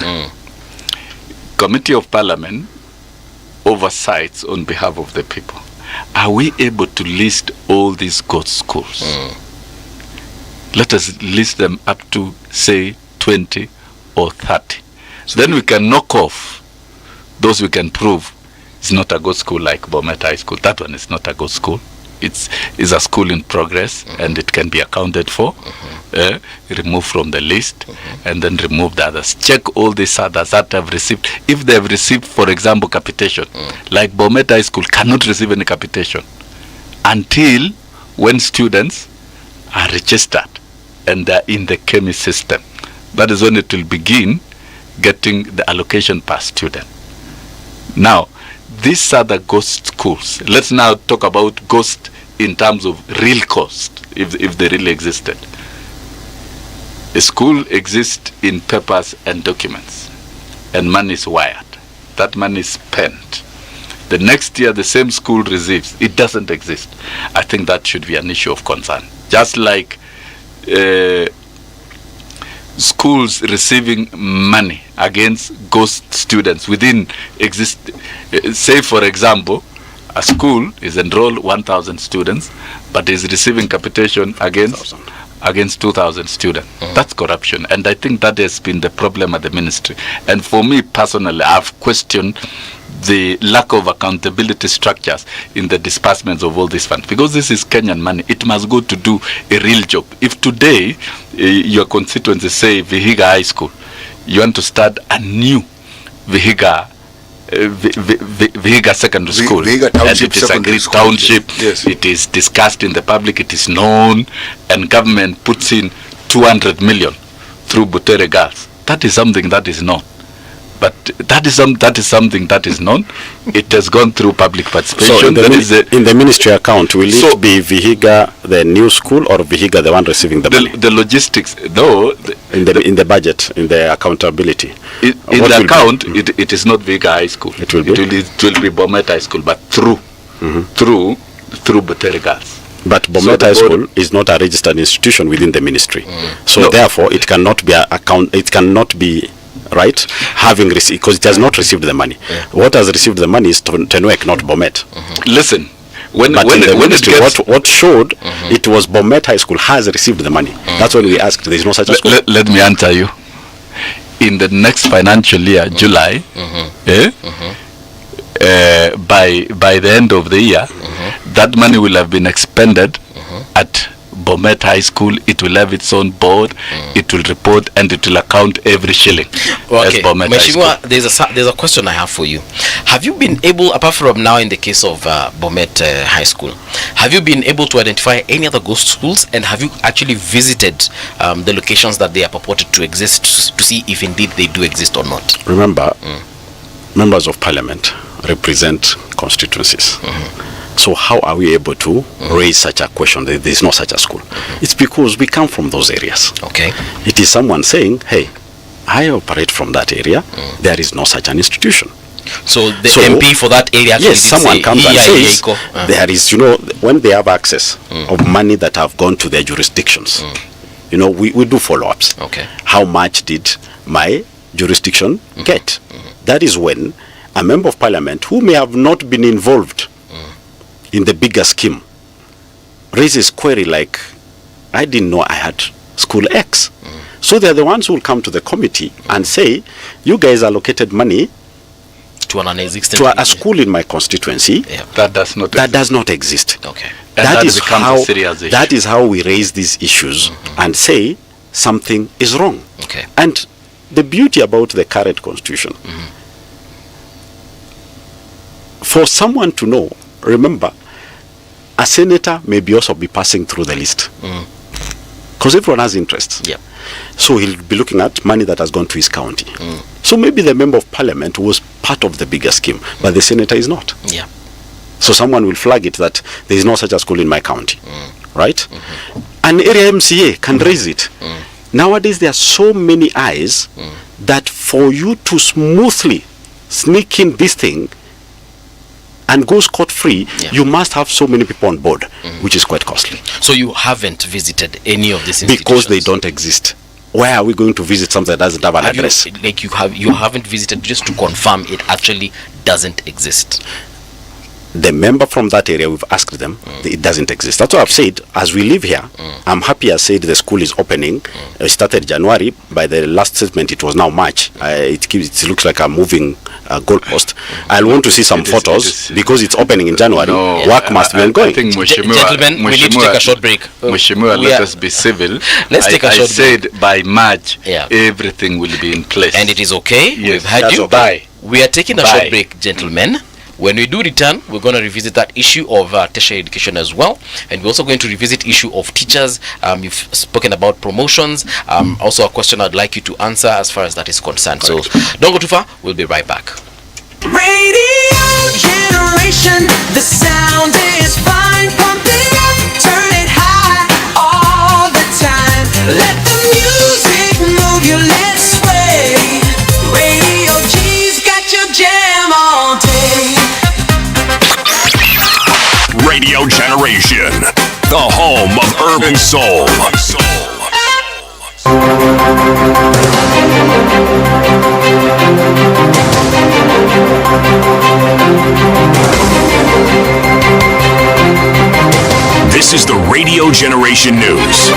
Committee of Parliament oversights on behalf of the people. Are we able to list all these ghost schools? Let us list them up to, say, 20 or 30. So then we can knock off those we can prove it's not a ghost school like Bomet High School. That one is not a ghost school. It's a school in progress, and it can be accounted for, removed from the list, and then remove the others. Check all these others that have received. If they have received, for example, capitation, like Bomet High School cannot receive any capitation until when students are registered and they're in the KEMI system. That is when it will begin getting the allocation per student. Now, these are the ghost schools. Let's now talk about ghost in terms of real cost, if they really existed. A school exists in papers and documents, and money is wired. That money is spent. The next year, the same school receives. It doesn't exist. I think that should be an issue of concern. Just like schools receiving money against ghost students within say for example, a school is enrolled 1,000 students but is receiving capitation against 2,000 students. That's corruption, and I think that has been the problem at the ministry. And for me personally, I've questioned the lack of accountability structures in the disbursements of all these funds, because this is Kenyan money. It must go to do a real job. If today your constituency, say Vihiga High School, you want to start a new Vihiga Secondary School, Vihiga and it is a great township, yes. It is discussed in the public, it is known, and government puts in 200 million through Butere Girls. That is something that is known. But that is something that is known. It has gone through public participation. So in the ministry account, will it be Vihiga the new school or Vihiga the one receiving the money? The logistics, no. In the budget, in the accountability. In the account, it is not Vihiga High School. It will be Bomet High School, but through Butere Girls. But Bomet High School is not a registered institution within the ministry. So therefore, it cannot be it cannot be right having received, because it has not received the money. What has received the money is Tenwek, not Bomet. Listen, when what showed it was Bomet High School has received the money. That's when we asked, there is no such a school. Let me answer you. In the next financial year, July, by the end of the year, that money will have been expended at Bomet High School. It will have its own board, it will report, and it will account every shilling. Okay, Meshimwa, there's a question I have for you. Have you been able, apart from now in the case of Bomet High School, have you been able to identify any other ghost schools, and have you actually visited the locations that they are purported to exist to see if indeed they do exist or not? Remember, members of parliament represent constituencies. So how are we able to raise such a question that there is no such a school? It's because we come from those areas. Okay. It is someone saying, hey, I operate from that area, there is no such an institution. So the MP for that area actually yes, someone comes and says, there is, when they have access of money that have gone to their jurisdictions, we do follow-ups. Okay. How much did my jurisdiction get? That is when a member of parliament who may have not been involved in the bigger scheme raises query like, I didn't know I had school X. So they're the ones who will come to the committee and say, you guys allocated money to a school in my constituency that does not exist. Okay. That is how we raise these issues and say something is wrong. Okay. And the beauty about the current constitution, for someone to know, remember, a senator may also be passing through the list, because everyone has interests. So he'll be looking at money that has gone to his county. So maybe the member of parliament was part of the bigger scheme, but the senator is not. So someone will flag it that there is no such a school in my county, right? An area MCA can raise it. Nowadays there are so many eyes that for you to smoothly sneak in this thing and go scot-free, you must have so many people on board, which is quite costly. So you haven't visited any of these institutions? Because they don't exist. why are we going to visit something that doesn't have an address? You haven't visited just to confirm it actually doesn't exist. The member from that area, we've asked them, it doesn't exist. That's what I've said. As we live here, I'm happy I said the school is opening. It started January. By the last statement, it was now March. It looks like a moving goalpost. I'll want to see some photos because it's opening in January. Work must be ongoing. I think, Gentlemen, we need to take a short break. Mheshimiwa, let us be civil. Let's take a short break. I said by March, everything will be in place. And it is okay. Yes, we've had you. Okay. We are taking a short break, gentlemen. When we do return, we're going to revisit that issue of tertiary education as well, and we're also going to revisit issue of teachers. You've spoken about promotions. Also a question I'd like you to answer as far as that is concerned. Correct. So don't go too far. We'll be right back. Radio generation, the sound is fine. Pump it up, turn it high all the time. Let the music move your lips sway. Radio G's got your jam all day. Radio Generation, the home of urban soul. This is the Radio Generation News.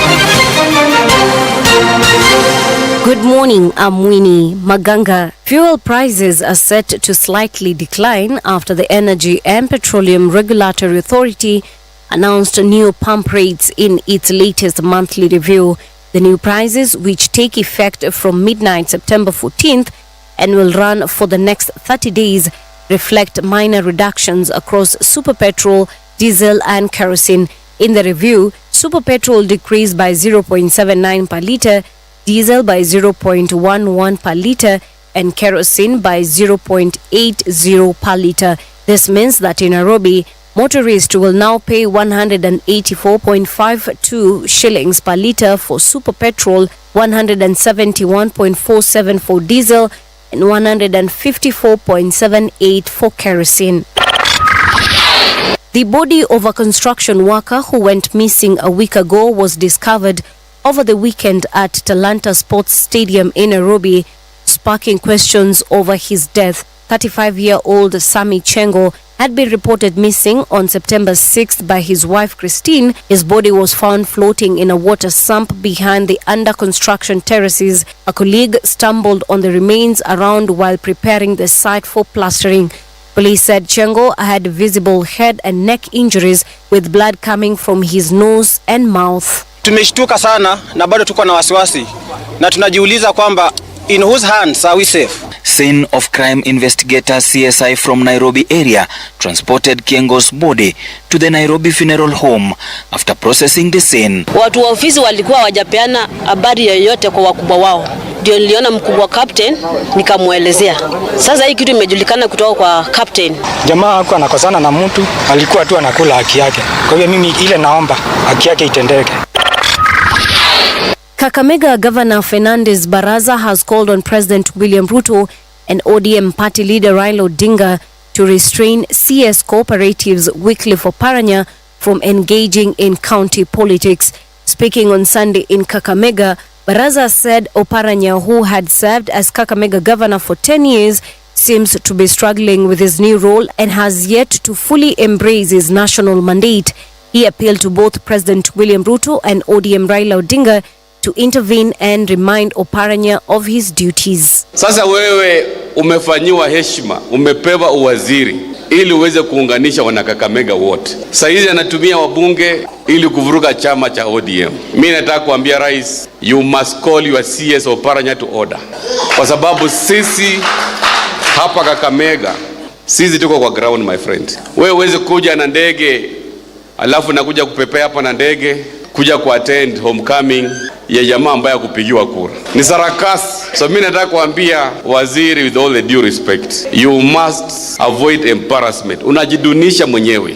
Good morning, I'm Winnie Maganga. Fuel prices are set to slightly decline after the Energy and Petroleum Regulatory Authority announced new pump rates in its latest monthly review. The new prices, which take effect from midnight September 14th and will run for the next 30 days, reflect minor reductions across super petrol, diesel and kerosene. In the review, super petrol decreased by 0.79 per litre, diesel by 0.11 per litre and kerosene by 0.80 per litre. This means that in Nairobi, motorists will now pay 184.52 shillings per litre for super petrol, 171.47 for diesel and 154.78 for kerosene. The body of a construction worker who went missing a week ago was discovered over the weekend at Talanta Sports Stadium in Nairobi, sparking questions over his death. 35-year-old Sami Chengo had been reported missing on September 6th by his wife Christine. His body was found floating in a water sump behind the under-construction terraces. A colleague stumbled on the remains around while preparing the site for plastering. Police said Chengo had visible head and neck injuries with blood coming from his nose and mouth. Tumeshtuka sana na bado tuko na wasiwasi na tunajiuliza kwamba in whose hands are we safe? Scene of crime investigators CSI from Nairobi area transported Kengo's body to the Nairobi funeral home after processing the scene. Watu wa ofisi walikuwa wajapeana habari yoyote kwa wakubwa wao. Ndio niliona mkubwa captain nikamuelezea. Sasa hii kitu imejulikana kutoka kwa captain. Jamaa hakuwa anakosana na mtu, alikuwa tu anakula haki yake. Kwa hivyo mimi ile naomba haki yake itendeke. Kakamega Governor Fernandez Baraza has called on President William Ruto and ODM party leader Raila Odinga to restrain CS cooperatives Wycliffe Oparanya from engaging in county politics. Speaking on Sunday in Kakamega, Baraza said Oparanya, who had served as Kakamega governor for 10 years, seems to be struggling with his new role and has yet to fully embrace his national mandate. He appealed to both President William Ruto and ODM Raila Odinga to intervene and remind Oparanya of his duties. Sasa wewe umefanyiwa heshima, umepewa uwaziri ili uweze kuunganisha wanakakamega wote. Saizi anatumia wabunge ili kuvuruga chama cha ODM. Mimi nataka kuambia rais, you must call your CS Oparanya to order. Kwa sababu sisi hapa Kakamega, sisi tuko kwa ground my friend. Wewe uweze kuja na ndege, alafu nakuja kupepea hapa na ndege, kuja kuattend homecoming ya jamaa ambaye kupigiwa kura. Ni sarakasi. So mimi nataka kuambia waziri, with all the due respect, you must avoid embarrassment. Unajidunisha mwenyewe.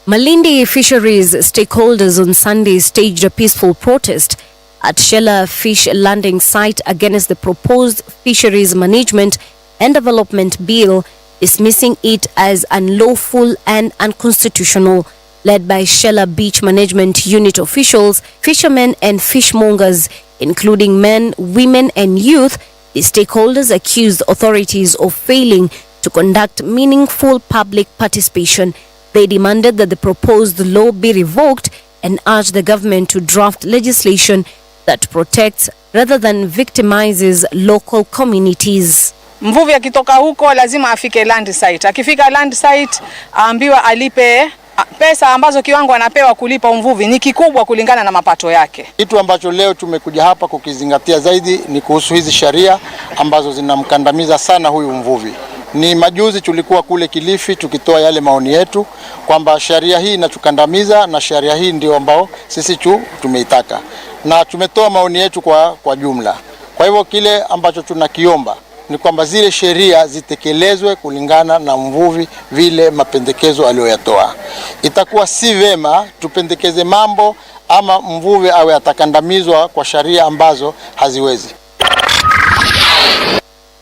Malindi fisheries stakeholders on Sunday staged a peaceful protest at Shella Fish Landing site against the proposed Fisheries Management and Development Bill, dismissing it as unlawful and unconstitutional. led by Shella Beach Management Unit officials, fishermen and fishmongers, including men, women and youth. The stakeholders accused authorities of failing to conduct meaningful public participation. They demanded that the proposed law be revoked and urged the government to draft legislation that protects rather than victimizes local communities. Mvuvi akitoka huko lazima afike land site. Akifika land site aambiwa alipe pesa ambazo kiwango anapewa kulipa mvuvi ni kikubwa kulingana na mapato yake. Kitu ambacho leo tumekuja hapa kukizingatia zaidi ni kuhusu hizi sheria ambazo zinamkandamiza sana huyu mvuvi. Ni majuzi tulikuwa kule Kilifi tukitoa yale maoni yetu kwamba sheria hii inatukandamiza na sheria hii ndio ambao sisi tumeitaka. Na tumetoa maoni yetu kwa jumla. Kwa hivyo kile ambacho tunakiomba ni kwamba zile sheria zitekelezwe kulingana na mvuvi vile mapendekezo aliyoyatoa. Itakuwa si vema tupendekeze mambo ama mvuvi awe atakandamizwa kwa sheria ambazo haziwezi.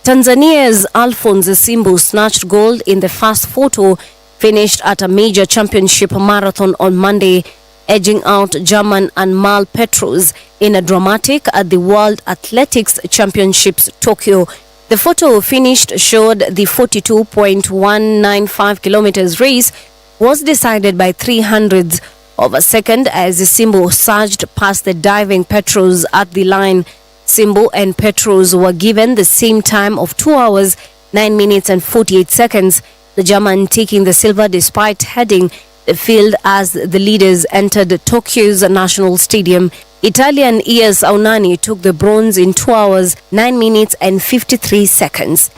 Tanzania's Alphonse Simbu snatched gold in the first photo finished at a major championship marathon on Monday, edging out German Anmal Petros in a dramatic at the World Athletics Championships Tokyo. The photo finished showed the 42.195 kilometers race was decided by 300ths of a second as Simbu surged past the diving Petros at the line. Simbu and Petros were given the same time of 2 hours, 9 minutes and 48 seconds, the German taking the silver despite heading the field as the leaders entered Tokyo's National Stadium. Italian ES Aunani took the bronze in 2 hours, 9 minutes and 53 seconds.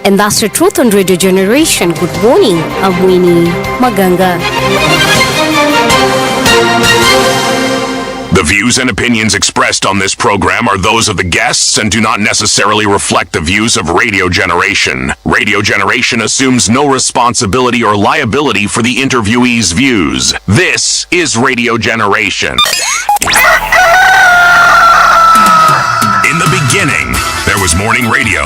And that's the truth on Radio Generation. Good morning, I'm Winnie Maganga. The views and opinions expressed on this program are those of the guests and do not necessarily reflect the views of Radio Generation. Radio Generation assumes no responsibility or liability for the interviewee's views. This is Radio Generation. In the beginning, there was morning radio.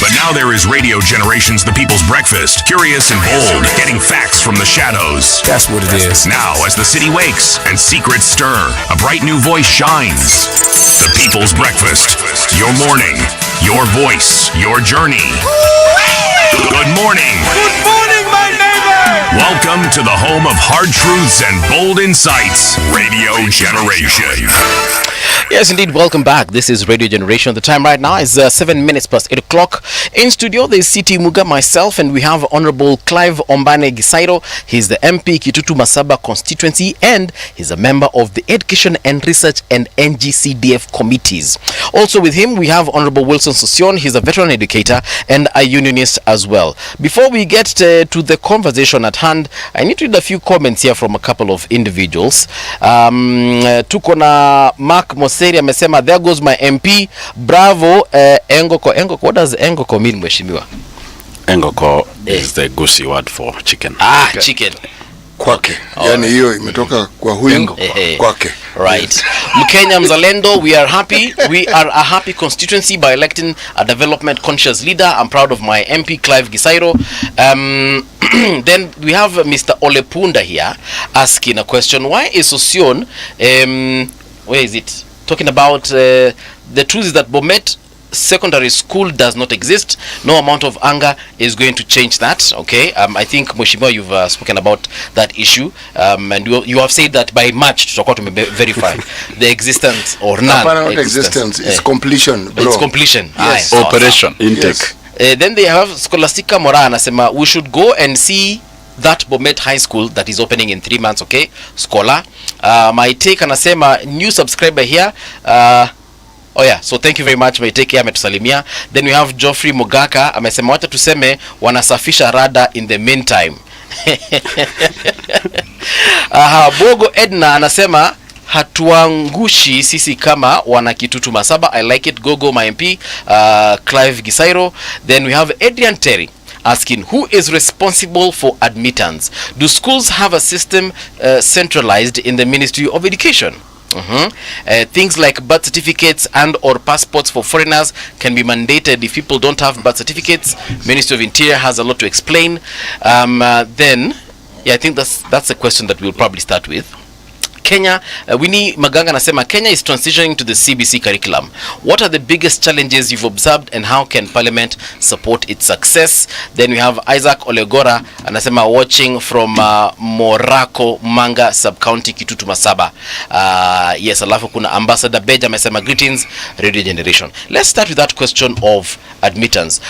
But now there is Radio Generation's The People's Breakfast. Curious and bold, getting facts from the shadows. That's what it is. Now, as the city wakes and secrets stir, a bright new voice shines. The People's Breakfast. Your morning, your voice, your journey. Good morning. Good morning, my neighbor. Welcome to the home of hard truths and bold insights. Radio Generation. Yes, indeed. Welcome back. This is Radio Generation. The time right now is 7 minutes past 8 o'clock. In studio, there is CT Muga, myself, and we have Honorable Clive Ombane Gisairo. He's the MP Kitutu Masaba constituency, and he's a member of the Education and Research and NGCDF committees. Also with him, we have Honorable Wilson Sosion. He's a veteran educator and a unionist as well. Before we get to the conversation at hand, I need to read a few comments here from a couple of individuals. Tuko na Mark Moseri amesema, there goes my MP, bravo. Engoko. What does Engoko mean, mheshimiwa? Engoko is the Gusi word for chicken. Chicken. Kwake. Yani hiyo imetoka kwa huyu kwake. Right. Mkenya Mzalendo, we are happy. We are a happy constituency by electing a development conscious leader. I'm proud of my MP Clive Gisairo. Then we have Mr. Olepunda here asking a question. Why is Sosion where is it? Talking about the truth is that Bomet secondary school does not exist. No amount of anger is going to change that. Okay, I think Mheshimiwa, you've spoken about that issue, and you have said that by March tutakuwa verify the existence or none. Existence is completion, bro. It's completion. Yes. Operation intake. Yes. Then they have Scholastica Mora anasema we should go and see that Bomet High School that is opening in 3 months. Okay, Scholar. My take anasema new subscriber here. Oh yeah, so thank you very much. My take care ametusalimia. Then we have Geoffrey Mogaka amesema wacha tuseme wanasafisha rada in the meantime. Bogo Edna anasema hatuangushi sisi kama wana Kitutu Masaba. I like it. Gogo my MP Clive Gisairo. Then we have Adrian Terry asking who is responsible for admittance. Do schools have a system centralized in the Ministry of Education? Things like birth certificates and or passports for foreigners can be mandated if people don't have birth certificates. Ministry of Interior has a lot to explain. Then Yeah, I think that's a question that we'll probably start with. Kenya, Winnie Maganga nasema Kenya is transitioning to the CBC curriculum. What are the biggest challenges you've observed and how can Parliament support its success? Then we have Isaac Olegora anasema watching from Morako Manga Sub-County Kitutu Masaba. Yes, alafu kuna Ambassador Beja amesema greetings Radio Generation. Let's start with that question of admittance.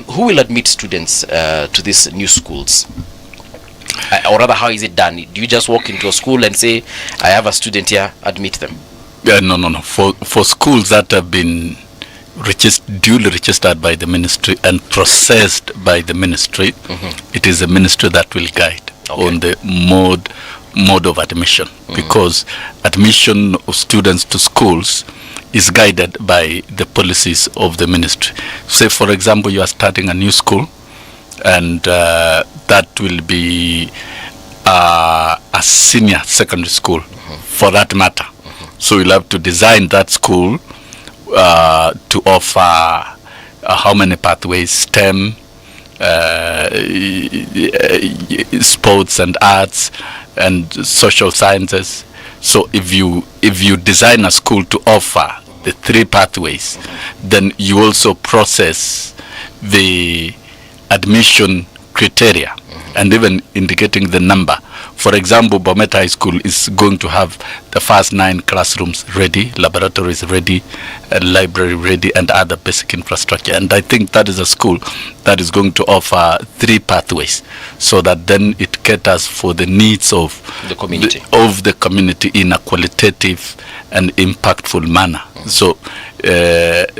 Who will admit students to these new schools? Or rather, how is it done? Do you just walk into a school and say, I have a student here, admit them? No. For schools that have been duly registered by the ministry and processed by the ministry, it is the ministry that will guide on the mode of admission, because admission of students to schools is guided by the policies of the ministry. Say, for example, you are starting a new school, and that will be a senior secondary school for that matter. So you'll have to design that school to offer how many pathways: STEM, sports and arts, and social sciences. So if you design a school to offer the 3 pathways, then you also process the admission criteria and even indicating the number. For example, Bomet High School is going to have the first 9 classrooms ready, laboratories ready, library ready, and other basic infrastructure. And I think that is a school that is going to offer 3 pathways, so that then it caters for the needs of the community, in a qualitative and impactful manner. So that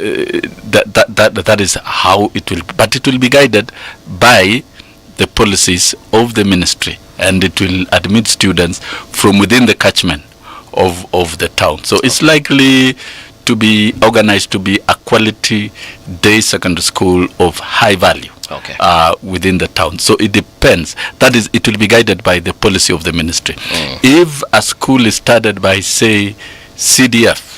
is how it will, but it will be guided by the policies of the ministry, and it will admit students from within the catchment of the town. So it's likely to be organized to be a quality day secondary school of high value within the town. So it depends. That is, it will be guided by the policy of the ministry. If a school is started by, say, CDF,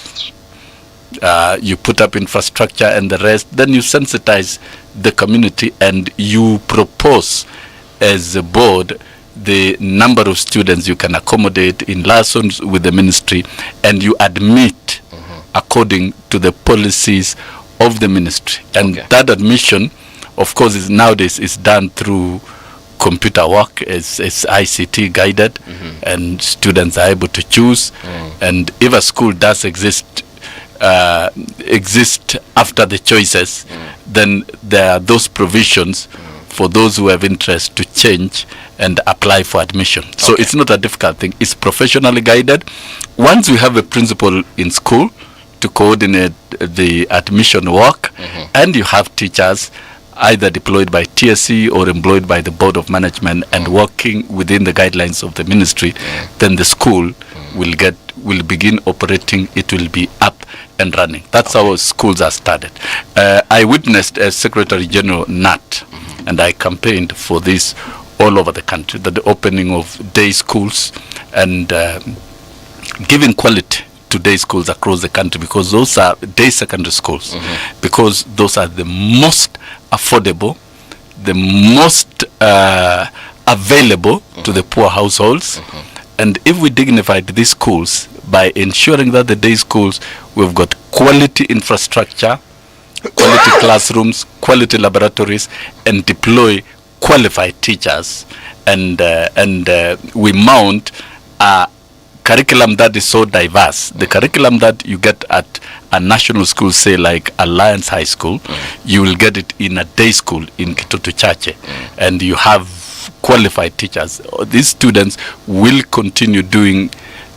you put up infrastructure and the rest, then you sensitize the community and you propose as a board the number of students you can accommodate in lessons with the ministry, and you admit according to the policies of the ministry. And that admission, of course, is nowadays is done through computer work, as ICT guided, and students are able to choose. And if a school does exist after the choices, then there are those provisions for those who have interest to change and apply for admission. So it's not a difficult thing. It's professionally guided. Once we have a principal in school to coordinate the admission work, and you have teachers either deployed by TSC or employed by the Board of Management and working within the guidelines of the ministry, then the school will begin operating. It will be up and running. That's how schools are started. I witnessed as Secretary General NAT, and I campaigned for this all over the country, that the opening of day schools and giving quality to day schools across the country, because those are day secondary schools, because those are the most affordable, the most available to the poor households. And if we dignified these schools by ensuring that the day schools, we've got quality infrastructure, quality classrooms, quality laboratories, and deploy qualified teachers, and we mount a curriculum that is so diverse. The curriculum that you get at a national school, say like Alliance High School, you will get it in a day school in Kitutu Chache, and you have qualified teachers. These students will continue doing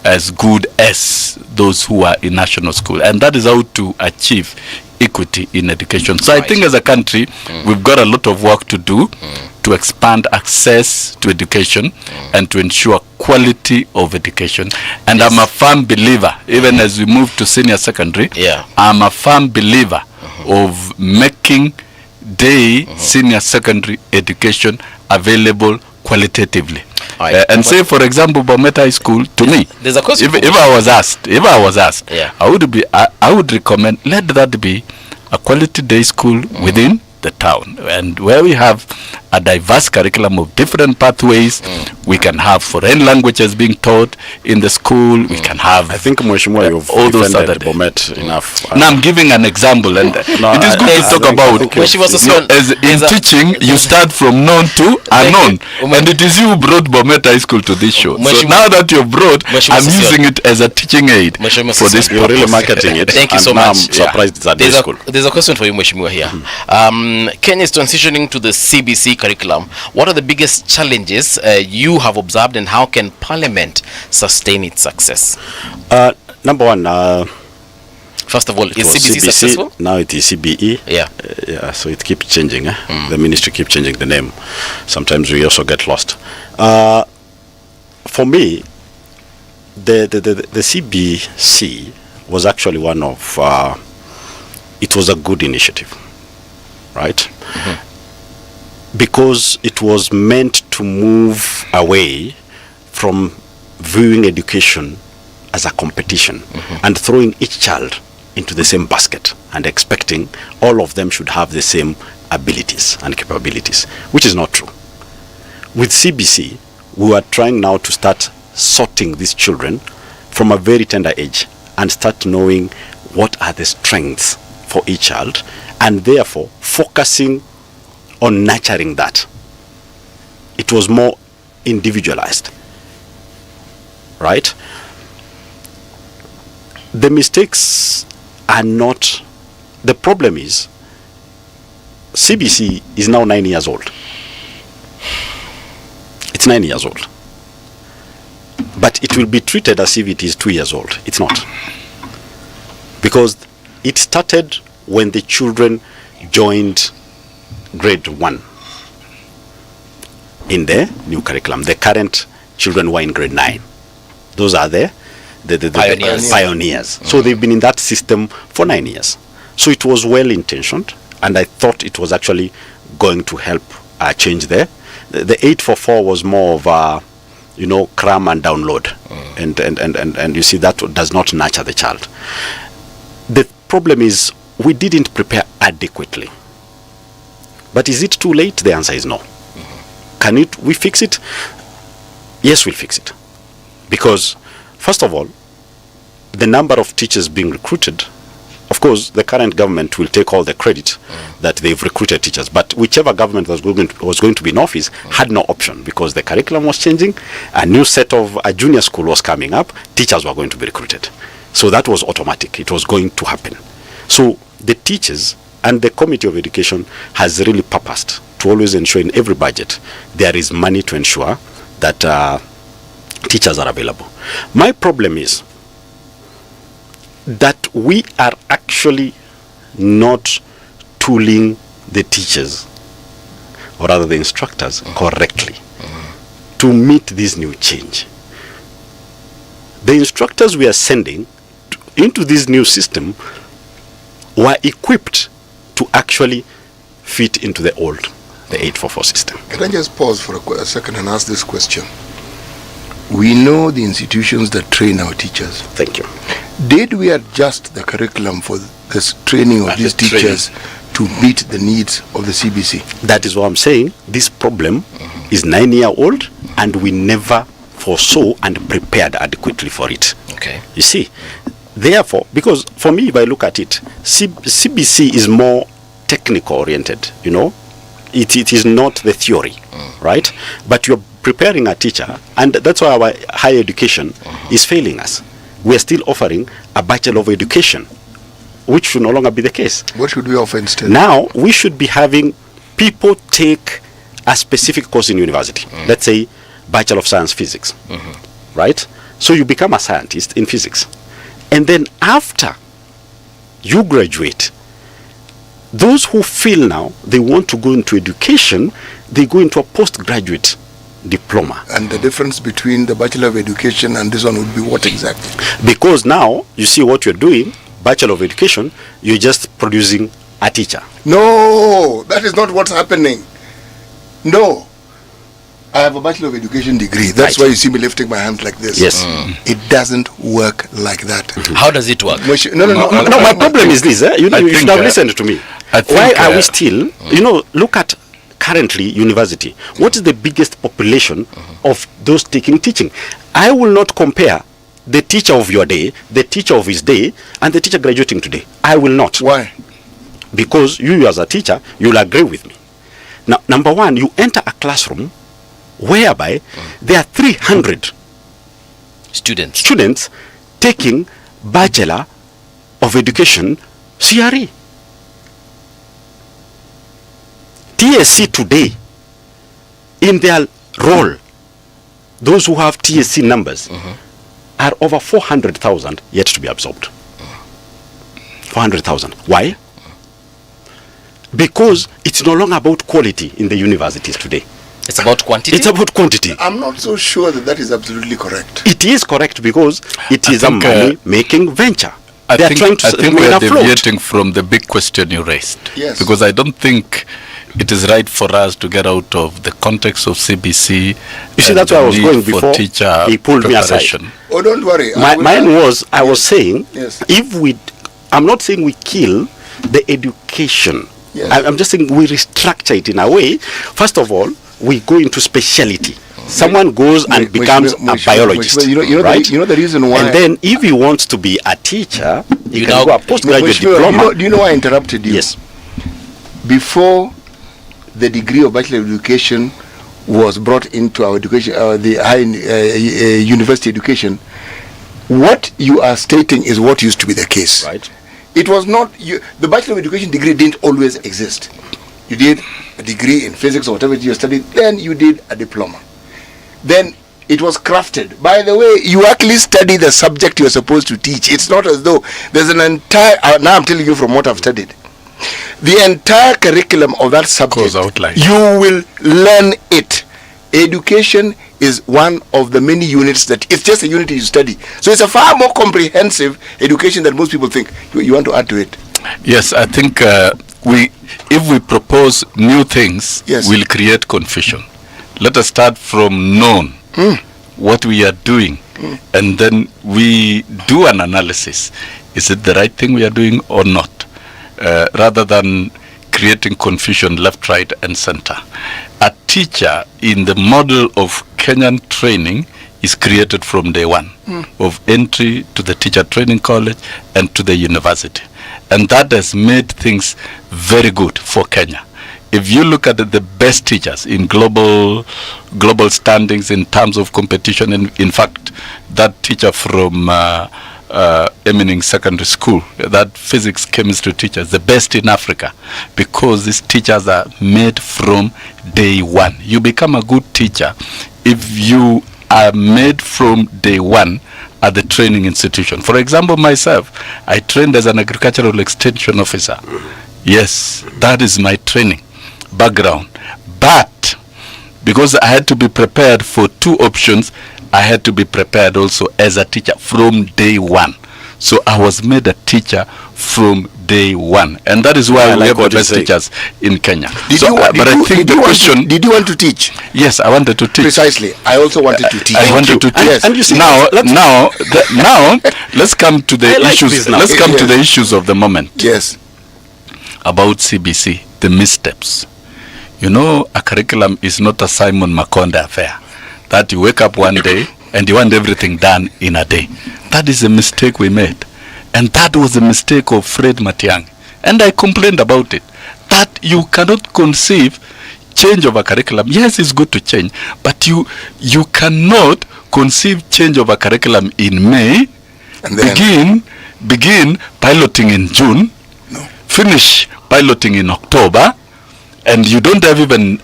as good as those who are in national school, and that is how to achieve equity in education. So I think as a country, we've got a lot of work to do to expand access to education and to ensure quality of education. And I'm a firm believer, even as we move to senior secondary, I'm a firm believer of making day senior secondary education available qualitatively. And say, for example, Bomet High School, to me, there's a question. If I was asked, I would recommend, let that be a quality day school within the town, and where we have a diverse curriculum of different pathways, We can have foreign languages being taught in the school. We can have. I think, Mheshimiwa, you've all those other Bomet enough. Now I'm giving an example, and it is good to talk about. As in teaching, you start from known to unknown, and it is you who brought Bomet High School to this show. So now that you've brought, I'm using it as a teaching aid for this. You're really marketing it. Thank you so much. I'm surprised it's at this school. There's a question for you, Mheshimiwa, here. Kenya is transitioning to the CBC curriculum. What are the biggest challenges you have observed, and how can Parliament sustain its success? Number one, first of all, is CBC successful? Now it is CBE. Yeah. So it keeps changing. The ministry keeps changing the name. Sometimes we also get lost. For me, the CBC was actually one of, it was a good initiative, right? Because it was meant to move away from viewing education as a competition and throwing each child into the same basket and expecting all of them should have the same abilities and capabilities, which is not true. With CBC, we are trying now to start sorting these children from a very tender age and start knowing what are the strengths for each child, and therefore focusing on nurturing that. It was more individualized, right? The mistakes are not, the problem is CBC is now 9 years old. It's 9 years old. But it will be treated as if it is 2 years old. It's not. Because it started when the children joined grade 1 in the new curriculum. The current children were in grade 9. Those are the pioneers. So they've been in that system for 9 years. So it was well intentioned, and I thought it was actually going to help change there. The 844 was more of a, cram and download, and you see that does not nurture the child. The problem is we didn't prepare adequately. But is it too late? The answer is no. Can we fix it? Yes, we'll fix it. Because, first of all, the number of teachers being recruited, of course, the current government will take all the credit that they've recruited teachers. But whichever government was going to be in office had no option, because the curriculum was changing, a new set of a junior school was coming up, teachers were going to be recruited. So that was automatic. It was going to happen. So the teachers and the Committee of Education has really purposed to always ensure in every budget there is money to ensure that teachers are available. My problem is that we are actually not tooling the teachers, or rather the instructors, correctly to meet this new change. The instructors we are sending into this new system were equipped to actually fit into the old, the 844 system. Can I just pause for a second and ask this question? We know the institutions that train our teachers. Thank you. Did we adjust the curriculum for this training of these teachers to meet the needs of the CBC? That is what I'm saying. This problem is 9 years old, and we never foresaw and prepared adequately for it. Okay. You see, therefore, because for me, if I look at it, CBC is more technical oriented, it is not the theory, right? But you're preparing a teacher, and that's why our higher education is failing us. We are still offering a Bachelor of Education, which should no longer be the case. What should we offer instead? Now, we should be having people take a specific course in university. Let's say Bachelor of Science Physics, right? So you become a scientist in physics. And then after you graduate, those who feel now they want to go into education, they go into a postgraduate diploma. And the difference between the Bachelor of Education and this one would be what exactly? Because now, you see what you're doing, Bachelor of Education, you're just producing a teacher. No, that is not what's happening. No. I have a Bachelor of Education degree. That's why you see me lifting my hands like this. Yes. It doesn't work like that. How does it work? No, my problem is this. You should have listened to me. Why are we still, look at currently university, what is the biggest population of those taking teaching? I will not compare the teacher of your day, the teacher of his day, and the teacher graduating today. I will not. Why? Because you as a teacher, you'll agree with me. Now, number one, you enter a classroom whereby there are 300 students taking Bachelor of Education CRE. TSC today, in their role, those who have TSC numbers are over 400,000 yet to be absorbed. 400,000. Why? Because it's no longer about quality in the universities today. It's about quantity? It's about quantity. I'm not so sure that is absolutely correct. It is correct because it is a money-making venture. I They are think, trying to I think remain we are afloat. deviating from the big question you raised. Yes. Because I don't think it is right for us to get out of the context of CBC. You see, that's where I was going for before teacher he pulled me preparation. aside. Oh, don't worry. Mine was, I was saying, Yes. I'm not saying we kill the education. Yes. I'm just saying we restructure it in a way. First of all, we go into speciality. Someone goes and becomes a biologist, right? You know the reason why. And then if he wants to be a teacher, he can go a postgraduate Mheshimiwa, diploma. do you know why I interrupted you? Yes. Before the degree of Bachelor of Education was brought into our education, the high university education, what you are stating is what used to be the case. Right. It was not, the Bachelor of Education degree didn't always exist. You did a degree in physics or whatever you studied, then you did a diploma. Then it was crafted. By the way, you actually study the subject you're supposed to teach. It's not as though there's an entire, now I'm telling you from what I've studied. The entire curriculum of that subject, you will learn it. Education is one of the many units that, it's just a unit you study. So it's a far more comprehensive education than most people think. You want to add to it? Yes, I think if we propose new things, we'll create confusion. Let us start from known what we are doing, and then we do an analysis. Is it the right thing we are doing or not? Rather than creating confusion left, right, and center. A teacher in the model of Kenyan training is created from day one of entry to the teacher training college and to the university. And that has made things very good for Kenya. If you look at the best teachers in global standings in terms of competition, and in fact, that teacher from Emining Secondary School, that physics chemistry teacher is the best in Africa because these teachers are made from day one. You become a good teacher if you are made from day one at the training institution. For example, myself, I trained as an agricultural extension officer. Yes, that is my training background. But because I had to be prepared for two options, I had to be prepared also as a teacher from day one. So I was made a teacher from day one. And that is why we have the best teachers in Kenya. Did you want to teach? Yes, I wanted to teach. Precisely. I also wanted to teach. I wanted to teach. And you see, now, let's come to the issues. Let's come to the issues of the moment. Yes. About CBC, the missteps. You know, a curriculum is not a Simon Makonde affair. That you wake up one day and you want everything done in a day. That is a mistake we made. And that was a mistake of Fred Matiang'i. And I complained about it. That you cannot conceive change of a curriculum. Yes, it's good to change. But you cannot conceive change of a curriculum in May, and then begin piloting in June, finish piloting in October, and you don't have even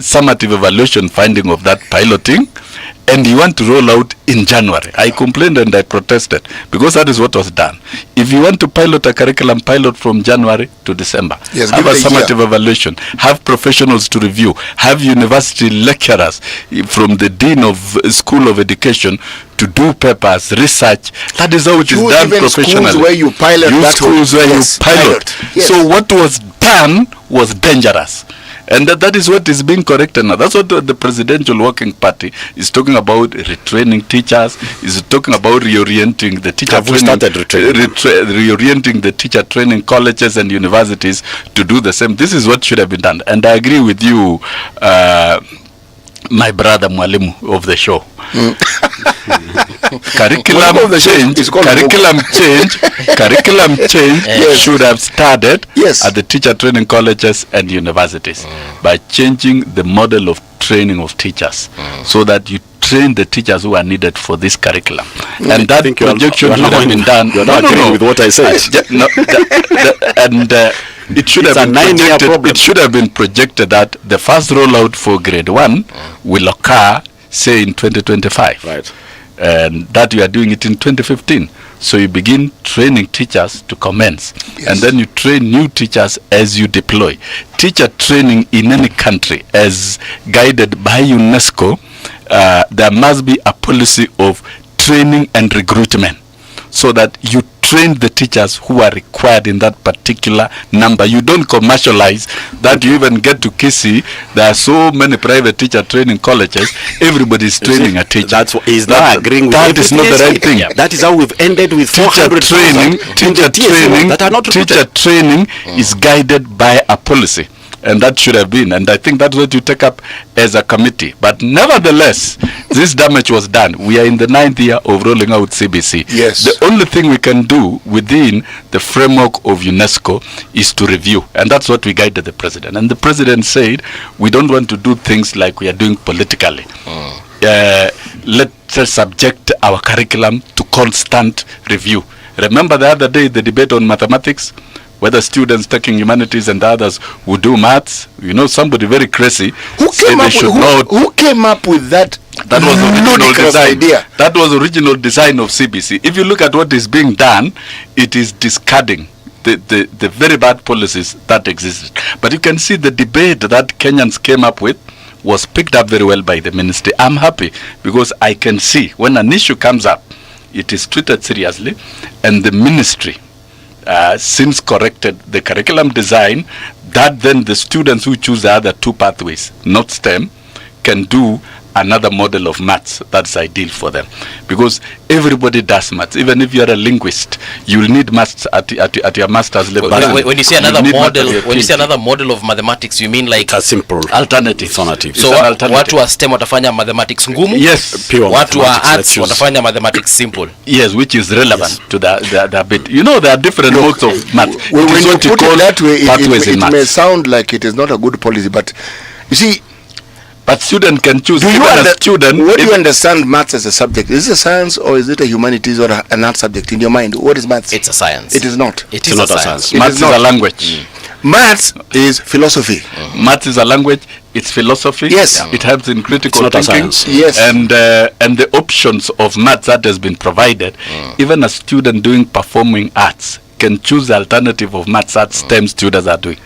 summative evaluation finding of that piloting, and you want to roll out in January. I complained and I protested because that is what was done. If you want to pilot a curriculum, pilot from January to December. Yes, have a summative evaluation, have professionals to review, have university lecturers from the Dean of School of Education to do papers, research. That is how it is done professionally. Schools where you pilot. Schools where you pilot. Yes. So what was done was dangerous. And that is what is being corrected now. That's what the Presidential Working Party is talking about, retraining teachers, is talking about reorienting the teacher reorienting the teacher training colleges and universities to do the same. This is what should have been done. And I agree with you, my brother Mwalimu of the show. Curriculum change should have started at the teacher training colleges and universities by changing the model of training of teachers so that you train the teachers who are needed for this curriculum. And that projection should have been done. You're not agreeing with what I said. It should have been projected. It should have been projected that the first rollout for grade 1 will occur, say, in 2025. Right. And that you are doing it in 2015. So you begin training teachers to commence, and then you train new teachers as you deploy. Teacher training in any country, as guided by UNESCO, there must be a policy of training and recruitment, so that you train the teachers who are required in that particular number. You don't commercialize that. You even get to Kisii, there are so many private teacher training colleges, everybody's training a teacher. That's what he's not agreeing with. That is not the right thing. That is how we've ended with 400 training. Teacher training is guided by a policy. And that should have been, and I think that's what you take up as a committee. But nevertheless, this damage was done. We are in the 9th year of rolling out CBC. Yes. The only thing we can do within the framework of UNESCO is to review, and that's what we guided the president. And the president said, we don't want to do things like we are doing politically. Let's subject our curriculum to constant review. Remember the other day, the debate on mathematics, whether students taking humanities and others who do maths, you know, somebody very crazy who came up with that? That was original design. Idea. That was original design of CBC. If you look at what is being done, it is discarding the very bad policies that existed. But you can see the debate that Kenyans came up with was picked up very well by the ministry. I'm happy because I can see when an issue comes up, it is treated seriously, and the ministry since corrected the curriculum design, that then the students who choose the other two pathways, not STEM, can do another model of maths that's ideal for them, because everybody does maths. Even if you're a linguist, you'll need maths at your master's level. When you say another model of mathematics, you mean like a simple alternative. So watu wa STEM watafanya mathematics ngumu? Yes, pure. Watu wa arts watafanya mathematics simple. Yes, which is relevant to the bit. You know, there are different modes of maths. When you put it that way, it may sound like it is not a good policy, but you see. But student can choose. What do you understand maths as a subject? Is it a science or is it a humanities or an art subject in your mind? What is maths? It's a science. It is not. It is not a science. Maths is a language. Maths is philosophy. Maths is a language. It's philosophy. Yes. It helps in critical thinking. Science. Yes. And the options of maths that has been provided, even a student doing performing arts can choose the alternative of maths that STEM students are doing.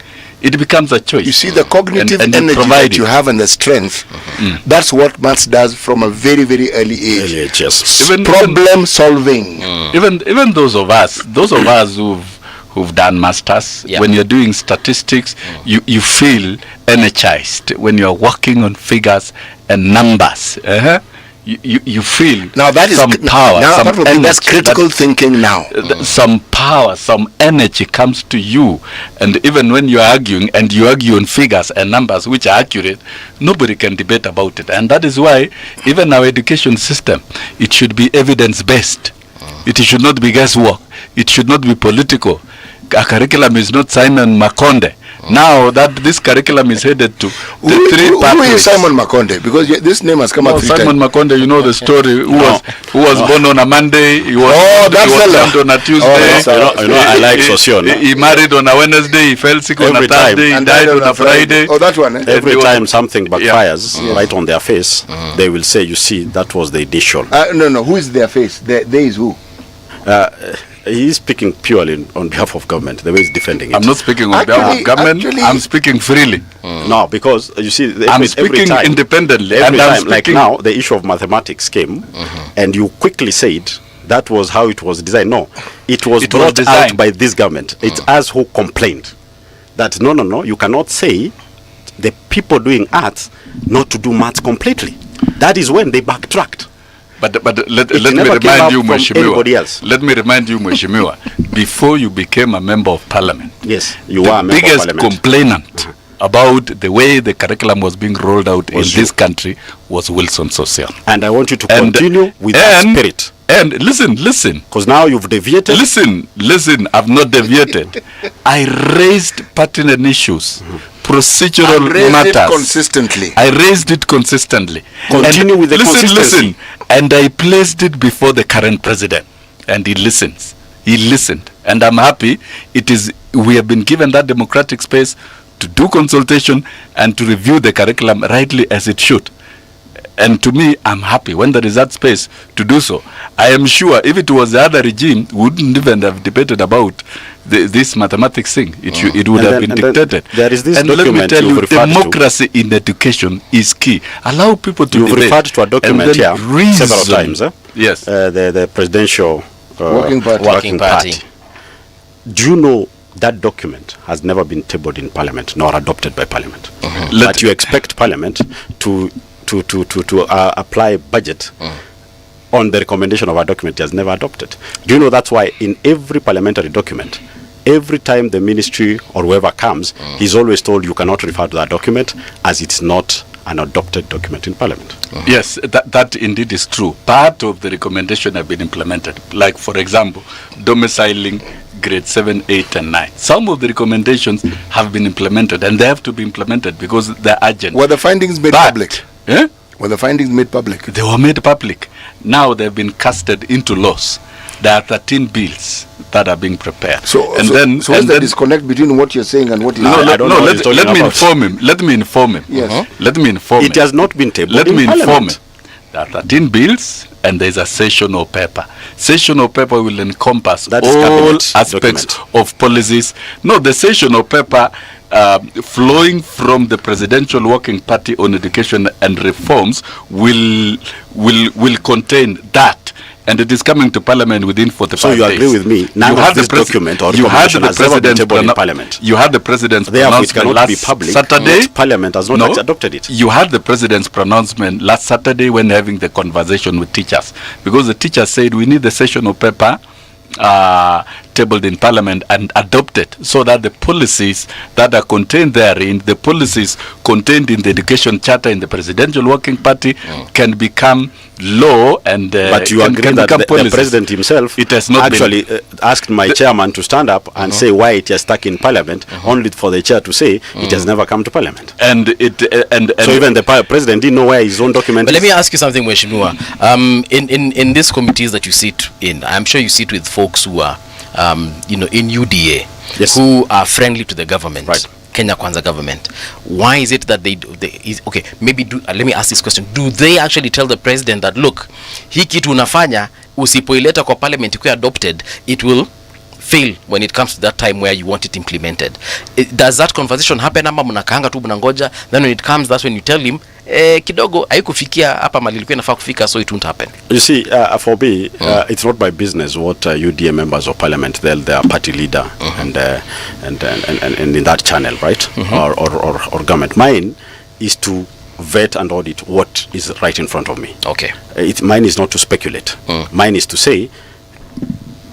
It becomes a choice. You see, the cognitive energy that you have and the strength, that's what maths does from a very, very early age. Yes. Problem solving. Even those of us who've done masters, when you're doing statistics, you feel energized when you're working on figures and numbers. You feel now that is some power, some energy. That's critical thinking now. Some power, some energy comes to you, and even when you are arguing and you argue on figures and numbers which are accurate, nobody can debate about it. And that is why even our education system, it should be evidence-based. It should not be guesswork. It should not be political. A curriculum is not Simon Makonde. Now that this curriculum is headed to the three pathways. Who is Simon Makonde? Because this name has come up 3 times. Simon Makonde, you know the story. Who was born on a Monday. He was born on a Tuesday. I like Sosion. He married on a Wednesday. He fell sick on a Thursday. He died on a Friday. Oh, that one. Every time something backfires right on their face, they will say, "You see, that was the edition." No. Who is their face? There is who? He is speaking purely on behalf of government. The way he's defending it. I'm not speaking on behalf of government. I'm speaking freely. No, because you see, I'm speaking independently. Every time, like now, the issue of mathematics came, and you quickly said that was how it was designed. No, it was brought out by this government. It's us who complained that no, you cannot say the people doing arts not to do maths completely. That is when they backtracked. But let me remind you, Mheshimiwa. Let me remind you, Mheshimiwa. Before you became a member of parliament, yes, you are a member of biggest parliament. complainant about the way the curriculum was being rolled out in this country was Wilson Social. And I want you to continue with that spirit. And listen. Because now you've deviated. Listen, I've not deviated. I raised pertinent issues, procedural matters. Consistently. I raised it consistently. Continue with the consistency. Listen. And I placed it before the current president. And he listens. He listened. And I'm happy we have been given that democratic space to do consultation and to review the curriculum rightly as it should. And to me, I'm happy when there is that space to do so. I am sure if it was the other regime, we wouldn't even have debated about this mathematics thing. It would have been dictated. There is this and let me document tell you, referred democracy in education is key. Allow people to You've debate. referred to a document here reason. several times. Yes. The presidential Working party. Do you know that document has never been tabled in Parliament nor adopted by Parliament? But you expect Parliament to apply budget on the recommendation of a document it has never adopted. Do you know that's why in every parliamentary document, every time the ministry or whoever comes, he's always told you cannot refer to that document as it's not an adopted document in Parliament. Yes, that indeed is true. Part of the recommendation have been implemented. Like, for example, domiciling grade 7, 8, and 9. Some of the recommendations have been implemented, and they have to be implemented because they're urgent. Were the findings made public? Eh? Were the findings made public? They were made public. Now they've been casted into laws. There are 13 bills that are being prepared. So what's the disconnect between what you're saying and what you're saying? Let me inform him. Yes. Let me inform him. It has not been tabled Let in me inform Parliament. him. There are 13 bills and there's a sessional paper. Sessional paper will encompass all aspects of policies. No, the sessional paper flowing from the Presidential Working Party on Education and Reforms will contain that. And it is coming to Parliament within 45 days. So you agree with me? None of this document or recommendation has ever been tabled in Parliament. You had the President's Therefore, it pronouncement cannot last be public. Saturday. Parliament has not adopted it. You had the President's pronouncement last Saturday when having the conversation with teachers. Because the teachers said we need the sessional paper tabled in Parliament and adopted so that the policies that are contained therein, the policies contained in the Education Charter in the Presidential Working Party can become law and but you agree that the President himself it has not actually asked my chairman to stand up and say why it is stuck in Parliament, only for the chair to say it has never come to Parliament. And so even the President didn't know where his own document But is. let me ask you something, Mheshimiwa. In these committees that you sit in, I'm sure you sit with folks who are in UDA, who are friendly to the government, right? Kenya Kwanza government. Why is it that let me ask this question. Do they actually tell the president that, look, hii kitu unafanya usipoileta kwa parliament ikuwe adopted, it will fail when it comes to that time where you want it implemented? Does that conversation happen ama mnakaanga tu mnangoja, then when it comes, that's when you tell him kidogo haikufikia hapa mali ilikuwa inafaa kufika, so it won't happen? You see, for me, it's not my business what UDA members of parliament tell their party leader and in that channel, right? Or government. Mine is to vet and audit what is right in front of me. Okay. Mine is not to speculate. Mine is to say,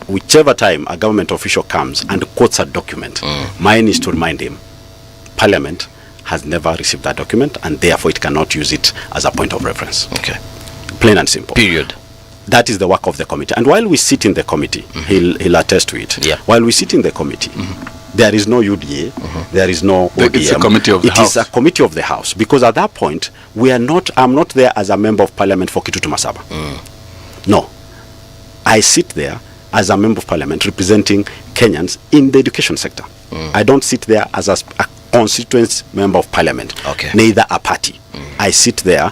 whichever time a government official comes and quotes a document, mine is to remind him, Parliament has never received that document and therefore it cannot use it as a point of reference. Okay. Plain and simple. Period. That is the work of the committee. And while we sit in the committee, he'll attest to it. Yeah. While we sit in the committee, there is no UDA, there is no ODM. It's a committee of the House. It is a committee of the House. Because at that point, I'm not there as a member of Parliament for Kitutu Masaba. No. I sit there as a member of Parliament representing Kenyans in the education sector. I don't sit there as a constituent member of Parliament, neither a party. I sit there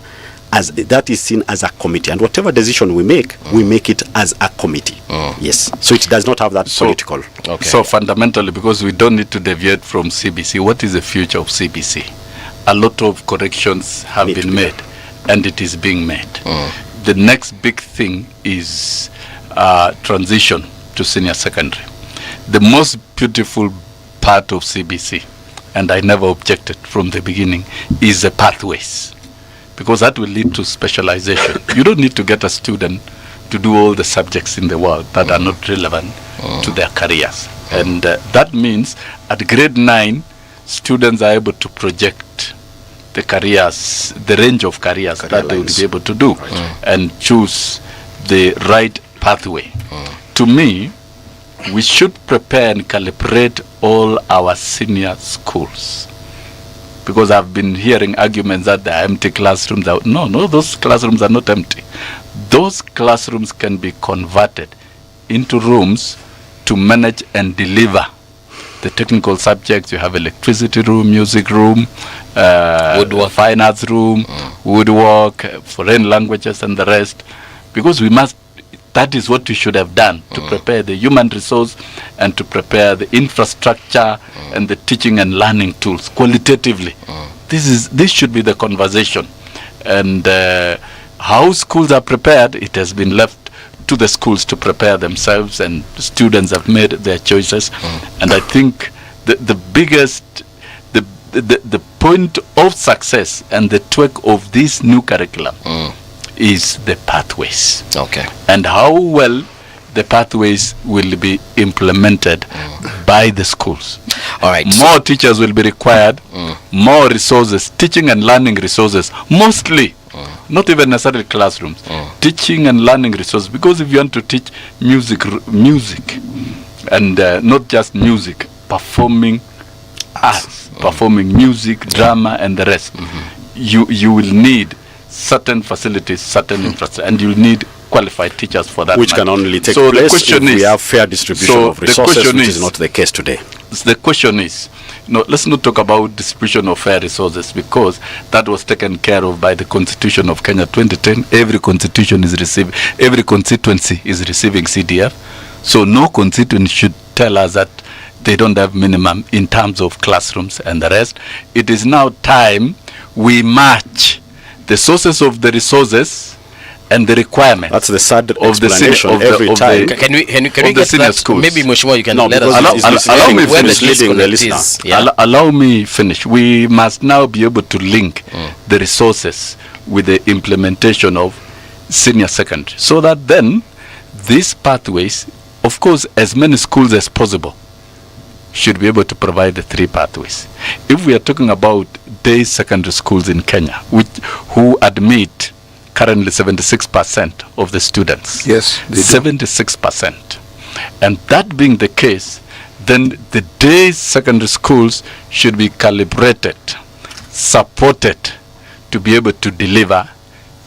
as that is seen as a committee, and whatever decision we make it as a committee. Yes, so it does not have that political. So fundamentally, because we don't need to deviate from CBC, what is the future of CBC? A lot of corrections have been made, and it is being made. The next big thing is transition to senior secondary. The most beautiful part of CBC and I never objected from the beginning, is the pathways. Because that will lead to specialization. You don't need to get a student to do all the subjects in the world that are not relevant to their careers. And that means at grade 9, students are able to project the careers, the range of careers that they will be able to do, and choose the right pathway. To me, we should prepare and calibrate all our senior schools. Because I've been hearing arguments that there are empty classrooms. No, those classrooms are not empty. Those classrooms can be converted into rooms to manage and deliver the technical subjects. You have electricity room, music room, woodwork, fine arts room, woodwork, foreign languages and the rest. Because that is what we should have done to prepare the human resource and to prepare the infrastructure and the teaching and learning tools qualitatively. This should be the conversation. And how schools are prepared, it has been left to the schools to prepare themselves, and students have made their choices. And I think the biggest, the point of success and the tweak of this new curriculum is the pathways. Okay. And how well the pathways will be implemented by the schools. All right. More teachers will be required, more resources, teaching and learning resources, mostly. Not even necessarily classrooms, teaching and learning resources. Because if you want to teach music, and not just music, performing arts, performing music, drama, and the rest, you will need certain facilities, certain infrastructure, and you'll need qualified teachers for that. Which can only take place if we have fair distribution of resources, which is not the case today. The question is, let's not talk about distribution of fair resources, because that was taken care of by the Constitution of Kenya 2010. Every constituency is receiving CDF. So no constituency should tell us that they don't have minimum in terms of classrooms and the rest. It is now time we match the sources of the resources and the requirement. That's the sad explanation every time. Can we get that? Schools. Maybe Mheshimiwa, you can let us allow me finish. We must now be able to link the resources with the implementation of senior secondary, so that then these pathways, of course, as many schools as possible should be able to provide the 3 pathways. If we are talking about day secondary schools in Kenya, who admit currently 76% of the students. Yes, 76%. And that being the case, then the day secondary schools should be calibrated, supported to be able to deliver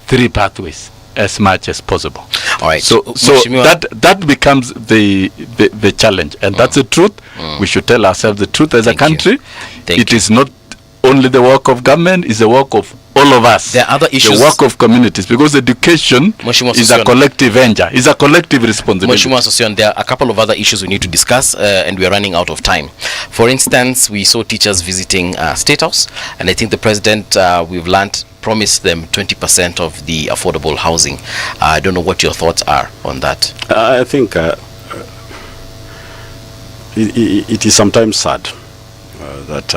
3 pathways as much as possible. All right. So that becomes the challenge, and that's the truth. We should tell ourselves the truth as a country. It is not only the work of government, it's the work of all of us. There are other issues. The work of communities, because education is a collective venture, is a collective responsibility. Mheshimiwa Sosion, there are a couple of other issues we need to discuss, and we are running out of time. For instance, we saw teachers visiting State House, and I think the president, we've learned, promised them 20% of the affordable housing. I don't know what your thoughts are on that. I think it is sometimes sad that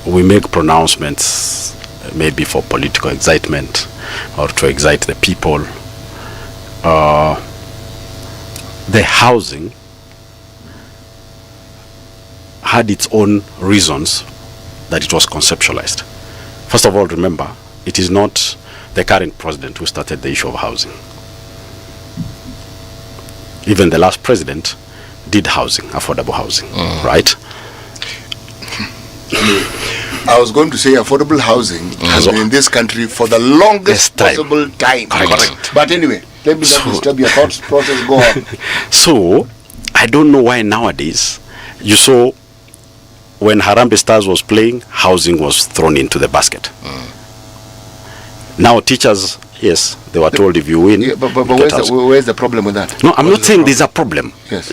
we make pronouncements maybe for political excitement or to excite the people. The housing had its own reasons that it was conceptualized. First of all, remember, it is not the current president who started the issue of housing. Even the last president did housing, affordable housing, right? I was going to say affordable housing has been in this country for the longest possible time. Correct. But anyway, let me not disturb your thoughts process. Go on. So, I don't know why nowadays, you saw when Harambee Stars was playing, housing was thrown into the basket. Now teachers, yes, they were told if you win. Yeah, but where's the problem with that? No, I'm not saying there's a problem. Yes.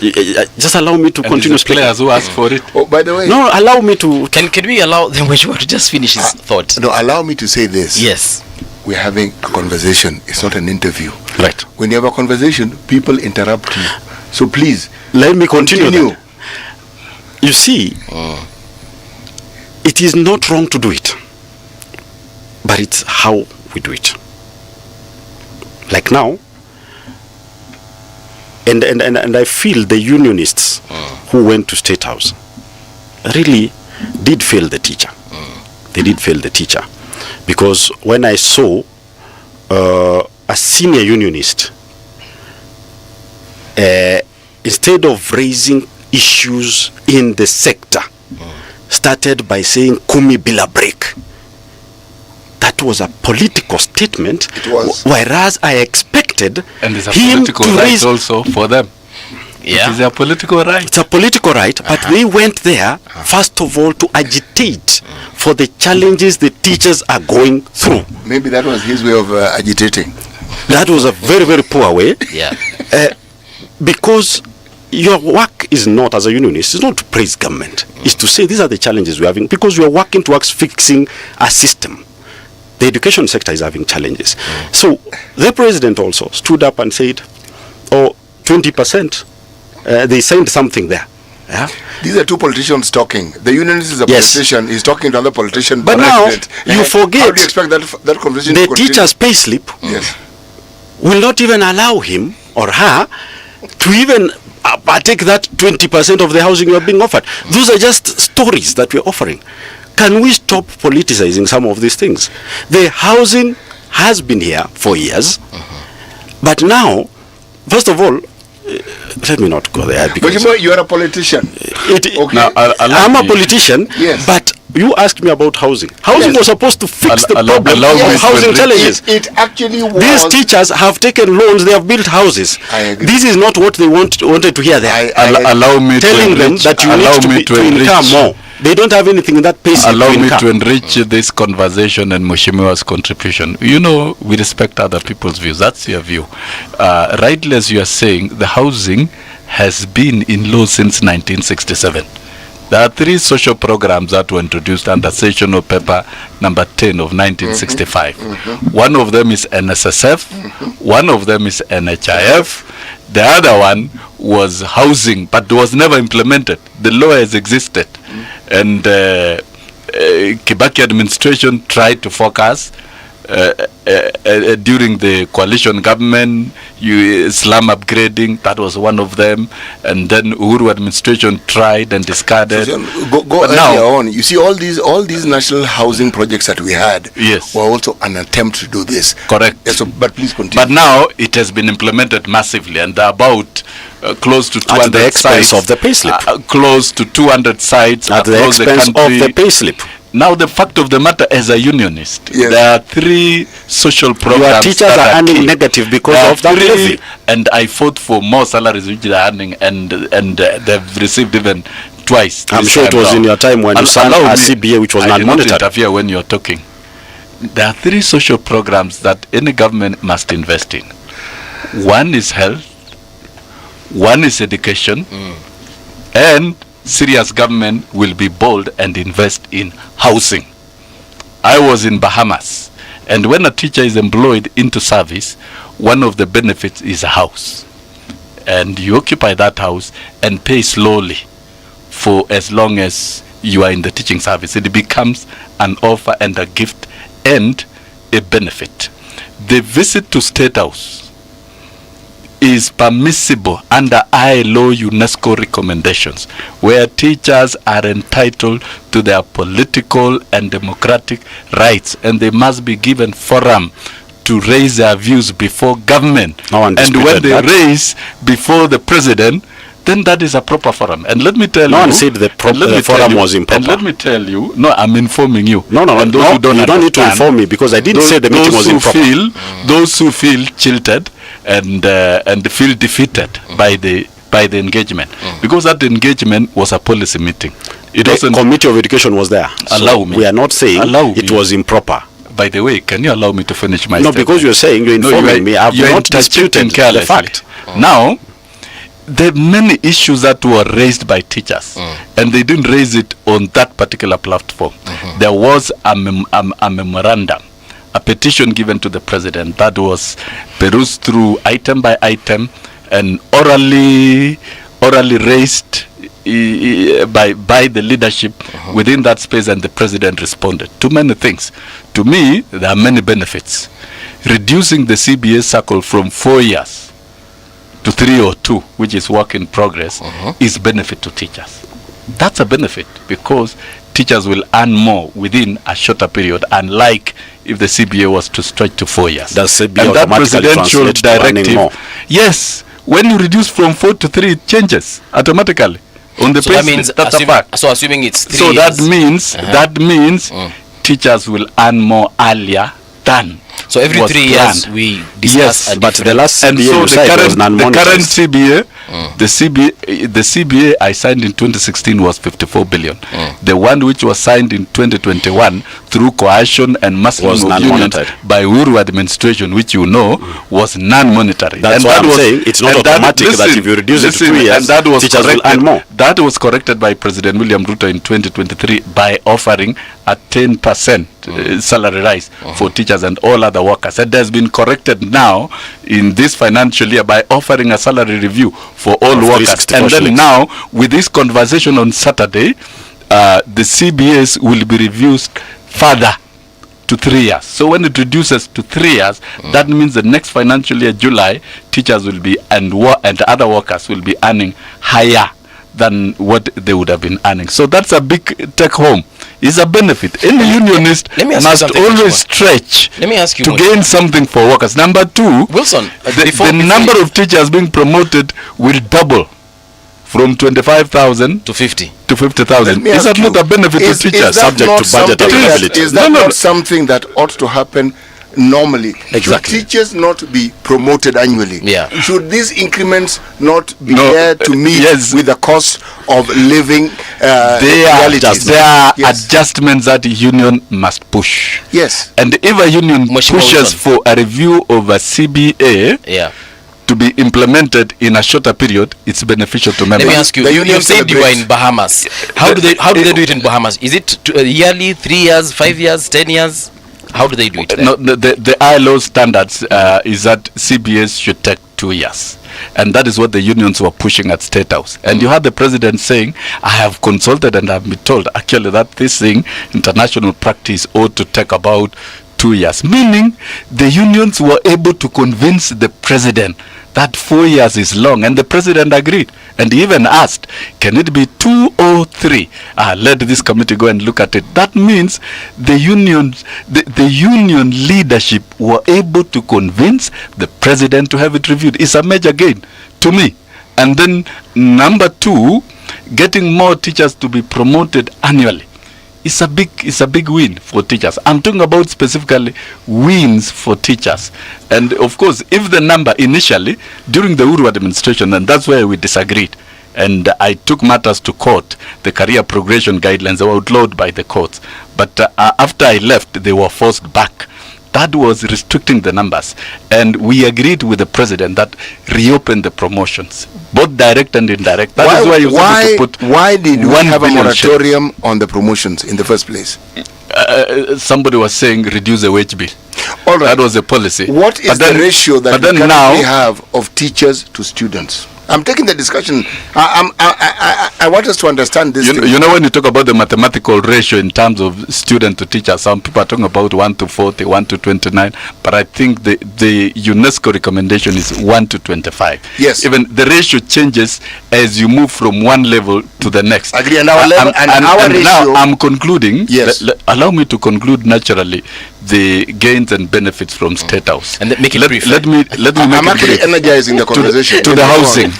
Just allow me to continue speaking. Players who ask for it. Oh, by the way. No, allow me to. Can we allow them to just finish his thought? No, allow me to say this. Yes. We're having a conversation. It's not an interview. Right. When you have a conversation, people interrupt you. So please, let me continue. You see, it is not wrong to do it, but it's how we do it. Like now, and I feel the unionists who went to State House really did fail the teacher. They did fail the teacher, because when I saw a senior unionist, instead of raising issues in the sector, started by saying kumi bila break. That was a political statement, whereas I expected and it's a him political to right raise also for them. Yeah. It is a political right. It's a political right, but they went there first of all to agitate for the challenges the teachers are going through. Maybe that was his way of agitating. That was a very, very poor way. Yeah. Because your work is not, as a unionist, is not to praise government. It's to say these are the challenges we're having, because we are working towards fixing a system. The education sector is having challenges. So the president also stood up and said, 20%, they signed something there. Yeah? These are two politicians talking. The unionist is a politician. He's talking to another politician. But now, you forget, how do you expect that conversation the to continue? teacher's pay slip will not even allow him or her to even take that 20% of the housing you are being offered. Those are just stories that we're offering. Can we stop politicizing some of these things? The housing has been here for years, but now, first of all, let me not go there. Because but you are a politician. Okay. Now, I'm a politician, but you asked me about housing. Housing was supposed to fix the problem of housing challenges. It actually was. These teachers have taken loans, they have built houses. This is not what they wanted to hear there. Allow me telling them that you need to income more. They don't have anything in that pace. Allow me to enrich this conversation and Mheshimiwa's contribution. You know, we respect other people's views. That's your view. Rightly, as you are saying, the housing has been in law since 1967. There are 3 social programs that were introduced under sessional paper number 10 of 1965. One of them is NSSF, one of them is NHIF, the other one was housing, but was never implemented. The law has existed. And Kibaki administration tried to focus during the coalition government, slum upgrading, that was one of them, and then Uhuru administration tried and discarded. Go earlier on. You see, all these national housing projects that we had were also an attempt to do this. Correct. Yeah, so, but please continue. But now it has been implemented massively, and about close to 200 at the expense sites of the payslip. Close to 200 sites at the expense of the payslip. Now the fact of the matter, as a unionist, there are 3 social programs. Your teachers are earning negative because of that levy. And I fought for more salaries which they are earning, and they've received even twice. I'm sure it was in your time when you signed a CBA which was not monitored. I did not interfere when you're talking. There are 3 social programs that any government must invest in. One is health, one is education, and serious government will be bold and invest in housing. I was in Bahamas, and when a teacher is employed into service, one of the benefits is a house. And you occupy that house and pay slowly for as long as you are in the teaching service. It becomes an offer and a gift and a benefit. The visit to State House is permissible under ILO UNESCO recommendations, where teachers are entitled to their political and democratic rights, and they must be given forum to raise their views before government. And when they raise before the president, then that is a proper forum. And let me tell you, no one said the forum was improper. And let me tell you, no, I'm informing you. No, you don't need to inform me, because I didn't say the meeting was improper. Those who feel jilted and feel defeated by the engagement, because that engagement was a policy meeting. The Committee of Education was there. Allow me. We are not saying it was improper. By the way, can you allow me to finish my statement? No, because you're saying you're informing me. I've not disputed the fact. Now, there are many issues that were raised by teachers, and they didn't raise it on that particular platform. There was a memorandum, a petition given to the president that was perused through item by item and orally orally raised by the leadership within that space, and the president responded to many things. To me, there are many benefits. Reducing the CBA cycle from 4 years to 3 or 2, which is work in progress, is benefit to teachers. That's a benefit because teachers will earn more within a shorter period, unlike if the CBA was to stretch to 4 years. Does CBA and that automatically presidential translate to earning directive, more? yes, when you reduce from 4 to 3, it changes automatically. On the so that means assuming it's 3 so years. that means teachers will earn more earlier than. So every 3 years we discuss. Yes, but the last and CBA so you said was the current CBA, Mm. the CBA I signed in 2016 was 54 billion. The one which was signed in 2021 through coercion and massive Was non-monetary. by Uhuru administration, which you know was non-monetary. That's and why that I'm was, saying it's not and automatic that if you reduce it to 2 years, and that was teachers will earn more. That was corrected by President William Ruto in 2023 by offering a 10% salary rise for teachers and all other workers. And has been corrected now in this financial year by offering a salary review for all workers. And then now, with this conversation on Saturday, the CBAs will be reviewed further to 3 years. So when it reduces to 3 years, that means the next financial year, July, teachers will be and other workers will be earning higher than what they would have been earning. So that's a big take home. It's a benefit. Any unionist must always stretch to gain something for workers. Number two, Wilson, the number of teachers being promoted will double from 25,000 to 50 to 50,000. Is that not a benefit to teachers? Subject to budget availability. Is that not something that ought to happen normally? Exactly. Should teachers not be promoted annually? Yeah. Should these increments not be there to meet with the cost of living there realities? There are adjustments that the union must push. Yes. And if a union pushes for a review of a CBA to be implemented in a shorter period, it's beneficial to members. Let me ask you, you said you were in Bahamas. How do they do it in Bahamas? Is it yearly, 3 years, 5 years, 10 years? How do they do it there? No, the ILO standards is that CBAs should take 2 years. And that is what the unions were pushing at State House. And you had the president saying, I have consulted and I've been told actually that this thing, international practice, ought to take about 2 years. Meaning the unions were able to convince the president that 4 years is long, and the president agreed. And he even asked, can it be 2 or 3? Let this committee go and look at it. That means the unions, the union leadership were able to convince the president to have it reviewed. It's a major gain to me. And then number two, getting more teachers to be promoted annually. It's a big win for teachers. I'm talking about specifically wins for teachers. And of course, if the number initially during the Uhuru administration, and that's where we disagreed, and I took matters to court, the career progression guidelines were outlawed by the courts. But after I left, they were forced back. That was restricting the numbers. And we agreed with the president that reopen the promotions, both direct and indirect. That is why you want to put why did we have a 1 billion moratorium on the promotions in the first place? Somebody was saying reduce the wage bill. All right. That was the policy. What is the ratio that we currently have of teachers to students? I'm taking the discussion. I want us to understand this. You know, when you talk about the mathematical ratio in terms of student to teacher, some people are talking about 1 to 40, 1 to 29. But I think the UNESCO recommendation is 1 to 25. Yes. Even the ratio changes as you move from one level to the next. Agree. And our level and our ratio. Now I'm concluding. Yes. Allow me to conclude naturally the gains and benefits from State House. And make it brief. Let me make I'm it actually brief. energizing the conversation. To the housing.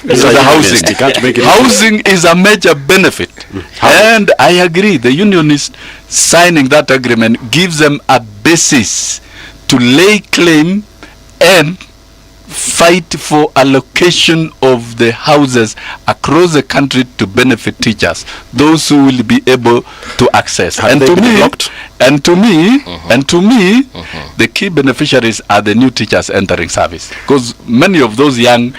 Housing is a major benefit. And I agree, the unionists signing that agreement gives them a basis to lay claim and fight for allocation of the houses across the country to benefit teachers, those who will be able to access. And to me, the key beneficiaries are the new teachers entering service, because many of those young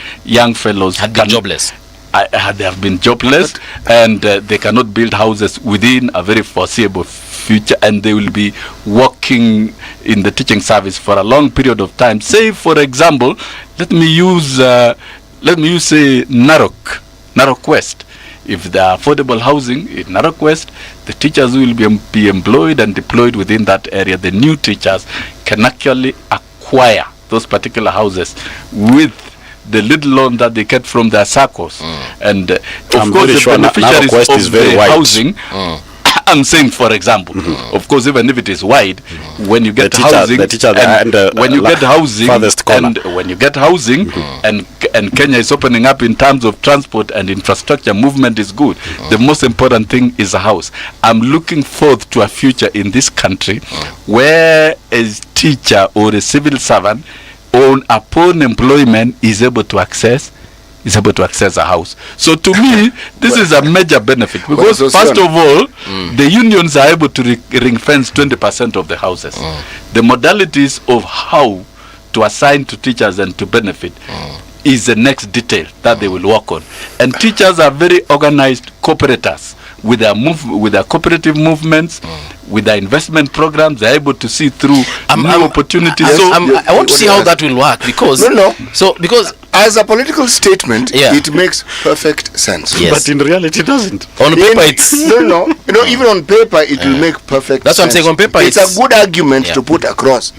fellows had been jobless. They have been jobless, and they cannot build houses within a very foreseeable future, and they will be working in the teaching service for a long period of time. Say, for example, let me use say Narok Narok West. If there are affordable housing in Narok West, the teachers will be employed and deployed within that area. The new teachers can actually acquire those particular houses with the little loan that they get from their SACCOs. And of course, the beneficiaries of the housing, I'm saying, for example, of course, even if it is wide, when you get housing, when you get housing, and Kenya is opening up in terms of transport and infrastructure, movement is good. The most important thing is a house. I'm looking forward to a future in this country where a teacher or a civil servant, upon employment, is able to access a house. So to me, this is a major benefit, because first of all, the unions are able to ring fence 20% of the houses. The modalities of how to assign to teachers and to benefit is the next detail that they will work on. And teachers are very organized cooperators with their cooperative movements, with their investment programs. They're able to see through new opportunities. I want to see how that will work, because because as a political statement, it makes perfect sense. Yes. But in reality, it doesn't. On paper, it's even on paper, it will make perfect sense. That's what I'm saying. On paper, it's a good argument to put across.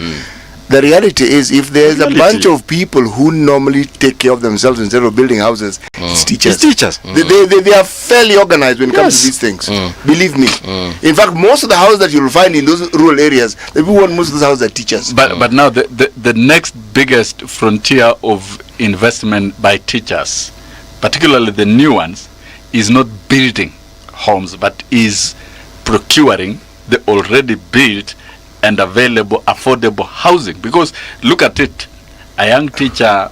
The reality is, if there's a bunch of people who normally take care of themselves instead of building houses, it's teachers. They are fairly organized when it comes to these things. Believe me. In fact, most of the houses that you'll find in those rural areas, the people who want most of those houses are teachers. But now the next biggest frontier of investment by teachers, particularly the new ones, is not building homes, but is procuring the already built and available affordable housing. Because look at it, a young teacher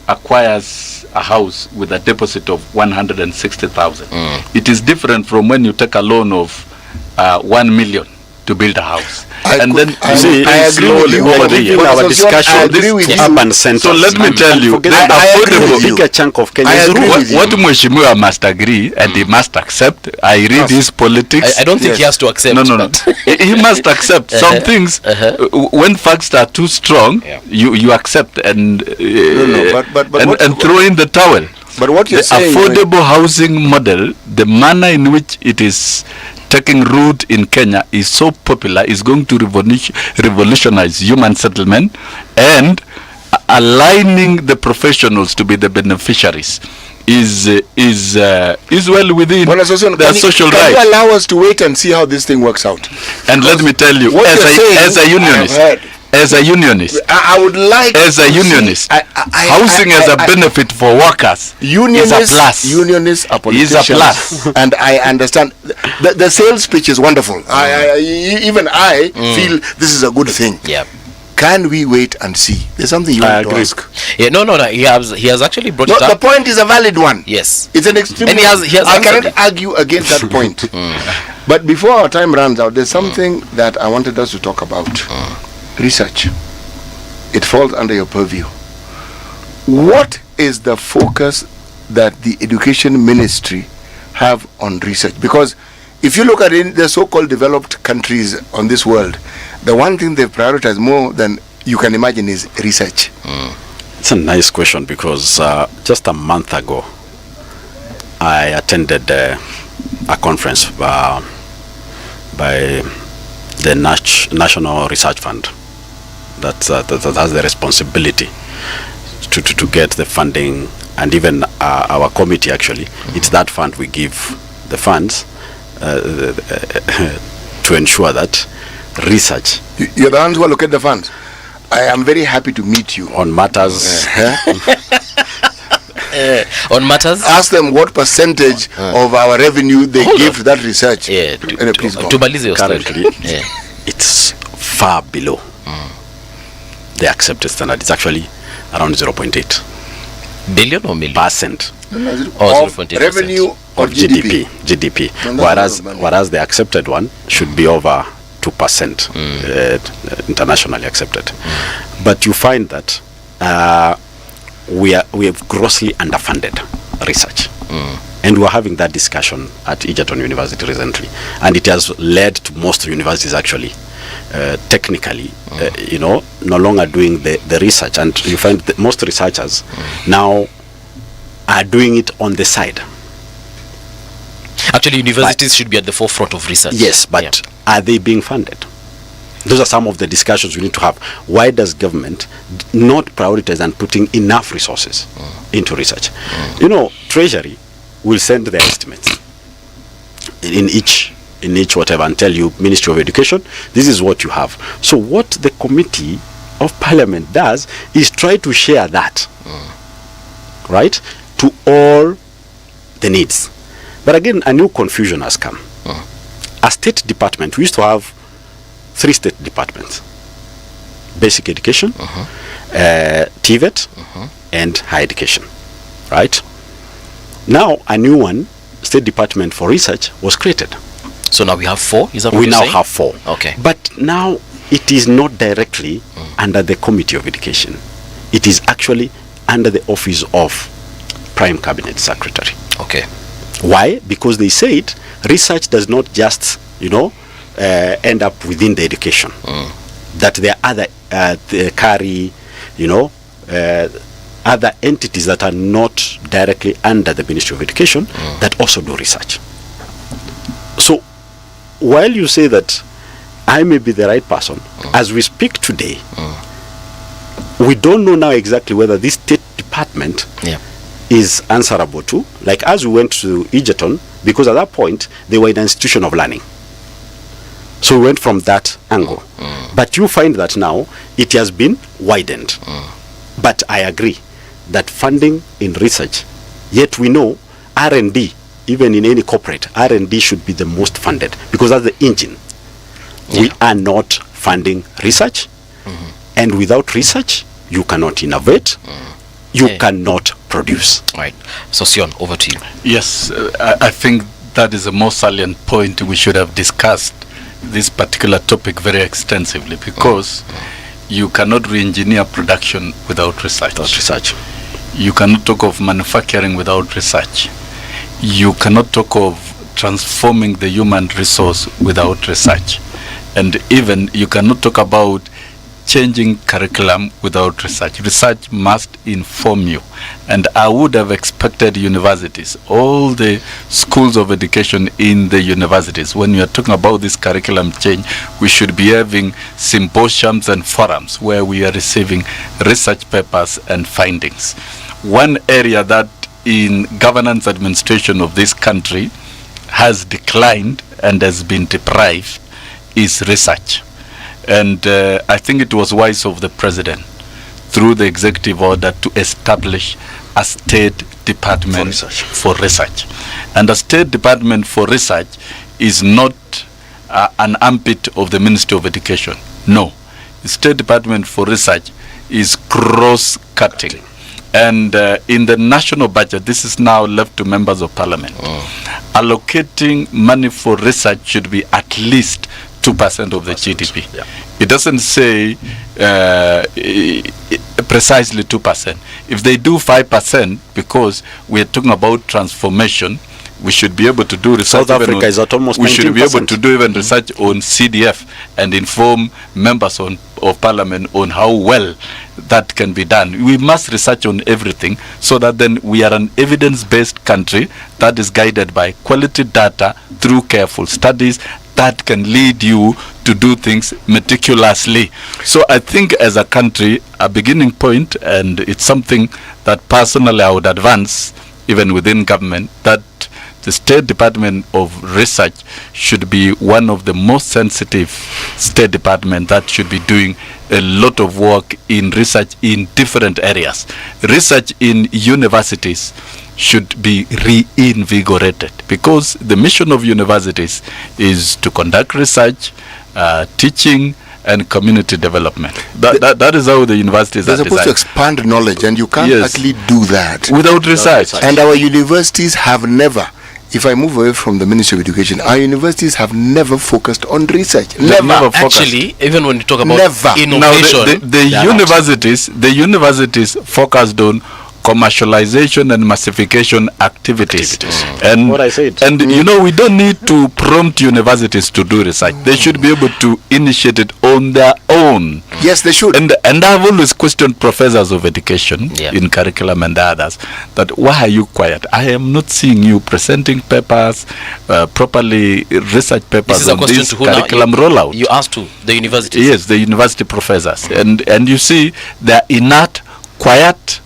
acquires a house with a deposit of 160,000. It is different from when you take a loan of 1 million to build a house. I agree over the years. Our discussion, this urban center. So let me tell you, the bigger chunk of Kenya is rural. What Mheshimiwa must agree, and he must accept. I read his politics. I don't think he has to accept. No. He must accept some things. When facts are too strong, you accept and throw in the towel. But what you're saying, affordable housing model, the manner in which it is taking root in Kenya is so popular, is going to revolutionize human settlement and aligning the professionals to be the beneficiaries is well within their social rights. Can you allow us to wait and see how this thing works out? And let me tell you, as a unionist, I would like, as a unionist, housing as a benefit for workers is a plus. Unionists are politicians, is a plus. And I understand the sales pitch is wonderful. Even I feel this is a good thing. Can we wait and see? There's something you want to ask. No. He has actually brought it up. The point is a valid one. Yes, it's an extreme. And I cannot argue against that point. But before our time runs out, there's something that I wanted us to talk about. Research. It falls under your purview. What is the focus that the education ministry have on research? Because if you look at the so-called developed countries on this world, the one thing they prioritize more than you can imagine is research. It's a nice question, because just a month ago I attended a conference by the National Research Fund that has the responsibility to get the funding, and even our committee actually, it's that fund we give the funds to ensure that research. You're the ones who allocate the funds. I am very happy to meet you on matters. On matters. Ask them what percentage of our revenue they give to that research. Please go. Currently, it's far below the accepted standard. It's actually around 0.8 billion or million percent of revenue or GDP. Whereas the accepted one should be over 2% internationally accepted. But you find that we have grossly underfunded research. And we're having that discussion at Egerton University recently, and it has led to most universities actually technically no longer doing the research. And you find that most researchers now are doing it on the side. Actually, universities should be at the forefront of research. Yes, but are they being funded? Those are some of the discussions we need to have. Why does government not prioritize and putting enough resources into research? You know, Treasury will send their estimates in each whatever and tell you, Ministry of Education, this is what you have. So what the Committee of Parliament does is try to share that, right, to all the needs. But again, a new confusion has come. A state department, we used to have 3 state departments: basic education, TVET, and higher education, right? Now a new one, State Department for Research, was created. So now we have 4? Is that what we you're now saying? have 4. Okay. But now it is not directly under the Committee of Education. It is actually under the office of Prime Cabinet Secretary. Okay. Why? Because they said research does not just, end up within the education. That there are other carry, other entities that are not directly under the Ministry of Education that also do research. So while you say that I may be the right person, as we speak today, we don't know now exactly whether this state department is answerable to, like as we went to Egerton, because at that point they were in an institution of learning. So we went from that angle. But you find that now it has been widened. But I agree that funding in research, yet we know R&D, even in any corporate, R&D should be the most funded because that's the engine. We are not funding research, and without research you cannot innovate, you cannot produce. Right. So Sion, over to you. Yes, I think that is a more salient point. We should have discussed this particular topic very extensively, because you cannot re-engineer production without research. You cannot talk of manufacturing without research. You cannot talk of transforming the human resource without research. And even you cannot talk about changing curriculum without research. Research must inform you. And I would have expected universities, all the schools of education in the universities, when we are talking about this curriculum change, we should be having symposiums and forums where we are receiving research papers and findings. One area that in governance administration of this country has declined and has been deprived is research. And I think it was wise of the president, through the executive order, to establish a state department for research. And a state department for research is not an ambit of the Ministry of Education. No. The State Department for Research is cross-cutting. And in the national budget, this is now left to members of parliament. Allocating money for research should be at least 2% of the GDP. It doesn't say precisely 2%. If they do 5%, because we are talking about transformation, we should be able to do research. South Africa is at almost 19%. We should be able to do even research on CDF and inform members of parliament on how well that can be done. We must research on everything, so that then we are an evidence-based country that is guided by quality data through careful studies that can lead you to do things meticulously. So I think as a country, a beginning point, and it's something that personally I would advance even within government, that the State Department of Research should be one of the most sensitive State Department that should be doing a lot of work in research in different areas. Research in universities should be reinvigorated, because the mission of universities is to conduct research, teaching, and community development. That is how the universities are supposed designed. to expand knowledge, and you can't actually do that without research. And our universities have never, if I move away from the Ministry of Education, our universities have never focused on research. Never. Actually, even when you talk about innovation, now the universities focused on commercialization and massification activities. And What I said. And we don't need to prompt universities to do research. They should be able to initiate it on their own. Yes, they should. And I've always questioned professors of education in curriculum and others that why are you quiet? I am not seeing you presenting papers properly, research papers on this curriculum rollout. You asked to the universities. Yes, the university professors, and you see they're inert, quiet.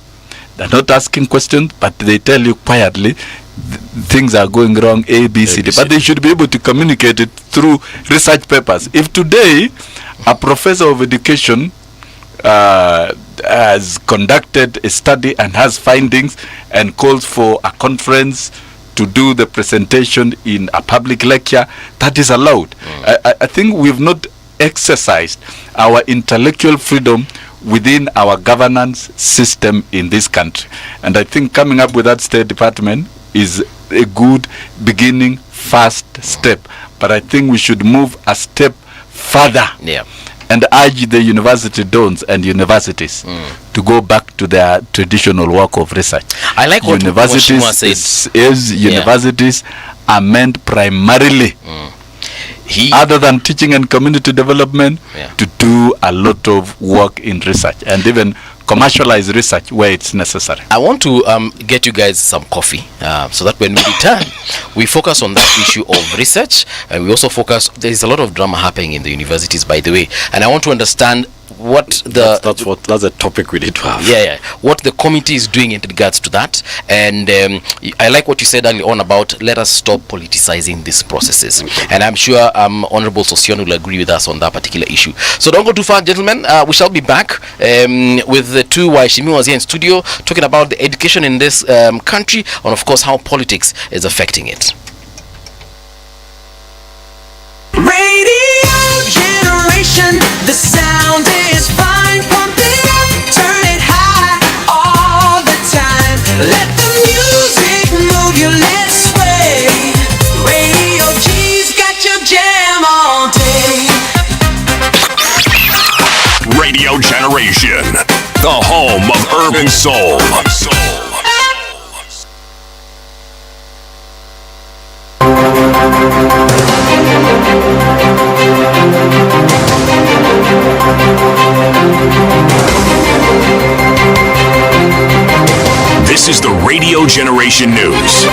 They're not asking questions, but they tell you quietly things are going wrong, A, B, C, D. But they should be able to communicate it through research papers. If today a professor of education has conducted a study and has findings and calls for a conference to do the presentation in a public lecture, that is allowed. I think we've not exercised our intellectual freedom within our governance system in this country. And I think coming up with that State Department is a good beginning, first step. But I think we should move a step further and urge the university dons and universities to go back to their traditional work of research. I like what universities universities are meant primarily other than teaching and community development to do a lot of work in research and even commercialize research where it's necessary. I want to get you guys some coffee so that when we return, we focus on that issue of research, and we also focus, there is a lot of drama happening in the universities, by the way, and I want to understand what that's a topic we need to have. What the committee is doing in regards to that. And I like what you said earlier on about let us stop politicizing these processes, and I'm sure Honorable Sosion will agree with us on that particular issue. So don't go too far, gentlemen. We shall be back with the two Waishimiwas here in studio talking about the education in this country and of course how politics is affecting it. Radio generation, the sound is fine. Pump it up, turn it high all the time. Let the music move you, let's sway. Radio G's got your jam all day. Radio Generation, the home of urban soul. This is the Radio Generation News.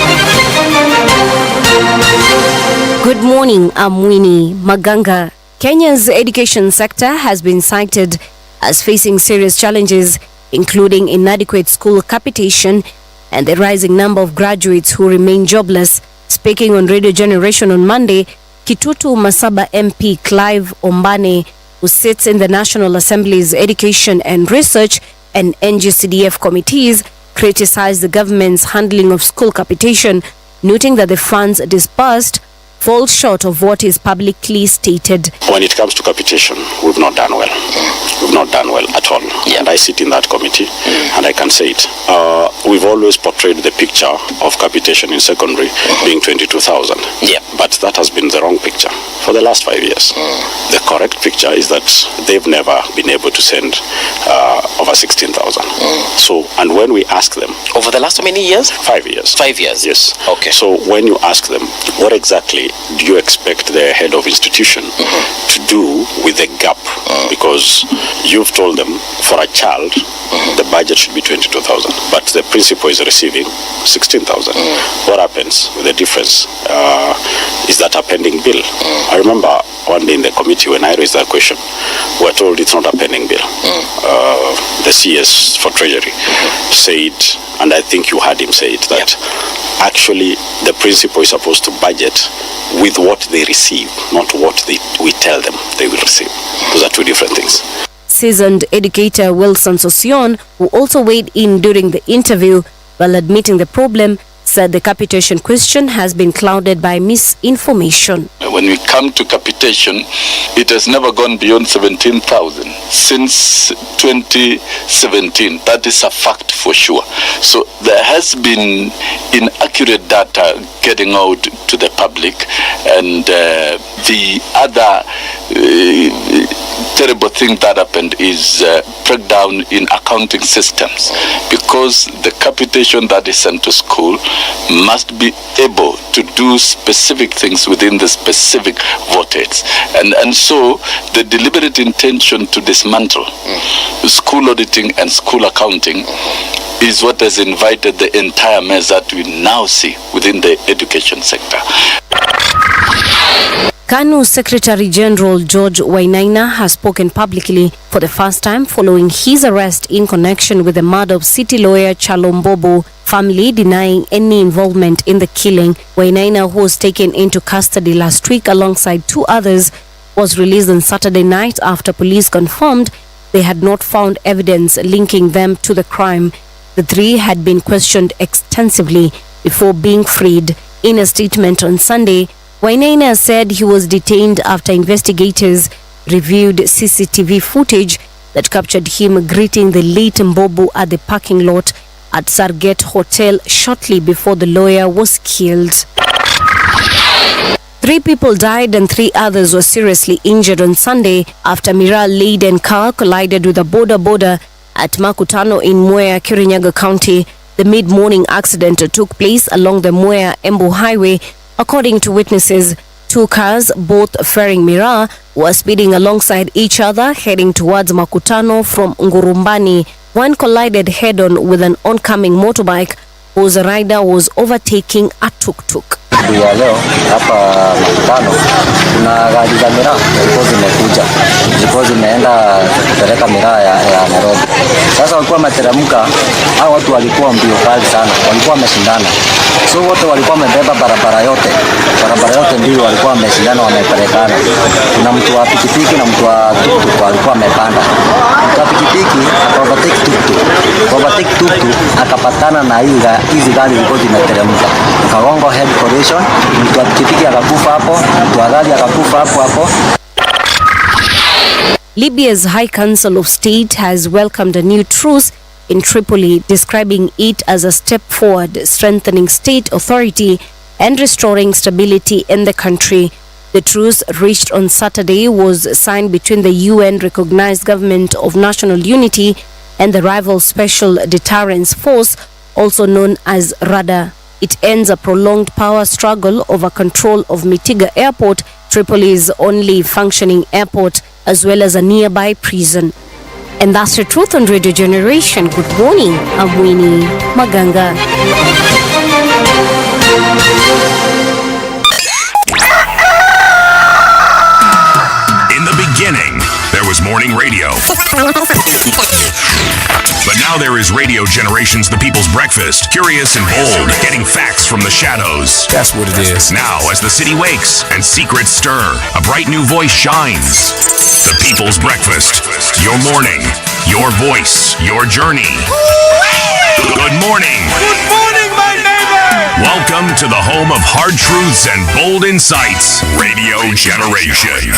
Good morning, I'm Winnie Maganga. Kenya's education sector has been cited as facing serious challenges, including inadequate school capitation and the rising number of graduates who remain jobless. Speaking on Radio Generation on Monday, Kitutu Masaba MP Clive Ombane, who sits in the National Assembly's Education and Research and NGCDF committees, criticized the government's handling of school capitation, noting that the funds disbursed fall short of what is publicly stated. When it comes to capitation, we've not done well. We've not done well at all. And I sit in that committee, and I can say it. We've always portrayed the picture of capitation in secondary being 22,000. But that has been the wrong picture for the last 5 years. The correct picture is that they've never been able to send over 16,000. So, and when we ask them... Over the last how many years? 5 years. 5 years? Yes. Okay. So when you ask them, what exactly do you expect the head of institution to do with the gap? Because you've told them for a child the budget should be 22,000, but the principal is receiving 16,000. What happens with the difference? Is that a pending bill? I remember one day in the committee when I raised that question, we were told it's not a pending bill. The CS for Treasury said, and I think you heard him say it, that actually the principal is supposed to budget with what they receive, not what we tell them they will receive. Those are two different things. Seasoned educator Wilson Sosion, who also weighed in during the interview while admitting the problem, said the capitation question has been clouded by misinformation. When we come to capitation, it has never gone beyond 17,000 since 2017. That is a fact for sure. So there has been inaccurate data getting out to the public, and the other terrible thing that happened is breakdown in accounting systems, because the capitation that is sent to school must be able to do specific things within the specific votates, and so the deliberate intention to dismantle school auditing and school accounting is what has invited the entire mess that we now see within the education sector. KANU Secretary General George Wainaina has spoken publicly for the first time following his arrest in connection with the murder of city lawyer Chalombobo, family denying any involvement in the killing. Wainaina, who was taken into custody last week alongside 2 others, was released on Saturday night after police confirmed they had not found evidence linking them to the crime. The 3 had been questioned extensively before being freed. In a statement on Sunday, Wainaina said he was detained after investigators reviewed CCTV footage that captured him greeting the late Mbobo at the parking lot at Sarget Hotel shortly before the lawyer was killed. 3 people died and 3 others were seriously injured on Sunday after miraa-laden car collided with a boda at Makutano in Mwea, Kirinyaga County. The mid-morning accident took place along the Mwea-Embu Highway. According to witnesses, 2 cars, both ferrying miraa, were speeding alongside each other heading towards Makutano from Ngurumbani. One collided head-on with an oncoming motorbike whose rider was overtaking a tuk-tuk. Ya leo hapa Makutano kuna gari za miraa zilikuwa zimeenda kupeleka miraa ya Nairobi. Sasa walikuwa wameteremka, hao watu walikuwa mbio kali sana, walikuwa wameshindana. So wote walikuwa wamebeba barabara yote ndio walikuwa wameshindana, wamepelekana. Kuna mtu wa pikipiki na mtu wa tuktuk walikuwa wamepanda. Mtu wa pikipiki akaovertake tuktuk akapatana na hizi gari zilikuwa zimeteremka. Kagongo head collision, mtu wa pikipiki akakufa hapo, mtu wa gari akakufa hapo. Libya's High Council of State has welcomed a new truce in Tripoli, describing it as a step forward, strengthening state authority and restoring stability in the country. The truce reached on Saturday was signed between the UN-recognized Government of National Unity and the rival Special Deterrence Force, also known as RADA. It ends a prolonged power struggle over control of Mitiga Airport, Tripoli's only functioning airport, as well as a nearby prison. And that's the truth on Radio Generation. Good morning, I'm Winnie Maganga. In the beginning, there was morning radio. But now there is Radio Generations, the people's breakfast. Curious and bold, getting facts from the shadows. That's what it is. Now, as the city wakes and secrets stir, a bright new voice shines. The people's breakfast. Your morning, your voice, your journey. Good morning. Good morning, my neighbor. Welcome to the home of hard truths and bold insights. Radio Generation.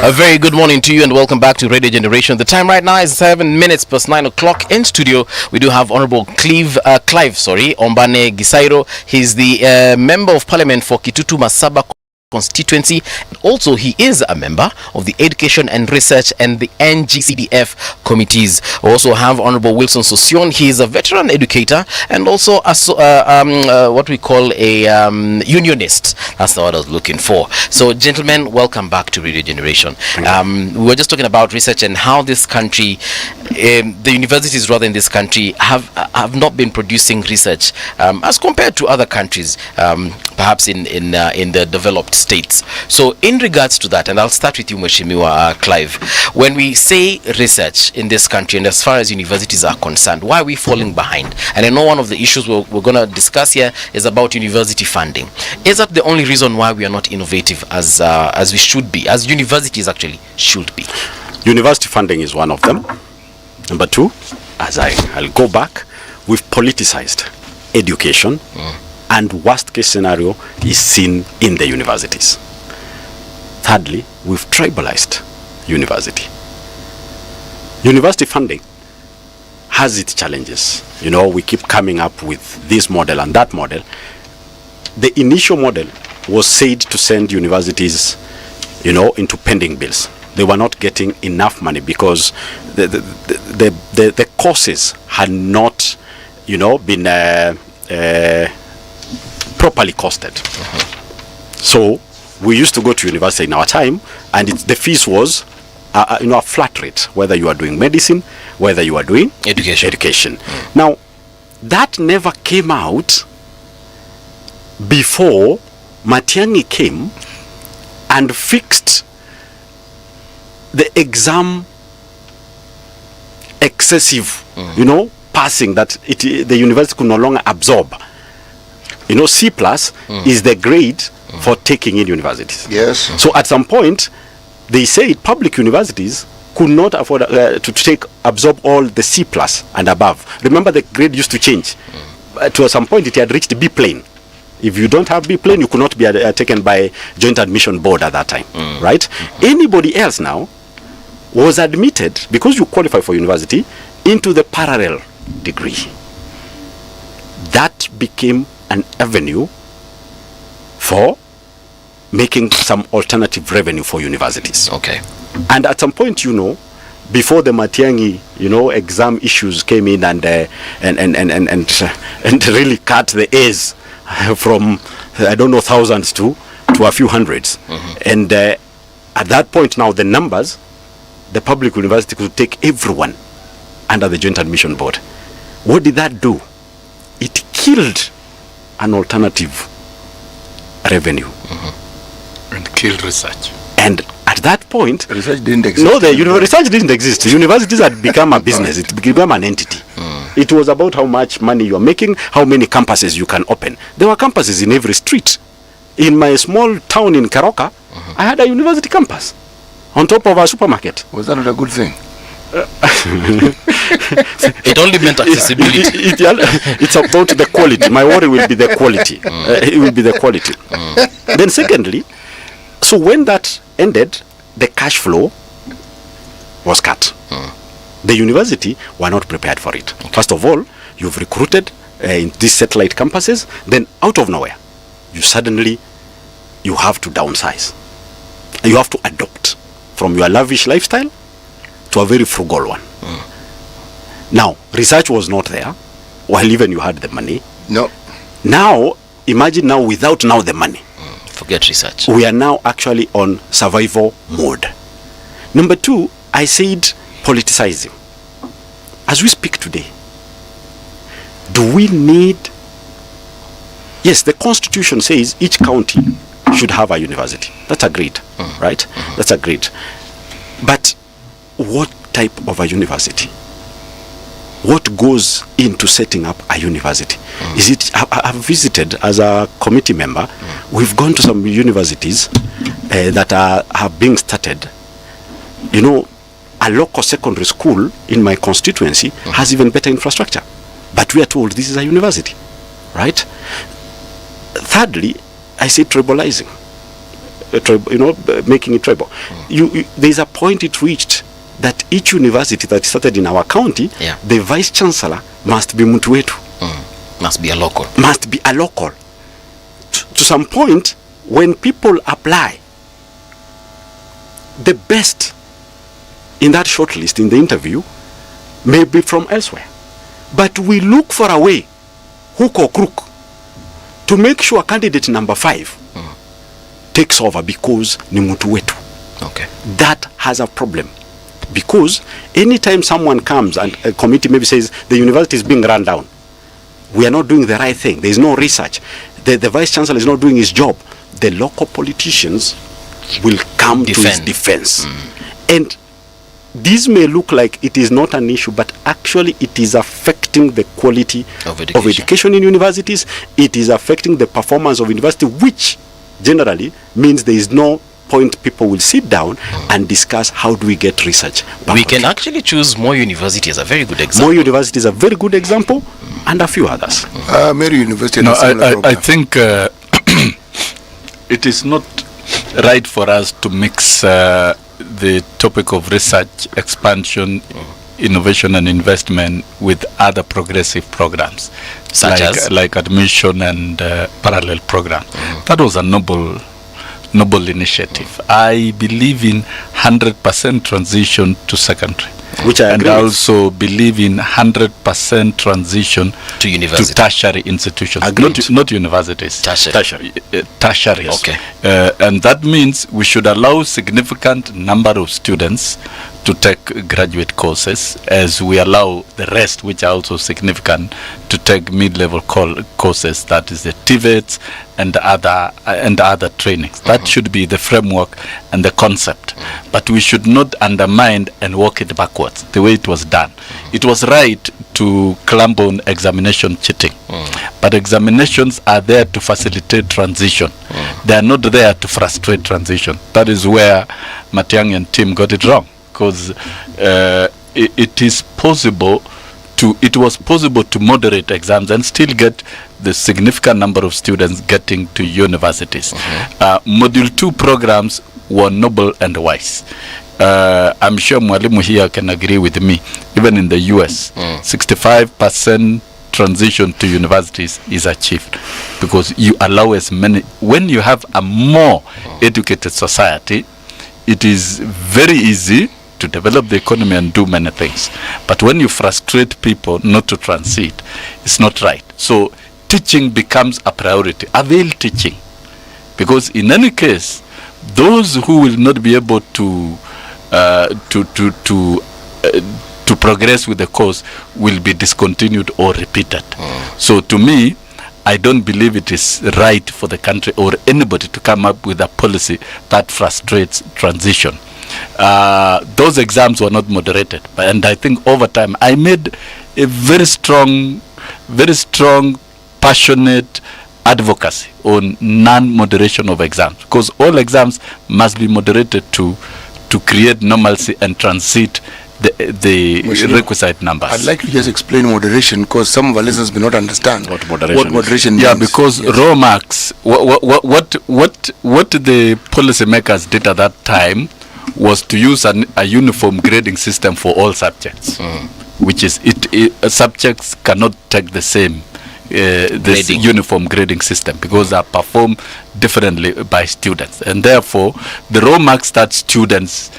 A very good morning to you and welcome back to Radio Generation. The time right now is 7 minutes past 9 o'clock. In studio, we do have Honorable Clive Ombane Gisairo. He's the Member of Parliament for Kitutu Masaba constituency. Also, he is a member of the Education and Research and the NGCDF committees. We also have Honorable Wilson Sosion. He is a veteran educator and also what we call a unionist. That's the word I was looking for. So, gentlemen, welcome back to Radio Generation. We were just talking about research and how this country, the universities rather in this country, have not been producing research as compared to other countries, perhaps in the developed states. So in regards to that, and I'll start with you, Mheshimiwa Clive, when we say research in this country and as far as universities are concerned, why are we falling behind? And I know one of the issues we're going to discuss here is about university funding. Is that the only reason why we are not innovative as we should be, as universities actually should be? University funding is one of them. Number 2, I'll go back, we've politicized education. And worst case scenario is seen in the universities. Thirdly, we've tribalized university. University funding has its challenges. You know, we keep coming up with this model and that model. The initial model was said to send universities, into pending bills. They were not getting enough money because the courses had not, been properly costed. So we used to go to university in our time, and the fees was, a flat rate, whether you are doing medicine, whether you are doing education. Now, that never came out before Matiang'i came and fixed the exam excessive, passing that the university could no longer absorb. C+ is the grade for taking in universities. Yes. So at some point, they said public universities could not afford to absorb all the C+ and above. Remember, the grade used to change. To some point, it had reached B plane. If you don't have B plane, you could not be taken by Joint Admission Board at that time, right? Anybody else now was admitted, because you qualify for university, into the parallel degree. That became an avenue for making some alternative revenue for universities. Okay. And at some point, before the Matiang'i, exam issues came in and really cut the A's from, thousands to a few hundreds. And at that point now, the numbers, the public university could take everyone under the Joint Admission Board. What did that do? It killed an alternative revenue. And killed research. And at that point, research didn't exist. No, research didn't exist. Universities had become a business. It became an entity. It was about how much money you are making, how many campuses you can open. There were campuses in every street. In my small town in Karoka, I had a university campus on top of a supermarket. Was that not a good thing? It only meant accessibility. It's about the quality. My worry will be the quality. It will be the quality. Then secondly, so when that ended, the cash flow was cut. The university were not prepared for it. First of all, you've recruited in these satellite campuses, then out of nowhere, you have to downsize. You have to adopt from your lavish lifestyle to a very frugal one. Now, research was not there, while even you had the money. No. Now, imagine now without now the money. Forget research. We are now actually on survival mode. Number two, I said politicizing. As we speak today, do we need... Yes, the Constitution says each county should have a university. That's agreed, right? That's agreed. But what type of a university? What goes into setting up a university? Is it? I've visited as a committee member. We've gone to some universities that are being started. A local secondary school in my constituency has even better infrastructure, but we are told this is a university, right? Thirdly, I say tribalizing. Making it tribal. There's a point it reached that each university that started in our county, the vice chancellor must be mtu wetu. Must be a local. Must be a local. To some point, when people apply, the best in that shortlist, in the interview, may be from elsewhere. But we look for a way, hook or crook, to make sure candidate number 5 takes over because ni mtu wetu. Okay. That has a problem. Because anytime someone comes and a committee maybe says the university is being run down, we are not doing the right thing, there is no research, the vice chancellor is not doing his job, the local politicians will come to his defense. And this may look like it is not an issue, but actually it is affecting the quality of education in universities. It is affecting the performance of university, which generally means there is no point people will sit down and discuss how do we get research. We can actually choose Moi University as a very good example. Moi University is a very good example, and a few others. Mary University. No, I think it is not right for us to mix the topic of research, expansion, innovation and investment with other progressive programs, such as admission and parallel program. That was a noble noble initiative. I believe in 100% transition to secondary. Which I agree and I with. also believe in 100% transition to university, to tertiary institutions, not universities. Tertiary. Tertiaries. Okay. And that means we should allow significant number of students to take graduate courses, as we allow the rest, which are also significant, to take mid-level courses, that is the TVETs and other trainings. That should be the framework and the concept. But we should not undermine and walk it backwards the way it was done. It was right to clamp on examination cheating, but examinations are there to facilitate transition. They are not there to frustrate transition. That is where Matiang'i and team got it wrong, because it was possible to moderate exams and still get the significant number of students getting to universities. Module 2 programs were noble and wise. I'm sure Mwalimu here can agree with me. Even in the US, 65% transition to universities is achieved, because you allow as many. When you have a more educated society, it is very easy to develop the economy and do many things. But when you frustrate people not to transit, it's not right. So teaching becomes a priority. Avail teaching, because in any case, those who will not be able to progress with the course will be discontinued or repeated. So to me, I don't believe it is right for the country or anybody to come up with a policy that frustrates transition. Those exams were not moderated, and I think over time I made a very strong, passionate advocacy on non-moderation of exams, because all exams must be moderated to create normalcy and transit the requisite numbers. I'd like to just explain moderation, because some of our listeners may not understand what moderation means. Yeah, because raw marks, what the policymakers did at that time was to use a uniform grading system for all subjects, which is subjects cannot take the same this uniform grading system, because they are performed differently by students, and therefore the raw marks that students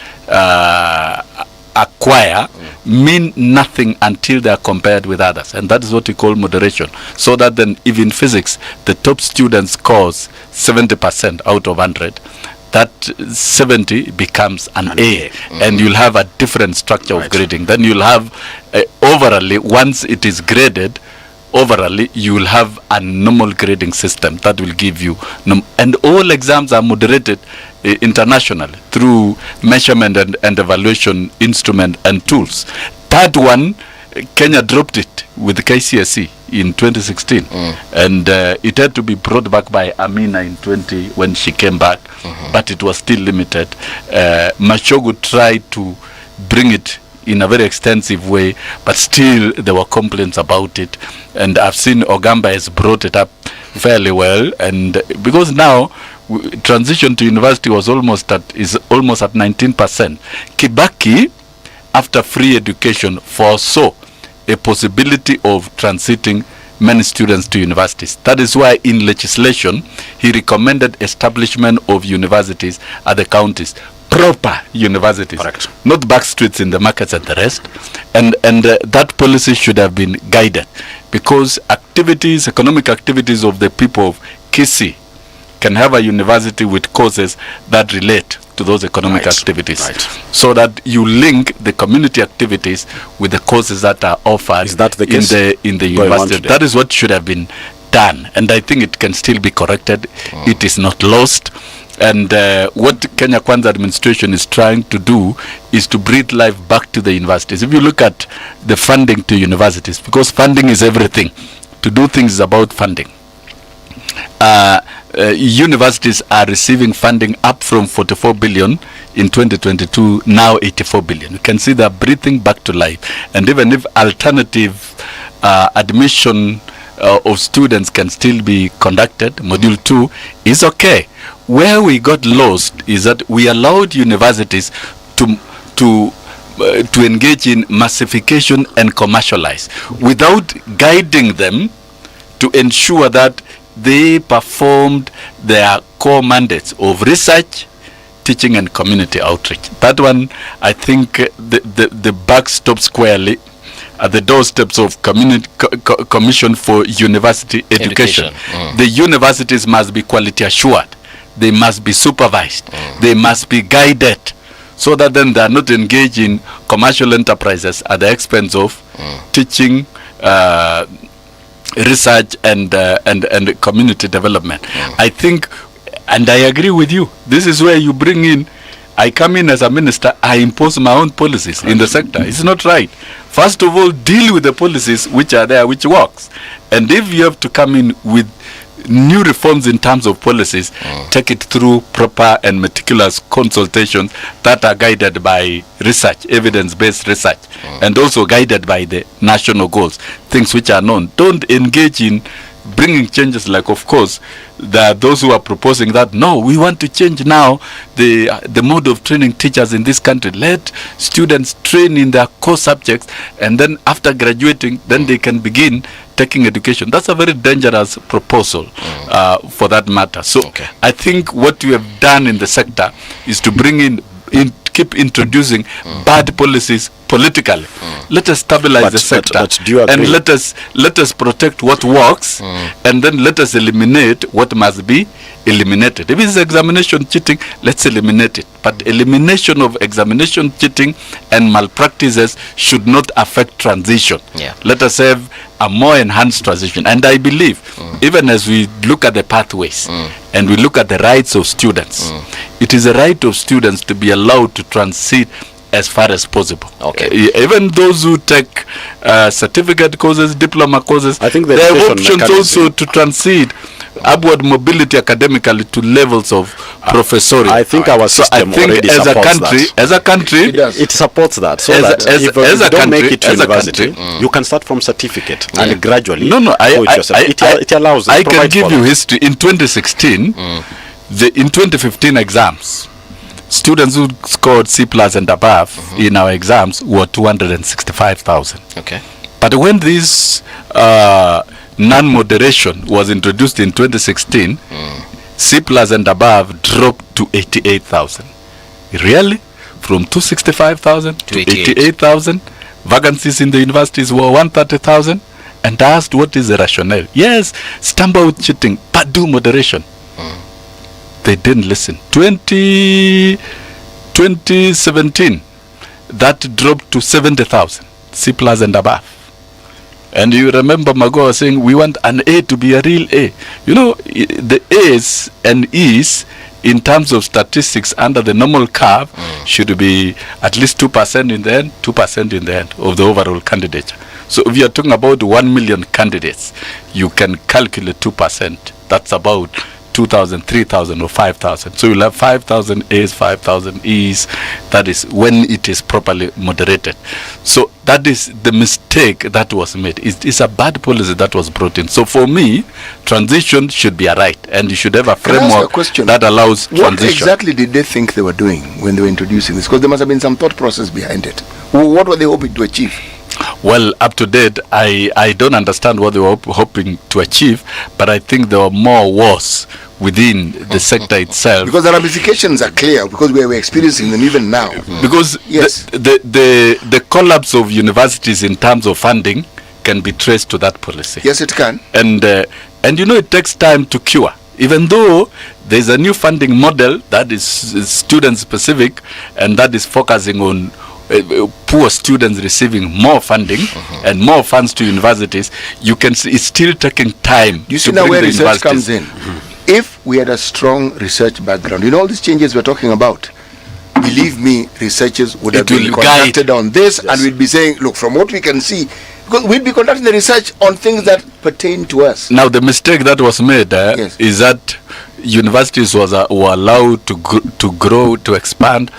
acquire mean nothing until they are compared with others, and that is what we call moderation. So that then, even physics, the top student scores 70% out of 100. That 70 becomes an A, and you'll have a different structure of grading. Then you'll have overall, once it is graded, overall you will have a normal grading system that will give you and all exams are moderated internationally through measurement and evaluation instrument and tools. That one, Kenya dropped it with KCSE in 2016, and it had to be brought back by Amina in when she came back, but it was still limited. Machogu tried to bring it in a very extensive way, but still there were complaints about it, and I've seen Ogamba has brought it up fairly well, and because now transition to university is almost at 19%. Kibaki, after free education, foresaw a possibility of transiting many students to universities. That is why in legislation he recommended establishment of universities at the counties, proper universities, correct, not back streets in the markets and the rest. And that policy should have been guided, because economic activities of the people of Kisii can have a university with courses that relate to those economic activities, so that you link the community activities with the courses that are offered. Is that the case in the university? That is what should have been done, and I think it can still be corrected. It is not lost. And what Kenya Kwanza administration is trying to do is to breathe life back to the universities. If you look at the funding to universities, because funding is everything, to do things is about funding. Universities are receiving funding up from 44 billion in 2022, now 84 billion. You can see they're breathing back to life. And even if alternative admission of students can still be conducted, Module 2 is okay. Where we got lost is that we allowed universities to engage in massification and commercialize without guiding them to ensure that they performed their core mandates of research, teaching and community outreach. That one, I think the buck stops squarely at the doorsteps of Commission for University Education. The universities must be quality assured. They must be supervised. They must be guided, so that then they are not engaged in commercial enterprises at the expense of teaching, research and community development. I think, and I agree with you, this is where you bring in, I come in as a minister, I impose my own policies in the sector. It's not right. First of all, deal with the policies which are there, which works. And if you have to come in with new reforms in terms of policies, take it through proper and meticulous consultations that are guided by research, evidence-based research, and also guided by the national goals, things which are known. Don't engage in bringing changes like, of course, there are those who are proposing that, no, we want to change now the mode of training teachers in this country. Let students train in their core subjects, and then after graduating, then they can begin taking education. That's a very dangerous proposal for that matter. So I think what we have done in the sector is to bring in keep introducing bad policies politically. Let us stabilize the sector, and let us protect what works, and then let us eliminate what must be eliminated. If it's examination cheating, let's eliminate it. But elimination of examination cheating and malpractices should not affect transition. Let us have a more enhanced transition. And I believe, even as we look at the pathways and we look at the rights of students, it is a right of students to be allowed to transit as far as possible. Even those who take certificate courses, diploma courses, I think they have options also to transit upward mobility academically to levels of professoriate. I think our system already supports that. As a country, it supports that. So that if you don't make it to university, you can start from certificate and gradually. It allows. I can give you history. In 2016, in 2015 exams, students who scored C+ and above in our exams were 265,000. But when this non-moderation was introduced in 2016, C+ and above dropped to 88,000. Really? From 265,000 to 88,000. Vacancies in the universities were 130,000. And asked, what is the rationale? Yes, stamp out cheating, but do moderation. They didn't listen. 2017, that dropped to 70,000, C+ and above. And you remember Mago was saying, we want an A to be a real A. You know, the A's and E's in terms of statistics under the normal curve should be at least 2% in the end, 2% in the end of the overall candidature. So if you're talking about 1 million candidates, you can calculate 2%. That's about 2,000, 3,000 or 5,000. So you'll have 5,000 A's, 5,000 E's. That is when it is properly moderated. So that is the mistake that was made. It's a bad policy that was brought in. So for me, transition should be a right, and you should have a framework that allows transition. What exactly did they think they were doing when they were introducing this? Because there must have been some thought process behind it. What were they hoping to achieve? Well, up to date, I don't understand what they were hoping to achieve, but I think there were more wars within the sector itself. Because the ramifications are clear, because we are experiencing them even now. Because the collapse of universities in terms of funding can be traced to that policy. Yes, it can. And you know, it takes time to cure. Even though there's a new funding model that is student specific and that is focusing on poor students receiving more funding and more funds to universities, you can see it's still taking time. You see now where research comes in. If we had a strong research background, you know all these changes we're talking about, believe me, researchers would have been conducted on this, and we'd be saying, look, from what we can see, because we'd be conducting the research on things that pertain to us. Now the mistake that was made is that universities were allowed to grow, to expand,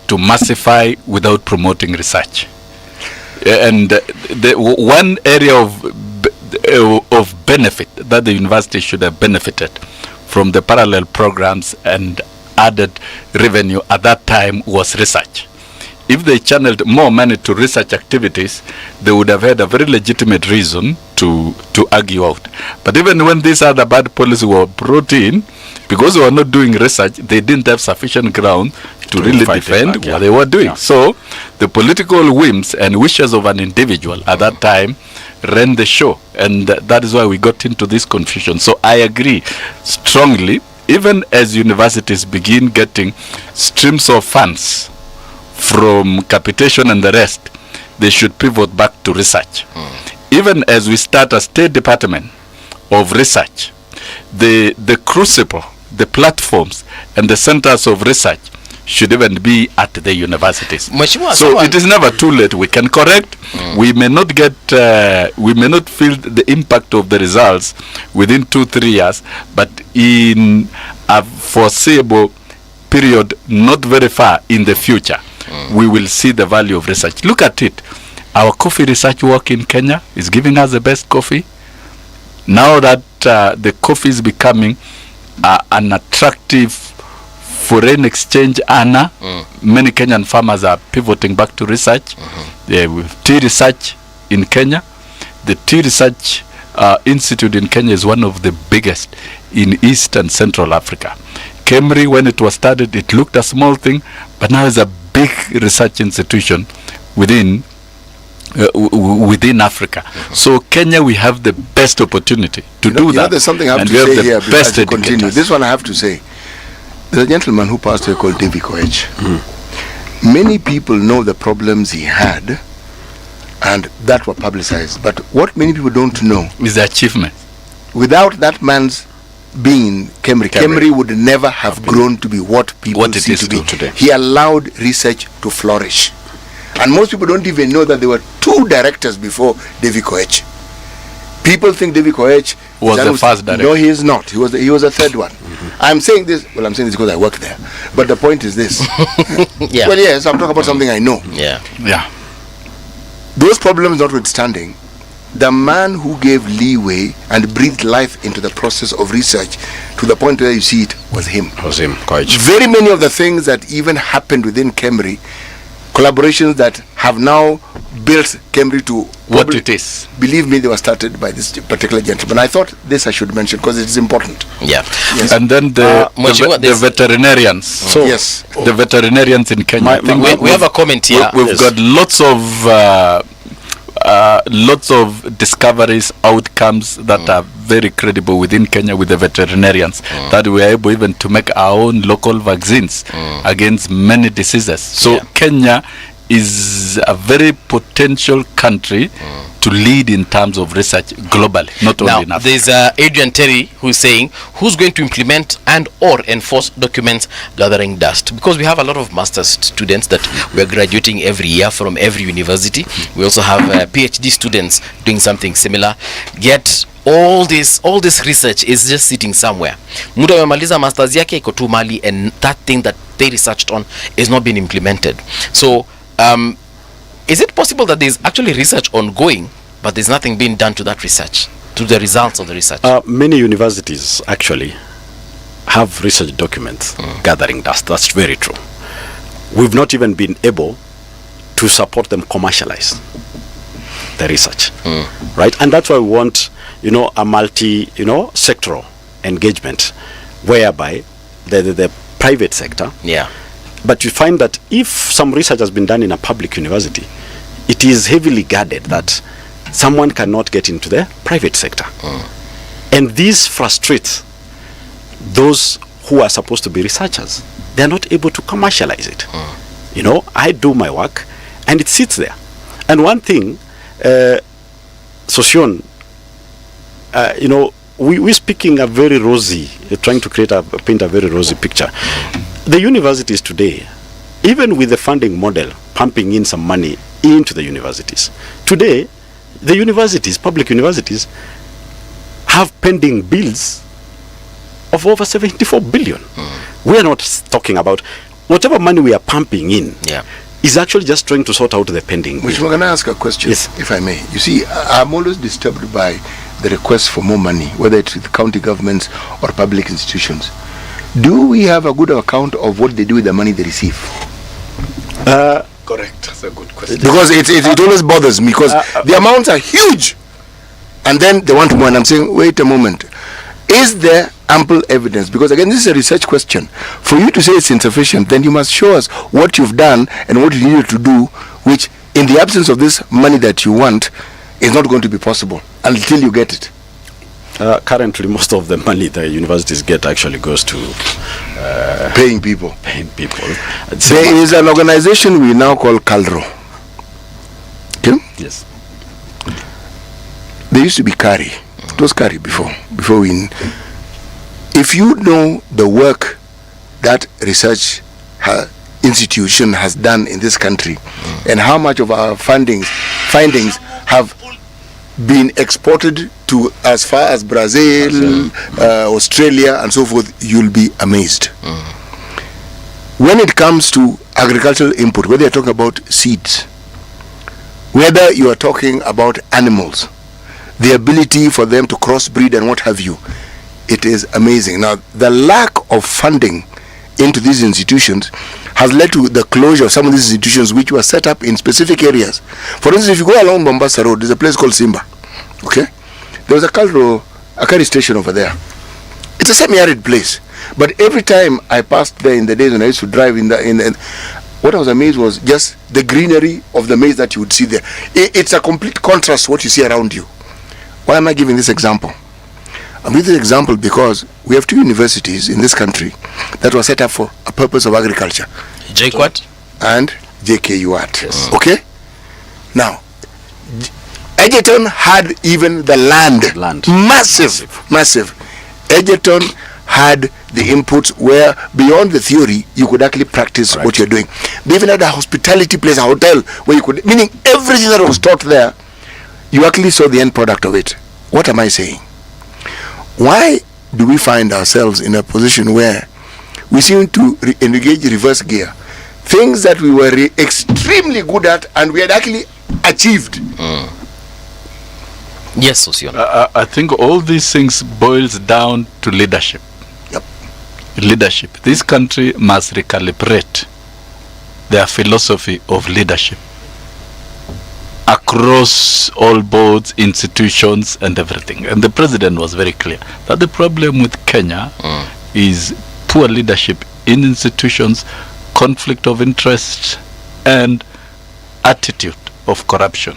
to massify without promoting research. And the one area of benefit that the university should have benefited from the parallel programs and added revenue at that time was research. if they channeled more money to research activities, they would have had a very legitimate reason to argue out. But even when these other bad policies were brought in, because they were not doing research, they didn't have sufficient ground to really defend what they were doing. Yeah. So the political whims and wishes of an individual at that time ran the show, and that is why we got into this confusion. So I agree strongly, even as universities begin getting streams of funds from capitation and the rest, they should pivot back to research. Even as we start a State Department of Research, the crucible, the platforms and the centers of research should even be at the universities. So it is never too late. We can correct. We may not get, we may not feel the impact of the results within 2-3 years, but in a foreseeable period, not very far in the future, we will see the value of research. Look at it. Our coffee research work in Kenya is giving us the best coffee. Now that the coffee is becoming an attractive foreign exchange earner, many Kenyan farmers are pivoting back to research. With tea research in Kenya, the tea research institute in Kenya is one of the biggest in East and Central Africa. KEMRI, when it was started, it looked a small thing, but now it's a big research institution within Africa. So Kenya, we have the best opportunity to do that. There's something I have to say here before I continue. This one I have to say. There's a gentleman who passed away called Davy Koech. Many people know the problems he had, and that were publicized. But what many people don't know is the achievement. Without that man's being in KEMRI would never have grown to be what people see to be today. He allowed research to flourish. And most people don't even know that there were 2 directors before Davy Koech. People think Davy Koech was the first director. No, he is not. He was a third one. I'm saying this because I work there. But the point is this. Yeah. Well, yes, I'm talking about something I know. Yeah. Those problems notwithstanding, the man who gave leeway and breathed life into the process of research to the point where you see it was him. Koech. Very many of the things that even happened within KEMRI, collaborations that have now built KEMRI to what it is. Believe me, they were started by this particular gentleman. I thought this I should mention because it is important. Yeah. Yes. And then the veterinarians. So yes. The veterinarians in Kenya. We have a comment here. We've got lots of discoveries, outcomes that are very credible within Kenya with the veterinarians, that we are able even to make our own local vaccines against many diseases. So Kenya is a very potential country to lead in terms of research globally, not only in Africa. There's Adrian Terry who's saying, who's going to implement and or enforce documents gathering dust? Because we have a lot of master's students that we're graduating every year from every university. We also have PhD students doing something similar. Yet all this research is just sitting somewhere. Mtu amemaliza masters yake iko tu mali, and that thing that they researched on is not being implemented. So is it possible that there's actually research ongoing, but there's nothing being done to that research, to the results of the research? Many universities actually have research documents gathering dust. That's very true. We've not even been able to support them commercialize the research, right? And that's why we want, a multi-sectoral engagement, whereby the private sector. Yeah. But you find that if some research has been done in a public university, it is heavily guarded that someone cannot get into the private sector. And this frustrates those who are supposed to be researchers. They are not able to commercialize it. I do my work and it sits there. And one thing, Sosyon, we're speaking a very rosy, trying to paint a very rosy picture. The universities today, even with the funding model, pumping in some money into the universities, today, the universities, public universities, have pending bills of over 74 billion. We are not talking about whatever money we are pumping in. Is actually just trying to sort out the pending. Which we're going to ask a question, if I may. You see, I'm always disturbed by the request for more money, whether it's with county governments or public institutions. Do we have a good account of what they do with the money they receive? Correct. That's a good question. Because it always bothers me because the amounts are huge. And then they want more. And I'm saying, wait a moment. Is there ample evidence? Because again, this is a research question. For you to say it's insufficient, then you must show us what you've done and what you needed to do, which in the absence of this money that you want is not going to be possible until you get it. Currently, most of the money the universities get actually goes to paying people. There is an organization we now call CALRO. Okay? Yes. There used to be CARI. It was CARI before we. If you know the work that research institution has done in this country and how much of our findings have been exported to as far as Brazil, Australia and so forth, you'll be amazed. When it comes to agricultural input, whether you're talking about seeds, whether you are talking about animals, the ability for them to crossbreed and what have you, it is amazing. Now, the lack of funding into these institutions has led to the closure of some of these institutions which were set up in specific areas. For instance, if you go along Mombasa Road, there's a place called Simba. Okay? There was a CARI station over there. It's a semi-arid place. But every time I passed there in the days when I used to drive what I was amazed was just the greenery of the maize that you would see there. It's a complete contrast to what you see around you. Why am I giving this example? I'm giving this example because we have two universities in this country that were set up for a purpose of agriculture. JKUAT and JKUAT. Yes. Okay? Now, Egerton had even the land. Massive. Egerton had the inputs where beyond the theory you could actually practice what you're doing. They even had a hospitality place, a hotel where you could, meaning everything that was taught there, you actually saw the end product of it. What am I saying? Why do we find ourselves in a position where we seem to engage reverse gear? Things that we were extremely good at and we had actually achieved. Yes, Osion. I think all these things boils down to leadership. Yep. Leadership. This country must recalibrate their philosophy of leadership across all boards, institutions and everything. And the president was very clear that the problem with Kenya is poor leadership in institutions, conflict of interest and attitude of corruption.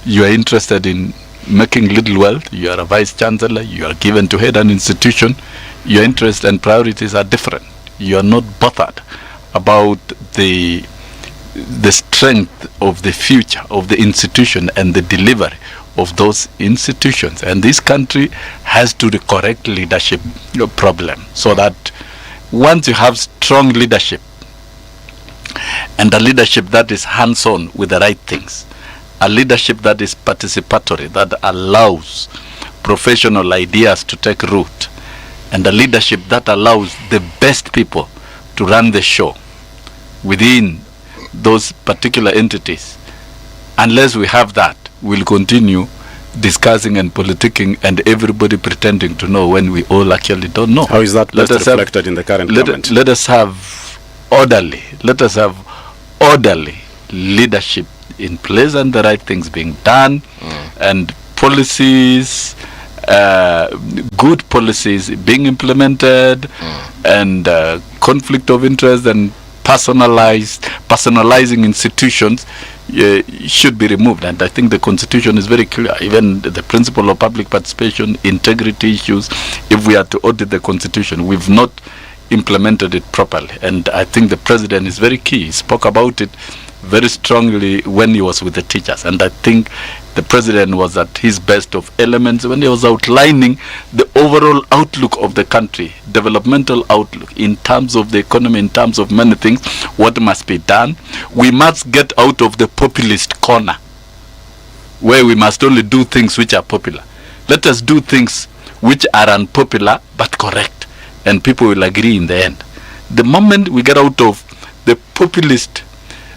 You are interested in making little wealth, you are a vice chancellor, you are given to head an institution, your interests and priorities are different. You are not bothered about the strength of the future of the institution and the delivery of those institutions. And this country has to correct leadership problem so that once you have strong leadership and a leadership that is hands-on with the right things, a leadership that is participatory, that allows professional ideas to take root, and a leadership that allows the best people to run the show within those particular entities. Unless we have that, we'll continue discussing and politicking and everybody pretending to know when we all actually don't know. How is that best reflected in the current government? Let us have orderly leadership in place and the right things being done, and policies, good policies being implemented, and conflict of interest and personalizing institutions should be removed. And I think the constitution is very clear. Even the principle of public participation, integrity issues, if we are to audit the constitution, we've not implemented it properly. And I think the president is very key. He spoke about it very strongly when he was with the teachers, and I think the president was at his best of elements when he was outlining the overall outlook of the country, developmental outlook in terms of the economy, in terms of many things, what must be done. We must get out of the populist corner where we must only do things which are popular. Let us do things which are unpopular but correct, and people will agree in the end. The moment we get out of the populist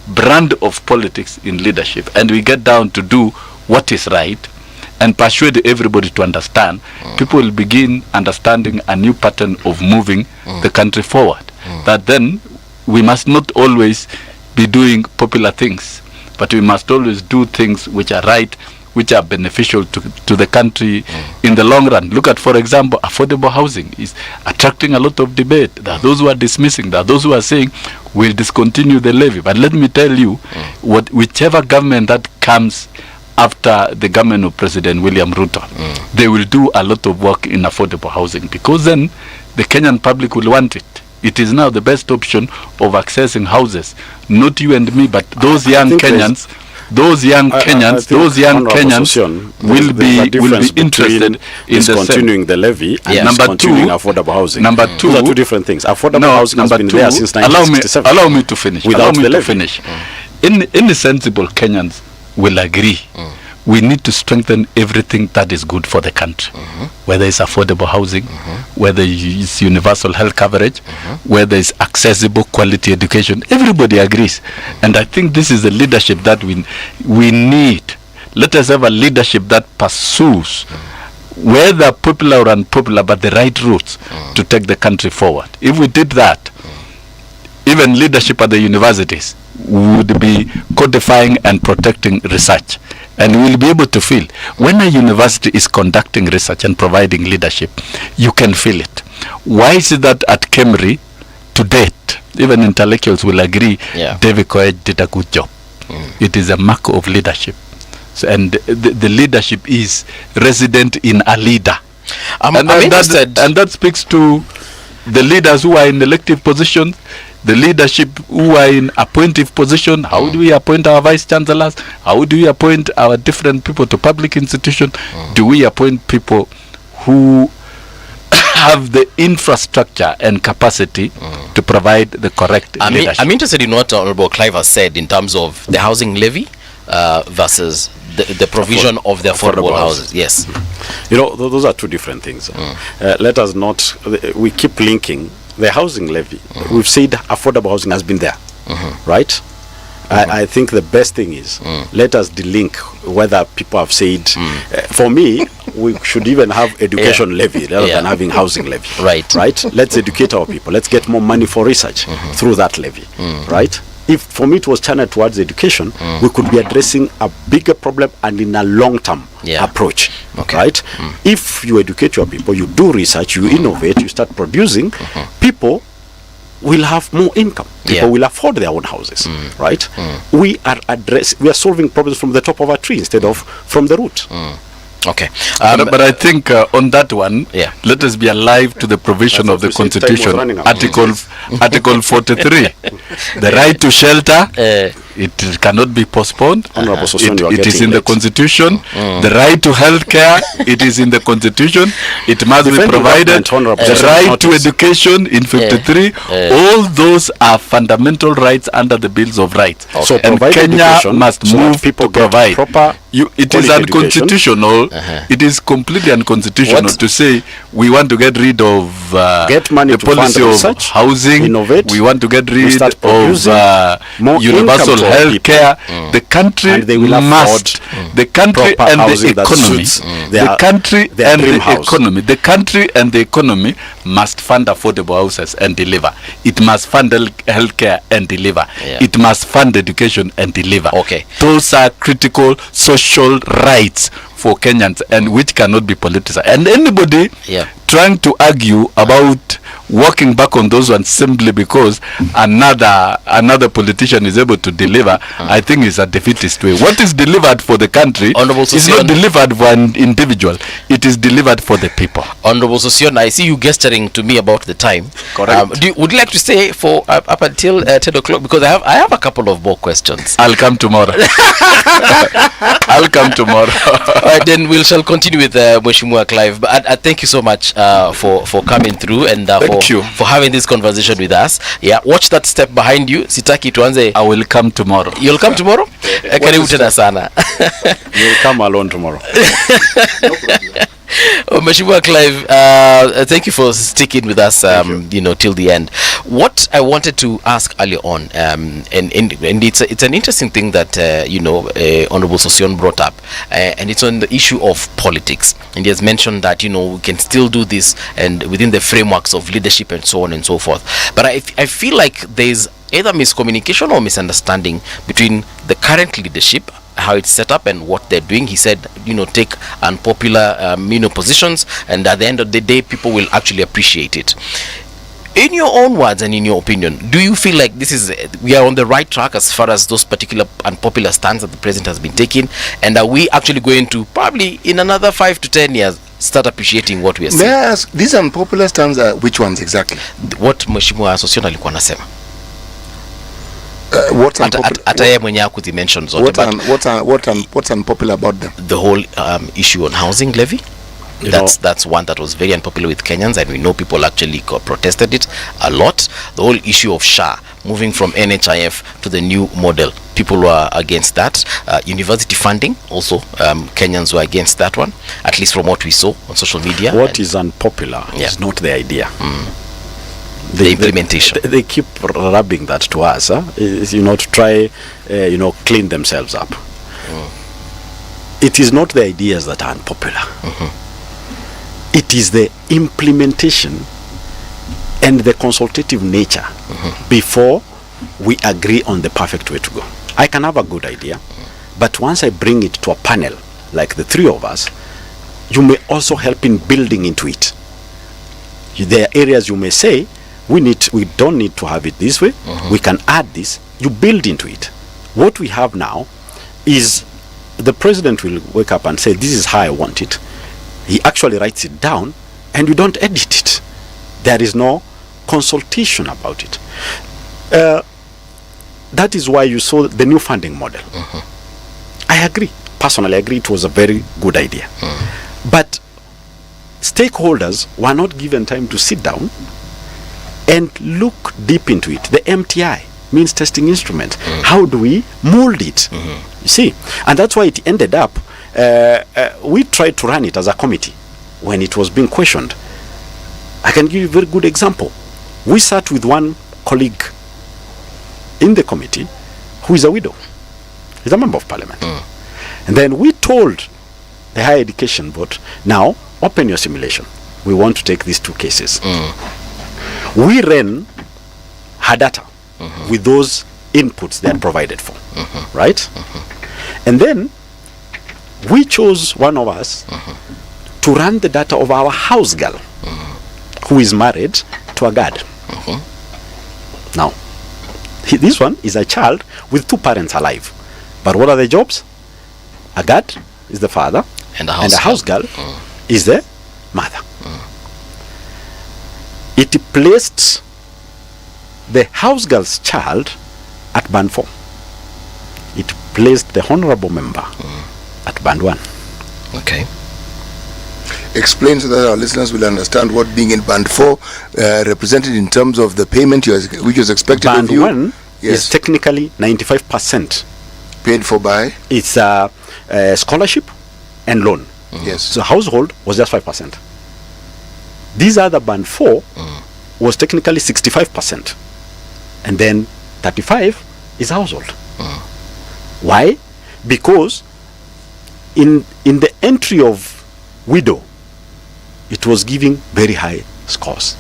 brand of politics in leadership and we get down to do what is right and persuade everybody to understand, people will begin understanding a new pattern of moving the country forward. That then we must not always be be doing popular things, but we must always do things which are right, which are beneficial to the country in the long run. Look at, for example, affordable housing is attracting a lot of debate. There are those who are dismissing, there are those who are saying we'll discontinue the levy. But let me tell you, whichever government that comes after the government of President William Ruto, they will do a lot of work in affordable housing, because then the Kenyan public will want it. It is now the best option of accessing houses. Not you and me, but those young Kenyans. Those young Kenyans will be interested in discontinuing the levy and discontinuing affordable housing. Number two, those are two different things. Affordable housing has been there since 1967. Allow me to finish. Without the levy. Any sensible Kenyans will agree. We need to strengthen everything that is good for the country, whether it's affordable housing, whether it's universal health coverage, whether it's accessible quality education. Everybody agrees. And I think this is the leadership that we need. Let us have a leadership that pursues, whether popular or unpopular, but the right routes to take the country forward. If we did that, even leadership at the universities would be codifying and protecting research. And we'll be able to feel when a university is conducting research and providing leadership, you can feel it. Why is it that at Kemri, to date, even intellectuals will agree, David Koech did a good job. It is a mark of leadership. So, and the leadership is resident in a leader. And that speaks to the leaders who are in elective positions, the leadership who are in appointive position. How do we appoint our vice chancellors? How do we appoint our different people to public institutions? Do we appoint people who have the infrastructure and capacity to provide the correct leadership? I'm interested in what Honorable Clive has said in terms of the housing levy versus the provision of the affordable houses. Yes. You know, those are two different things. Let us not, we keep linking the housing levy. We've said affordable housing has been there, right? I think the best thing is let us delink whether people have said, for me, we should even have education levy rather than having housing levy. Right. Let's educate our people. Let's get more money for research through that levy, right? If for me it was channeled towards education, we could be addressing a bigger problem and in a long-term approach, right? If you educate your people, you do research, you innovate, you start producing, people will have more income. People will afford their own houses, right? We are solving problems from the top of a tree instead of from the root. Okay. But I think on that one, let us be alive to the provision of the Constitution, Article 43. The right to shelter, it cannot be postponed. It is in the Constitution. The right to health care, it is in the Constitution. It must be provided. The right to education in 53. All those are fundamental rights under the Bills of Rights. So and Kenya must move people to provide. It is unconstitutional. It is completely unconstitutional to say we want to get rid of money the policy of housing. Innovate, we want to get rid of universal health care. The country must. The country and the economy. The country and the economy. The country and the economy must fund affordable houses and deliver. It must fund health care and deliver. It must fund education and deliver. Okay. Those are critical social rights for Kenyans and which cannot be politicized. And anybody trying to argue about walking back on those ones simply because another politician is able to deliver, I think is a defeatist way. What is delivered for the country is not delivered for an individual. It is delivered for the people. Honorable Sosion, I see you gesturing to me about the time. Correct. Would you like to stay for up until 10 o'clock? Because I have a couple of more questions. I'll come tomorrow. I'll come tomorrow. All right, then we shall continue with Mheshimiwa Clive. But I thank you so much for coming through and for having this conversation with us. Watch that step behind you. Sitaki tuanze. I will come tomorrow. You'll come tomorrow? Karibu tena sana. You'll come alone tomorrow. Mheshimiwa Clive, thank you for sticking with us, till the end. What I wanted to ask earlier on, and it's an interesting thing that Honorable Sosion brought up, and it's on the issue of politics. And he has mentioned that we can still do this and within the frameworks of leadership and so on and so forth. But I feel like there's either miscommunication or misunderstanding between the current leadership, how it's set up and what they're doing. He said, take unpopular, positions, and at the end of the day, people will actually appreciate it. In your own words and in your opinion, do you feel like we are on the right track as far as those particular unpopular stands that the president has been taking? And are we actually going to probably in another 5 to 10 years start appreciating what we are seeing? May I ask, these unpopular stands are which ones exactly? What Mheshimiwa Association alikuwa anasema? What's unpopular about them? The whole issue on housing levy. That's one that was very unpopular with Kenyans, and we know people actually protested it a lot. The whole issue of SHA moving from NHIF to the new model, people were against that. University funding also, Kenyans were against that one, at least from what we saw on social media. What is unpopular is not the idea. The implementation. They keep rubbing that to us, to try, clean themselves up. It is not the ideas that are unpopular. It is the implementation and the consultative nature before we agree on the perfect way to go. I can have a good idea, but once I bring it to a panel, like the three of us, you may also help in building into it. There are areas you may say, we don't need to have it this way, we can add this, you build into it. What we have now is the president will wake up and say, this is how I want it. He actually writes it down and you don't edit it. There is no consultation about it. That is why you saw the new funding model. I agree. Personally, I agree it was a very good idea. But stakeholders were not given time to sit down and look deep into it. The MTI, means testing instrument. How do we mold it? You see? And that's why it ended up, we tried to run it as a committee when it was being questioned. I can give you a very good example. We sat with one colleague in the committee who is a widow. He's a member of parliament. And then we told the Higher Education Board, now open your simulation. We want to take these two cases. We ran her data with those inputs they had provided for, right? And then we chose one of us to run the data of our house girl who is married to a guard. Now, this one is a child with two parents alive. But what are the jobs? A guard is the father, and a house girl is the mother. It placed the house girl's child at band 4. It placed the honorable member at band 1. Okay. Explain so that our listeners will understand what being in band 4 represented in terms of the payment which was expected band of you. 1 is technically 95% paid for by? It's a scholarship and loan. Yes. So household was just 5%. These other band 4 was technically 65%. And then 35 is household. Why? Because in the entry of widow, it was giving very high scores.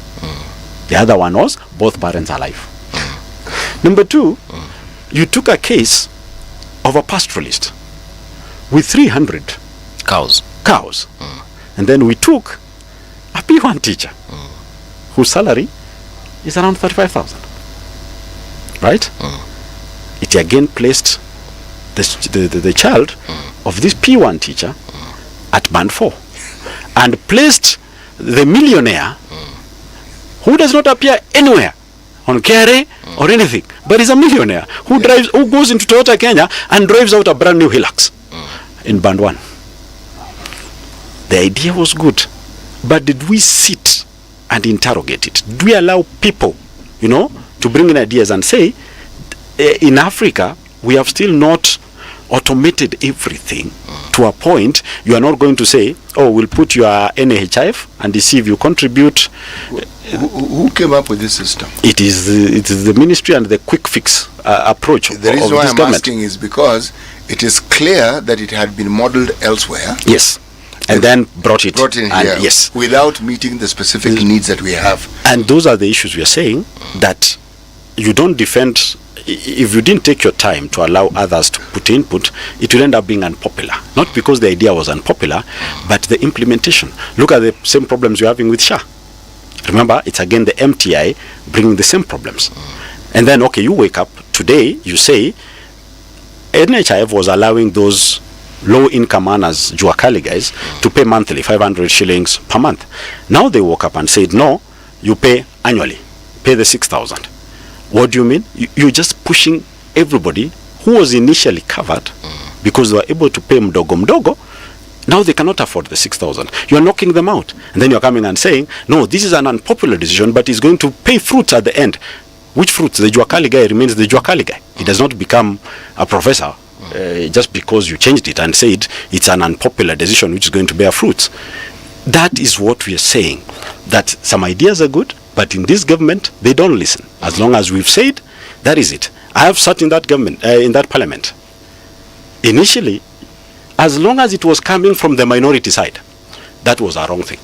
The other one was both parents alive. Number 2, you took a case of a pastoralist with 300 cows. And then we took a P1 teacher whose salary is around 35,000. Right? It again placed the child of this P1 teacher at band 4 and placed the millionaire who does not appear anywhere on KRA or anything, but is a millionaire who goes into Toyota Kenya and drives out a brand new Hilux in band 1. The idea was good, but did we sit and interrogate it? Did we allow people, to bring in ideas and say, in Africa, we have still not automated everything to a point you are not going to say, oh, we'll put your NHIF and see if you contribute. Who came up with this system? It is the ministry and the quick fix approach. The reason why I'm asking is because it is clear that it had been modeled elsewhere. Yes. And then brought in here, yes, without meeting the specific needs that we have. And those are the issues we are saying, that you don't defend. If you didn't take your time to allow others to put input, it will end up being unpopular. Not because the idea was unpopular, but the implementation. Look at the same problems you're having with SHA. Remember, it's again the MTI bringing the same problems. And then, okay, you wake up today, you say, NHIF was allowing those low-income earners, Juakali guys, to pay monthly 500 shillings per month. Now they woke up and said, no, you pay annually, pay the 6,000. What do you mean? You're just pushing everybody who was initially covered because they were able to pay mdogo. Now they cannot afford the 6,000. You're knocking them out. And then you're coming and saying, no, this is an unpopular decision, but it's going to pay fruits at the end. Which fruits? The Juakali guy remains the Juakali guy. He does not become a professor just because you changed it and said it's an unpopular decision which is going to bear fruits. That is what we are saying. That some ideas are good, but in this government, they don't listen. As long as we've said, that is it. I have sat in that government, in that parliament. Initially, as long as it was coming from the minority side, that was a wrong thing.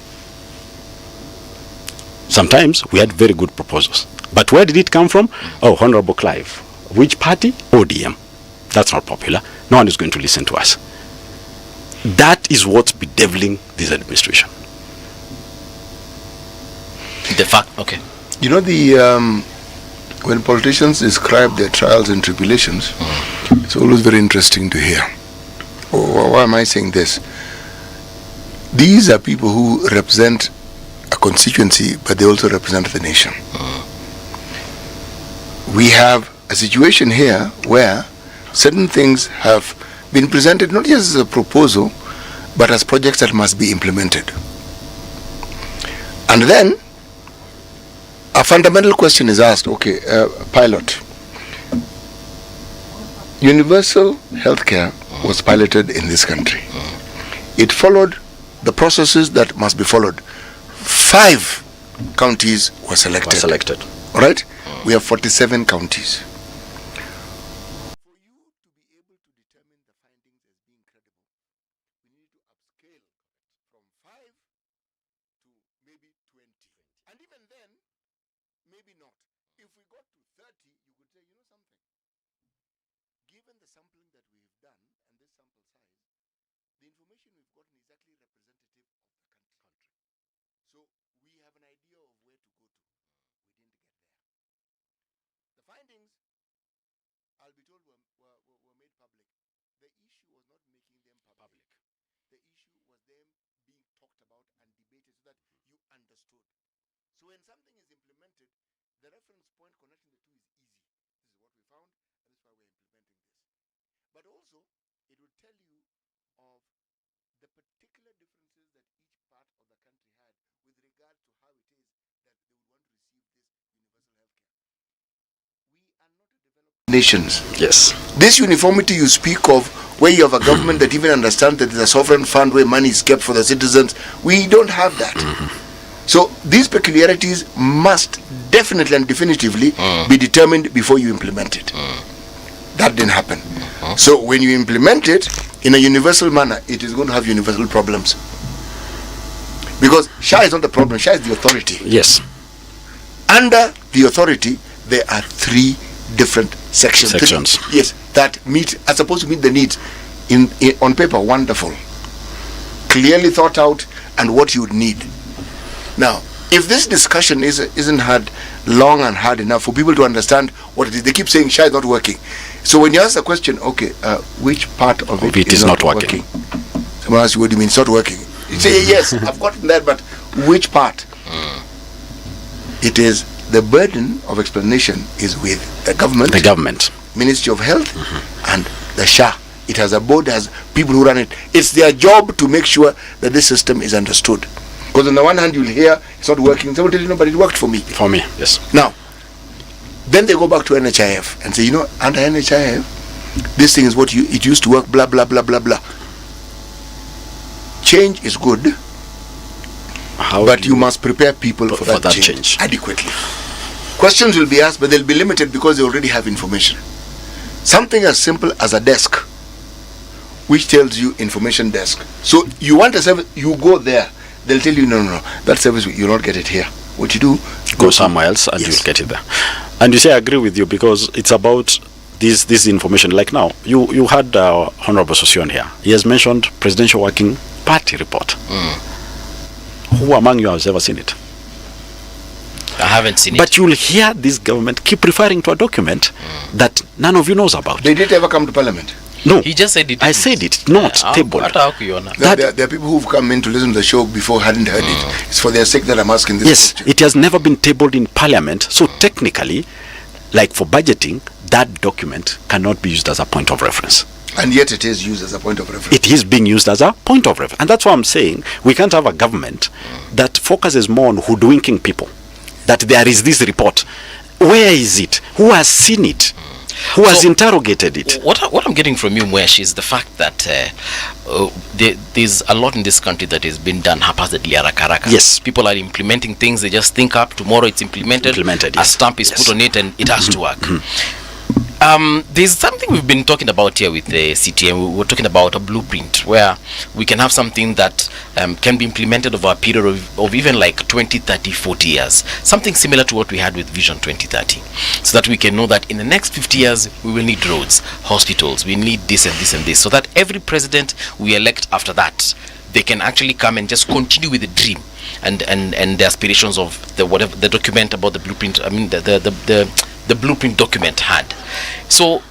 Sometimes we had very good proposals. But where did it come from? Oh, Honorable Clive. Which party? ODM. That's not popular. No one is going to listen to us. That is what's bedeviling this administration. The fact, okay. You know, when politicians describe their trials and tribulations, it's always very interesting to hear. Why am I saying this? These are people who represent a constituency, but they also represent the nation. We have a situation here where certain things have been presented not just as a proposal, but as projects that must be implemented. And then a fundamental question is asked, okay, pilot. Universal healthcare was piloted in this country. It followed the processes that must be followed. 5 counties were selected. All right? We have 47 counties. Nations. Yes. This uniformity you speak of, where you have a government that even understands that there's a sovereign fund where money is kept for the citizens, we don't have that. So these peculiarities must definitely and definitively be determined before you implement it. That didn't happen. So when you implement it in a universal manner, it is going to have universal problems. Because SHA is not the problem, SHA is the authority. Yes. Under the authority, there are 3 different sections. Yes, that meet, are supposed to meet the needs. In on paper, wonderful. Clearly thought out and what you would need. Now, if this discussion isn't had long and hard enough for people to understand what it is, they keep saying SHA is not working. So when you ask the question, okay, which part of it is not working? Someone asks you, what do you mean it's not working? You say, yes, I've gotten that, but which part? It is the burden of explanation is with the government. The government. Ministry of Health and the SHA. It has a board, has people who run it. It's their job to make sure that this system is understood. Because on the one hand you'll hear it's not working. Someone tells you, no, but it worked for me. For me, yes. Now, then they go back to NHIF and say, you know, under NHIF, this thing is what it used to work, blah, blah, blah, blah, blah. Change is good, but you must prepare people for that change adequately. Questions will be asked, but they'll be limited because they already have information. Something as simple as a desk, which tells you information desk. So you want a service, you go there. They'll tell you, no, that service, you'll not get it here. What you do, go somewhere else and you'll get it there. And you say I agree with you because it's about this information. Like now, you had Honorable Sosion here. He has mentioned Presidential Working Party report. Who among you has ever seen it? I haven't seen it. But you'll hear this government keep referring to a document that none of you knows about. Did it ever come to Parliament? No. He just said it. I said it, not tabled. There are people who've come in to listen to the show before hadn't heard it. It's for their sake that I'm asking this question. It has never been tabled in Parliament. So technically, like for budgeting, that document cannot be used as a point of reference. And yet it is used as a point of reference. It is being used as a point of reference. And that's why I'm saying we can't have a government that focuses more on hoodwinking people. That there is this report. Where is it? Who has seen it? Who has interrogated it? What I'm getting from you, Mwesh, is the fact that there's a lot in this country that is being done haphazardly, haraka. Yes. People are implementing things, they just think up, tomorrow it's implemented a stamp is put on it, and it has to work. There's something we've been talking about here with the CTM. We're talking about a blueprint where we can have something that can be implemented over a period of even like 20, 30, 40 years. Something similar to what we had with Vision 2030. So that we can know that in the next 50 years, we will need roads, hospitals, we need this and this and this. So that every president we elect after that, they can actually come and just continue with the dream and the aspirations of the document about the blueprint. I mean, the blueprint document had. So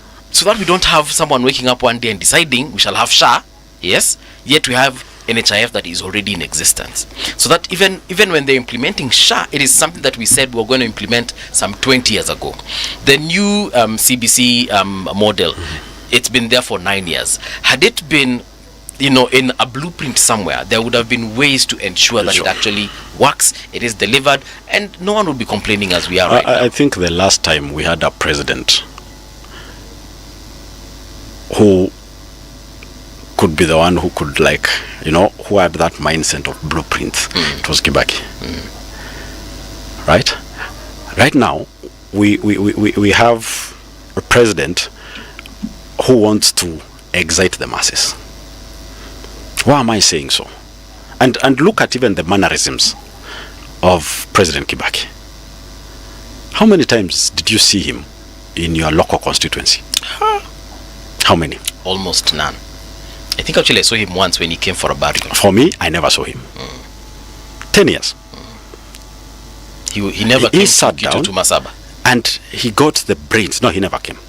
that we don't have someone waking up one day and deciding we shall have SHA, yes, yet we have NHIF that is already in existence. So that even when they're implementing SHA, it is something that we said we're going to implement some 20 years ago. The new CBC model, it's been there for 9 years. Had it been in a blueprint somewhere, there would have been ways to ensure that it actually works, it is delivered, and no one would be complaining as we are right now. I think the last time we had a president who could be the one who could who had that mindset of blueprints, it was Kibaki. Right now, we have a president who wants to excite the masses. Why am I saying so? And look at even the mannerisms of President Kibaki. How many times did you see him in your local constituency? How many? Almost none. I think actually I saw him once when he came for a burial. For me, I never saw him. 10 years. He never came to Masaba. And he got the brains. No, he never came.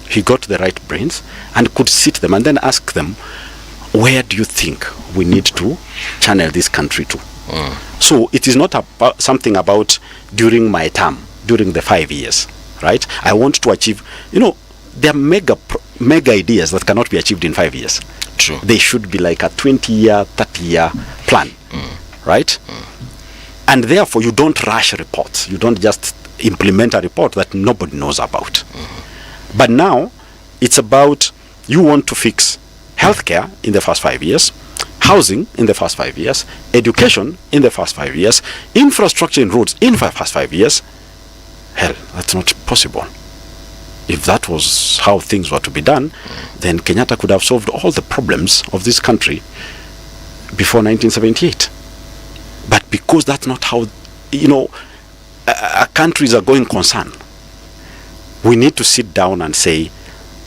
He got the right brains and could sit them and then ask them, where do you think we need to channel this country to? So it is not about something about during my term, during the 5 years, right? I want to achieve, there are mega ideas that cannot be achieved in 5 years. True. They should be like a 20-year, 30-year plan, right? And therefore, you don't rush reports. You don't just implement a report that nobody knows about. But now, it's about you want to fix healthcare in the first 5 years, housing in the first 5 years, education in the first 5 years, infrastructure in roads in the first 5 years. Hell, that's not possible. If that was how things were to be done, then Kenyatta could have solved all the problems of this country before 1978. But because that's not how, a country is a going concern, we need to sit down and say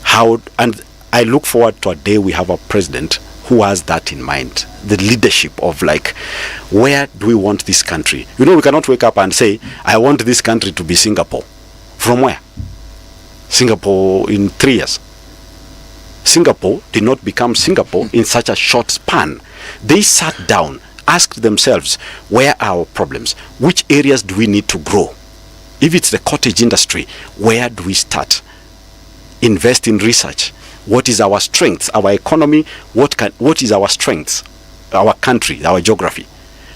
how, and I look forward to a day we have a president who has that in mind, the leadership of where do we want this country? We cannot wake up and say, I want this country to be Singapore. From where? Singapore in 3 years. Singapore did not become Singapore in such a short span. They sat down, asked themselves, where are our problems? Which areas do we need to grow? If it's the cottage industry, where do we start? Invest in research. What is our strengths? Our economy, what is our strengths? Our country, our geography.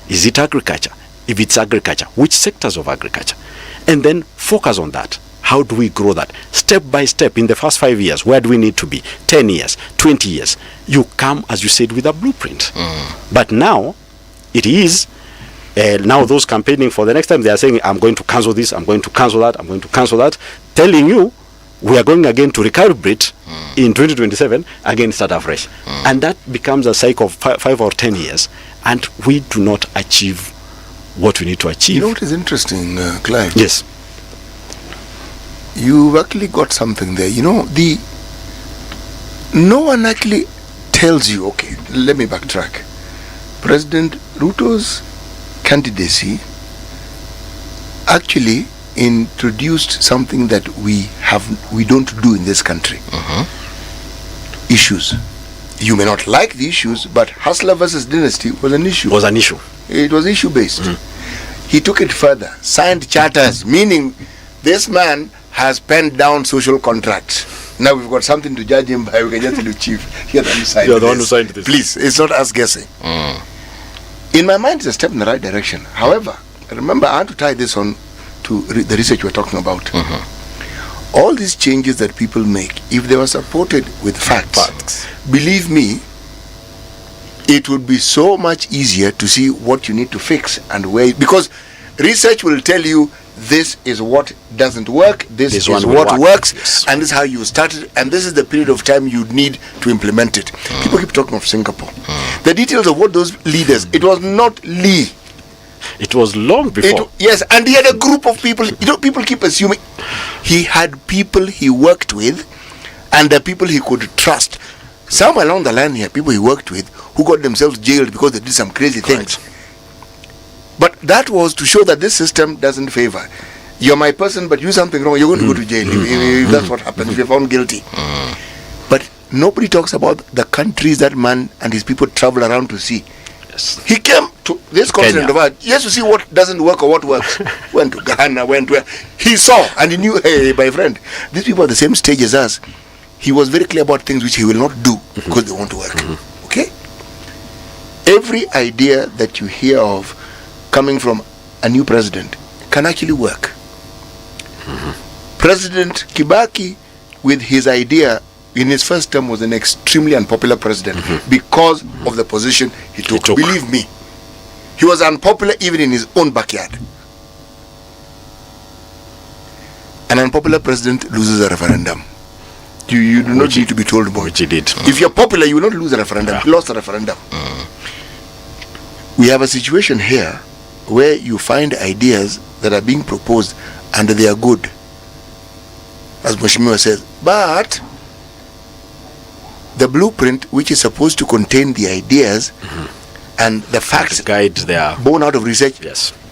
Is it agriculture? If it's agriculture, which sectors of agriculture? And then focus on that. How do we grow that? Step by step in the first 5 years, where do we need to be? 10 years, 20 years. You come, as you said, with a blueprint. But now, it is, now those campaigning for the next time, they are saying, I'm going to cancel this, I'm going to cancel that, I'm going to cancel that, telling you, we are going again to recalibrate in 2027, again start afresh. And that becomes a cycle of 5 or 10 years, and we do not achieve what we need to achieve. You know what is interesting, Clive? Yes. you've actually got something there. You know, no one actually tells you, okay, let me backtrack. President Ruto's candidacy actually introduced something that we don't do in this country. Issues. You may not like the issues, but Hustler versus Dynasty was an issue. It was issue based. He took it further, signed charters, meaning this man has penned down social contracts. Now we've got something to judge him by. We can just tell you, Chief, you're the one who signed this. Please, it's not us guessing. In my mind, it's a step in the right direction. However, remember, I want to tie this on to the research we're talking about. All these changes that people make, if they were supported with facts, believe me, it would be so much easier to see what you need to fix and where, because research will tell you this is what doesn't work, this is what works, and this is how you started, and this is the period of time you need to implement it. People keep talking of Singapore. The details of what those leaders, it was not Lee. It was long before. Yes, and he had a group of people. You know, people keep assuming he had people he worked with and the people he could trust. Some along the line here, people he worked with who got themselves jailed because they did some crazy things. But that was to show that this system doesn't favor. You're my person, but you do something wrong, you're going to go to jail if that's what happens, if you're found guilty. But nobody talks about the countries that man and his people travel around to see. He came to this continent of ours, yes, to see what doesn't work or what works. Went to Ghana, went where he saw and he knew, hey, my friend, these people are the same stage as us. He was very clear about things which he will not do because they want to work. Okay? Every idea that you hear of coming from a new president can actually work. President Kibaki, with his idea in his first term, was an extremely unpopular president because of the position he took. Believe me, he was unpopular even in his own backyard. An unpopular president loses a referendum. You do not need to be told more. Which he did. If you're popular, you will not lose a referendum. He lost a referendum. We have a situation here where you find ideas that are being proposed and they are good, as Mheshimiwa says, but the blueprint, which is supposed to contain the ideas and the facts born out of research,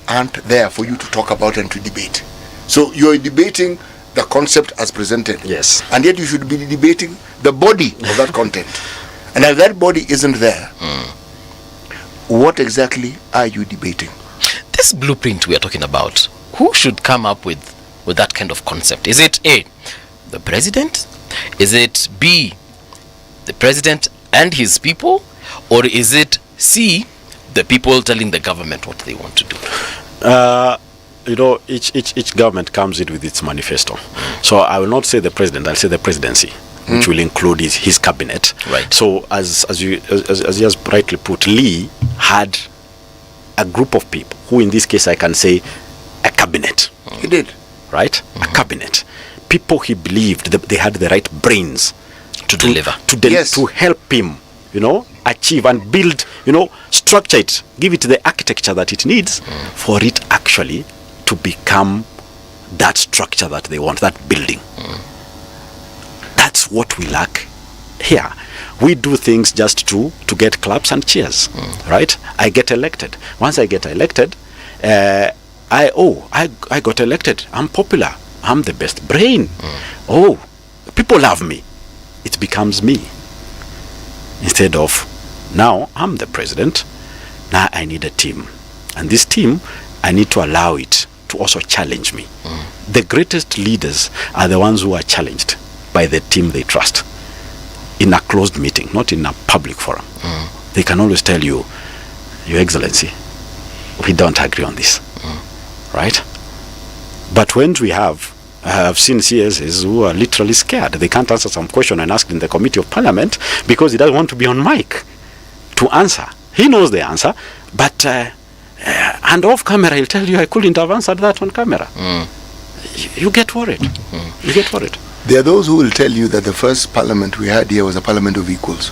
aren't there for you to talk about and to debate. So you're debating the concept as presented, and yet you should be debating the body of that content. And if that body isn't there, what exactly are you debating? This blueprint we are talking about, who should come up with that kind of concept? Is it A, the president? Is it B, the president and his people? Or is it C, the people telling the government what they want to do? You know, each government comes in with its manifesto. So I will not say the president, I'll say the presidency, which will include his cabinet. Right. So as you has rightly put, Lee had a group of people who, in this case, I can say a cabinet. He did. Right? A cabinet. People he believed that they had the right brains to deliver. To help him, you know, achieve and build, you know, structure it, give it the architecture that it needs for it actually to become that structure that they want, that building. That's what we lack here. We do things just to get claps and cheers, right? I get elected. Once I get elected, I got elected. I'm popular. I'm the best brain. Oh, people love me. It becomes me. Instead of, now I'm the president, now I need a team. And this team, I need to allow it to also challenge me. The greatest leaders are the ones who are challenged by the team they trust. In a closed meeting, not in a public forum. They can always tell you, Your Excellency, we don't agree on this. Right? But when we have, I have seen CSs who are literally scared. They can't answer some question and ask in the Committee of Parliament because he doesn't want to be on mic to answer. He knows the answer, but and off camera he'll tell you, I couldn't have answered that on camera. You get worried. You get worried. There are those who will tell you that the first parliament we had here was a parliament of equals.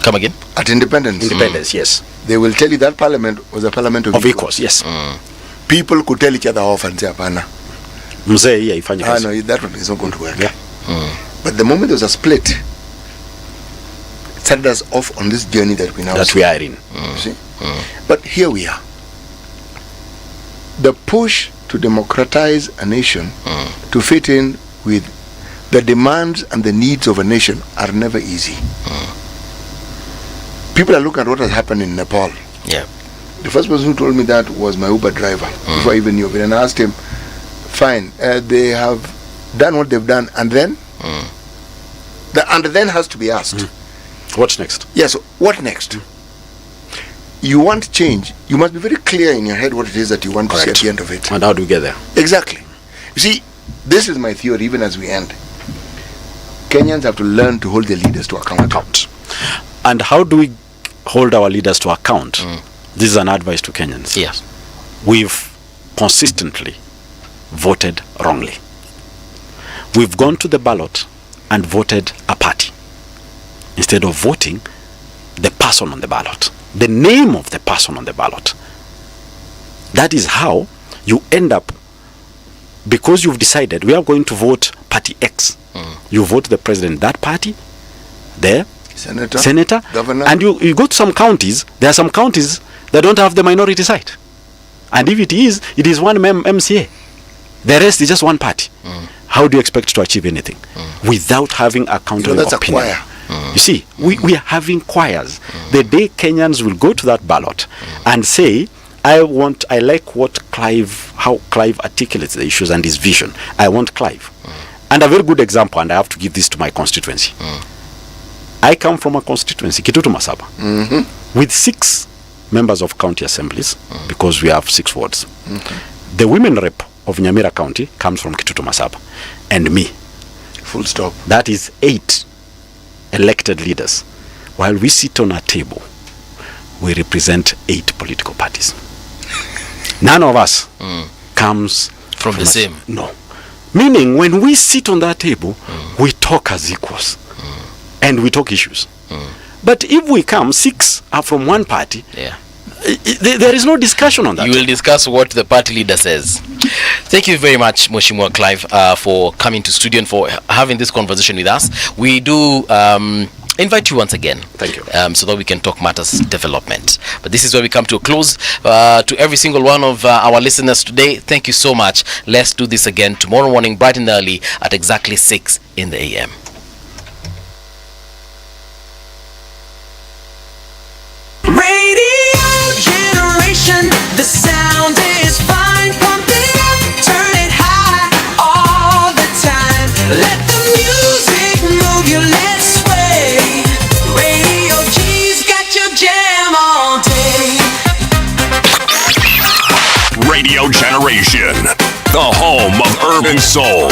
Come again? At independence. Independence, yes. They will tell you that parliament was a parliament of equals. Yes. People could tell each other off and say, Apana. Mzee hii haifanyi kazi. No, that one is not going to work. Yeah. But the moment there was a split, it started us off on this journey that we are in. See? But here we are. The push to democratize a nation to fit in with the demands and the needs of a nation are never easy. People are looking at what has happened in Nepal. Yeah. The first person who told me that was my Uber driver before I even knew of it. And I asked him, fine, they have done what they've done, and then? The and then has to be asked. What's next? Yes, what next? You want change, you must be very clear in your head what it is that you want to see at the end of it. And how do we get there? Exactly. You see, this is my theory even as we end. Kenyans have to learn to hold their leaders to account. And how do we hold our leaders to account? This is an advice to Kenyans. Yes. We've consistently voted wrongly. We've gone to the ballot and voted a party instead of voting the person on the ballot, the name of the person on the ballot. That is how you end up, because you've decided we are going to vote party X. You vote the president, that party, the senator, governor, and you go to some counties. There are some counties that don't have the minority side, and if it is one MCA. The rest is just one party. How do you expect to achieve anything without having a counter that's opinion? A choir. You see, we are having choirs. The day Kenyans will go to that ballot and say, I like how Clive articulates the issues and his vision. I want Clive. And a very good example, and I have to give this to my constituency. I come from a constituency, Kitutu Masaba, with 6 members of county assemblies, because we have 6 wards. The women rep of Nyamira County comes from Kitutu Masaba, and me. Full stop. That is 8 elected leaders. While we sit on a table, we represent 8 political parties. None of us comes from the same. No. Meaning, when we sit on that table, we talk as equals, and we talk issues. But if we come, 6 are from one party. Yeah. There is no discussion on that. You will discuss what the party leader says. Thank you very much, Mheshimiwa Clive, for coming to studio and for having this conversation with us. We do invite you once again. Thank you. So that we can talk matters development. But this is where we come to a close. To every single one of our listeners today, thank you so much. Let's do this again tomorrow morning, bright and early at exactly 6 in the a.m. The sound is fine, pump it up, turn it high, all the time. Let the music move you, let's sway. Radio G's got your jam all day. Radio Generation, the home of urban soul.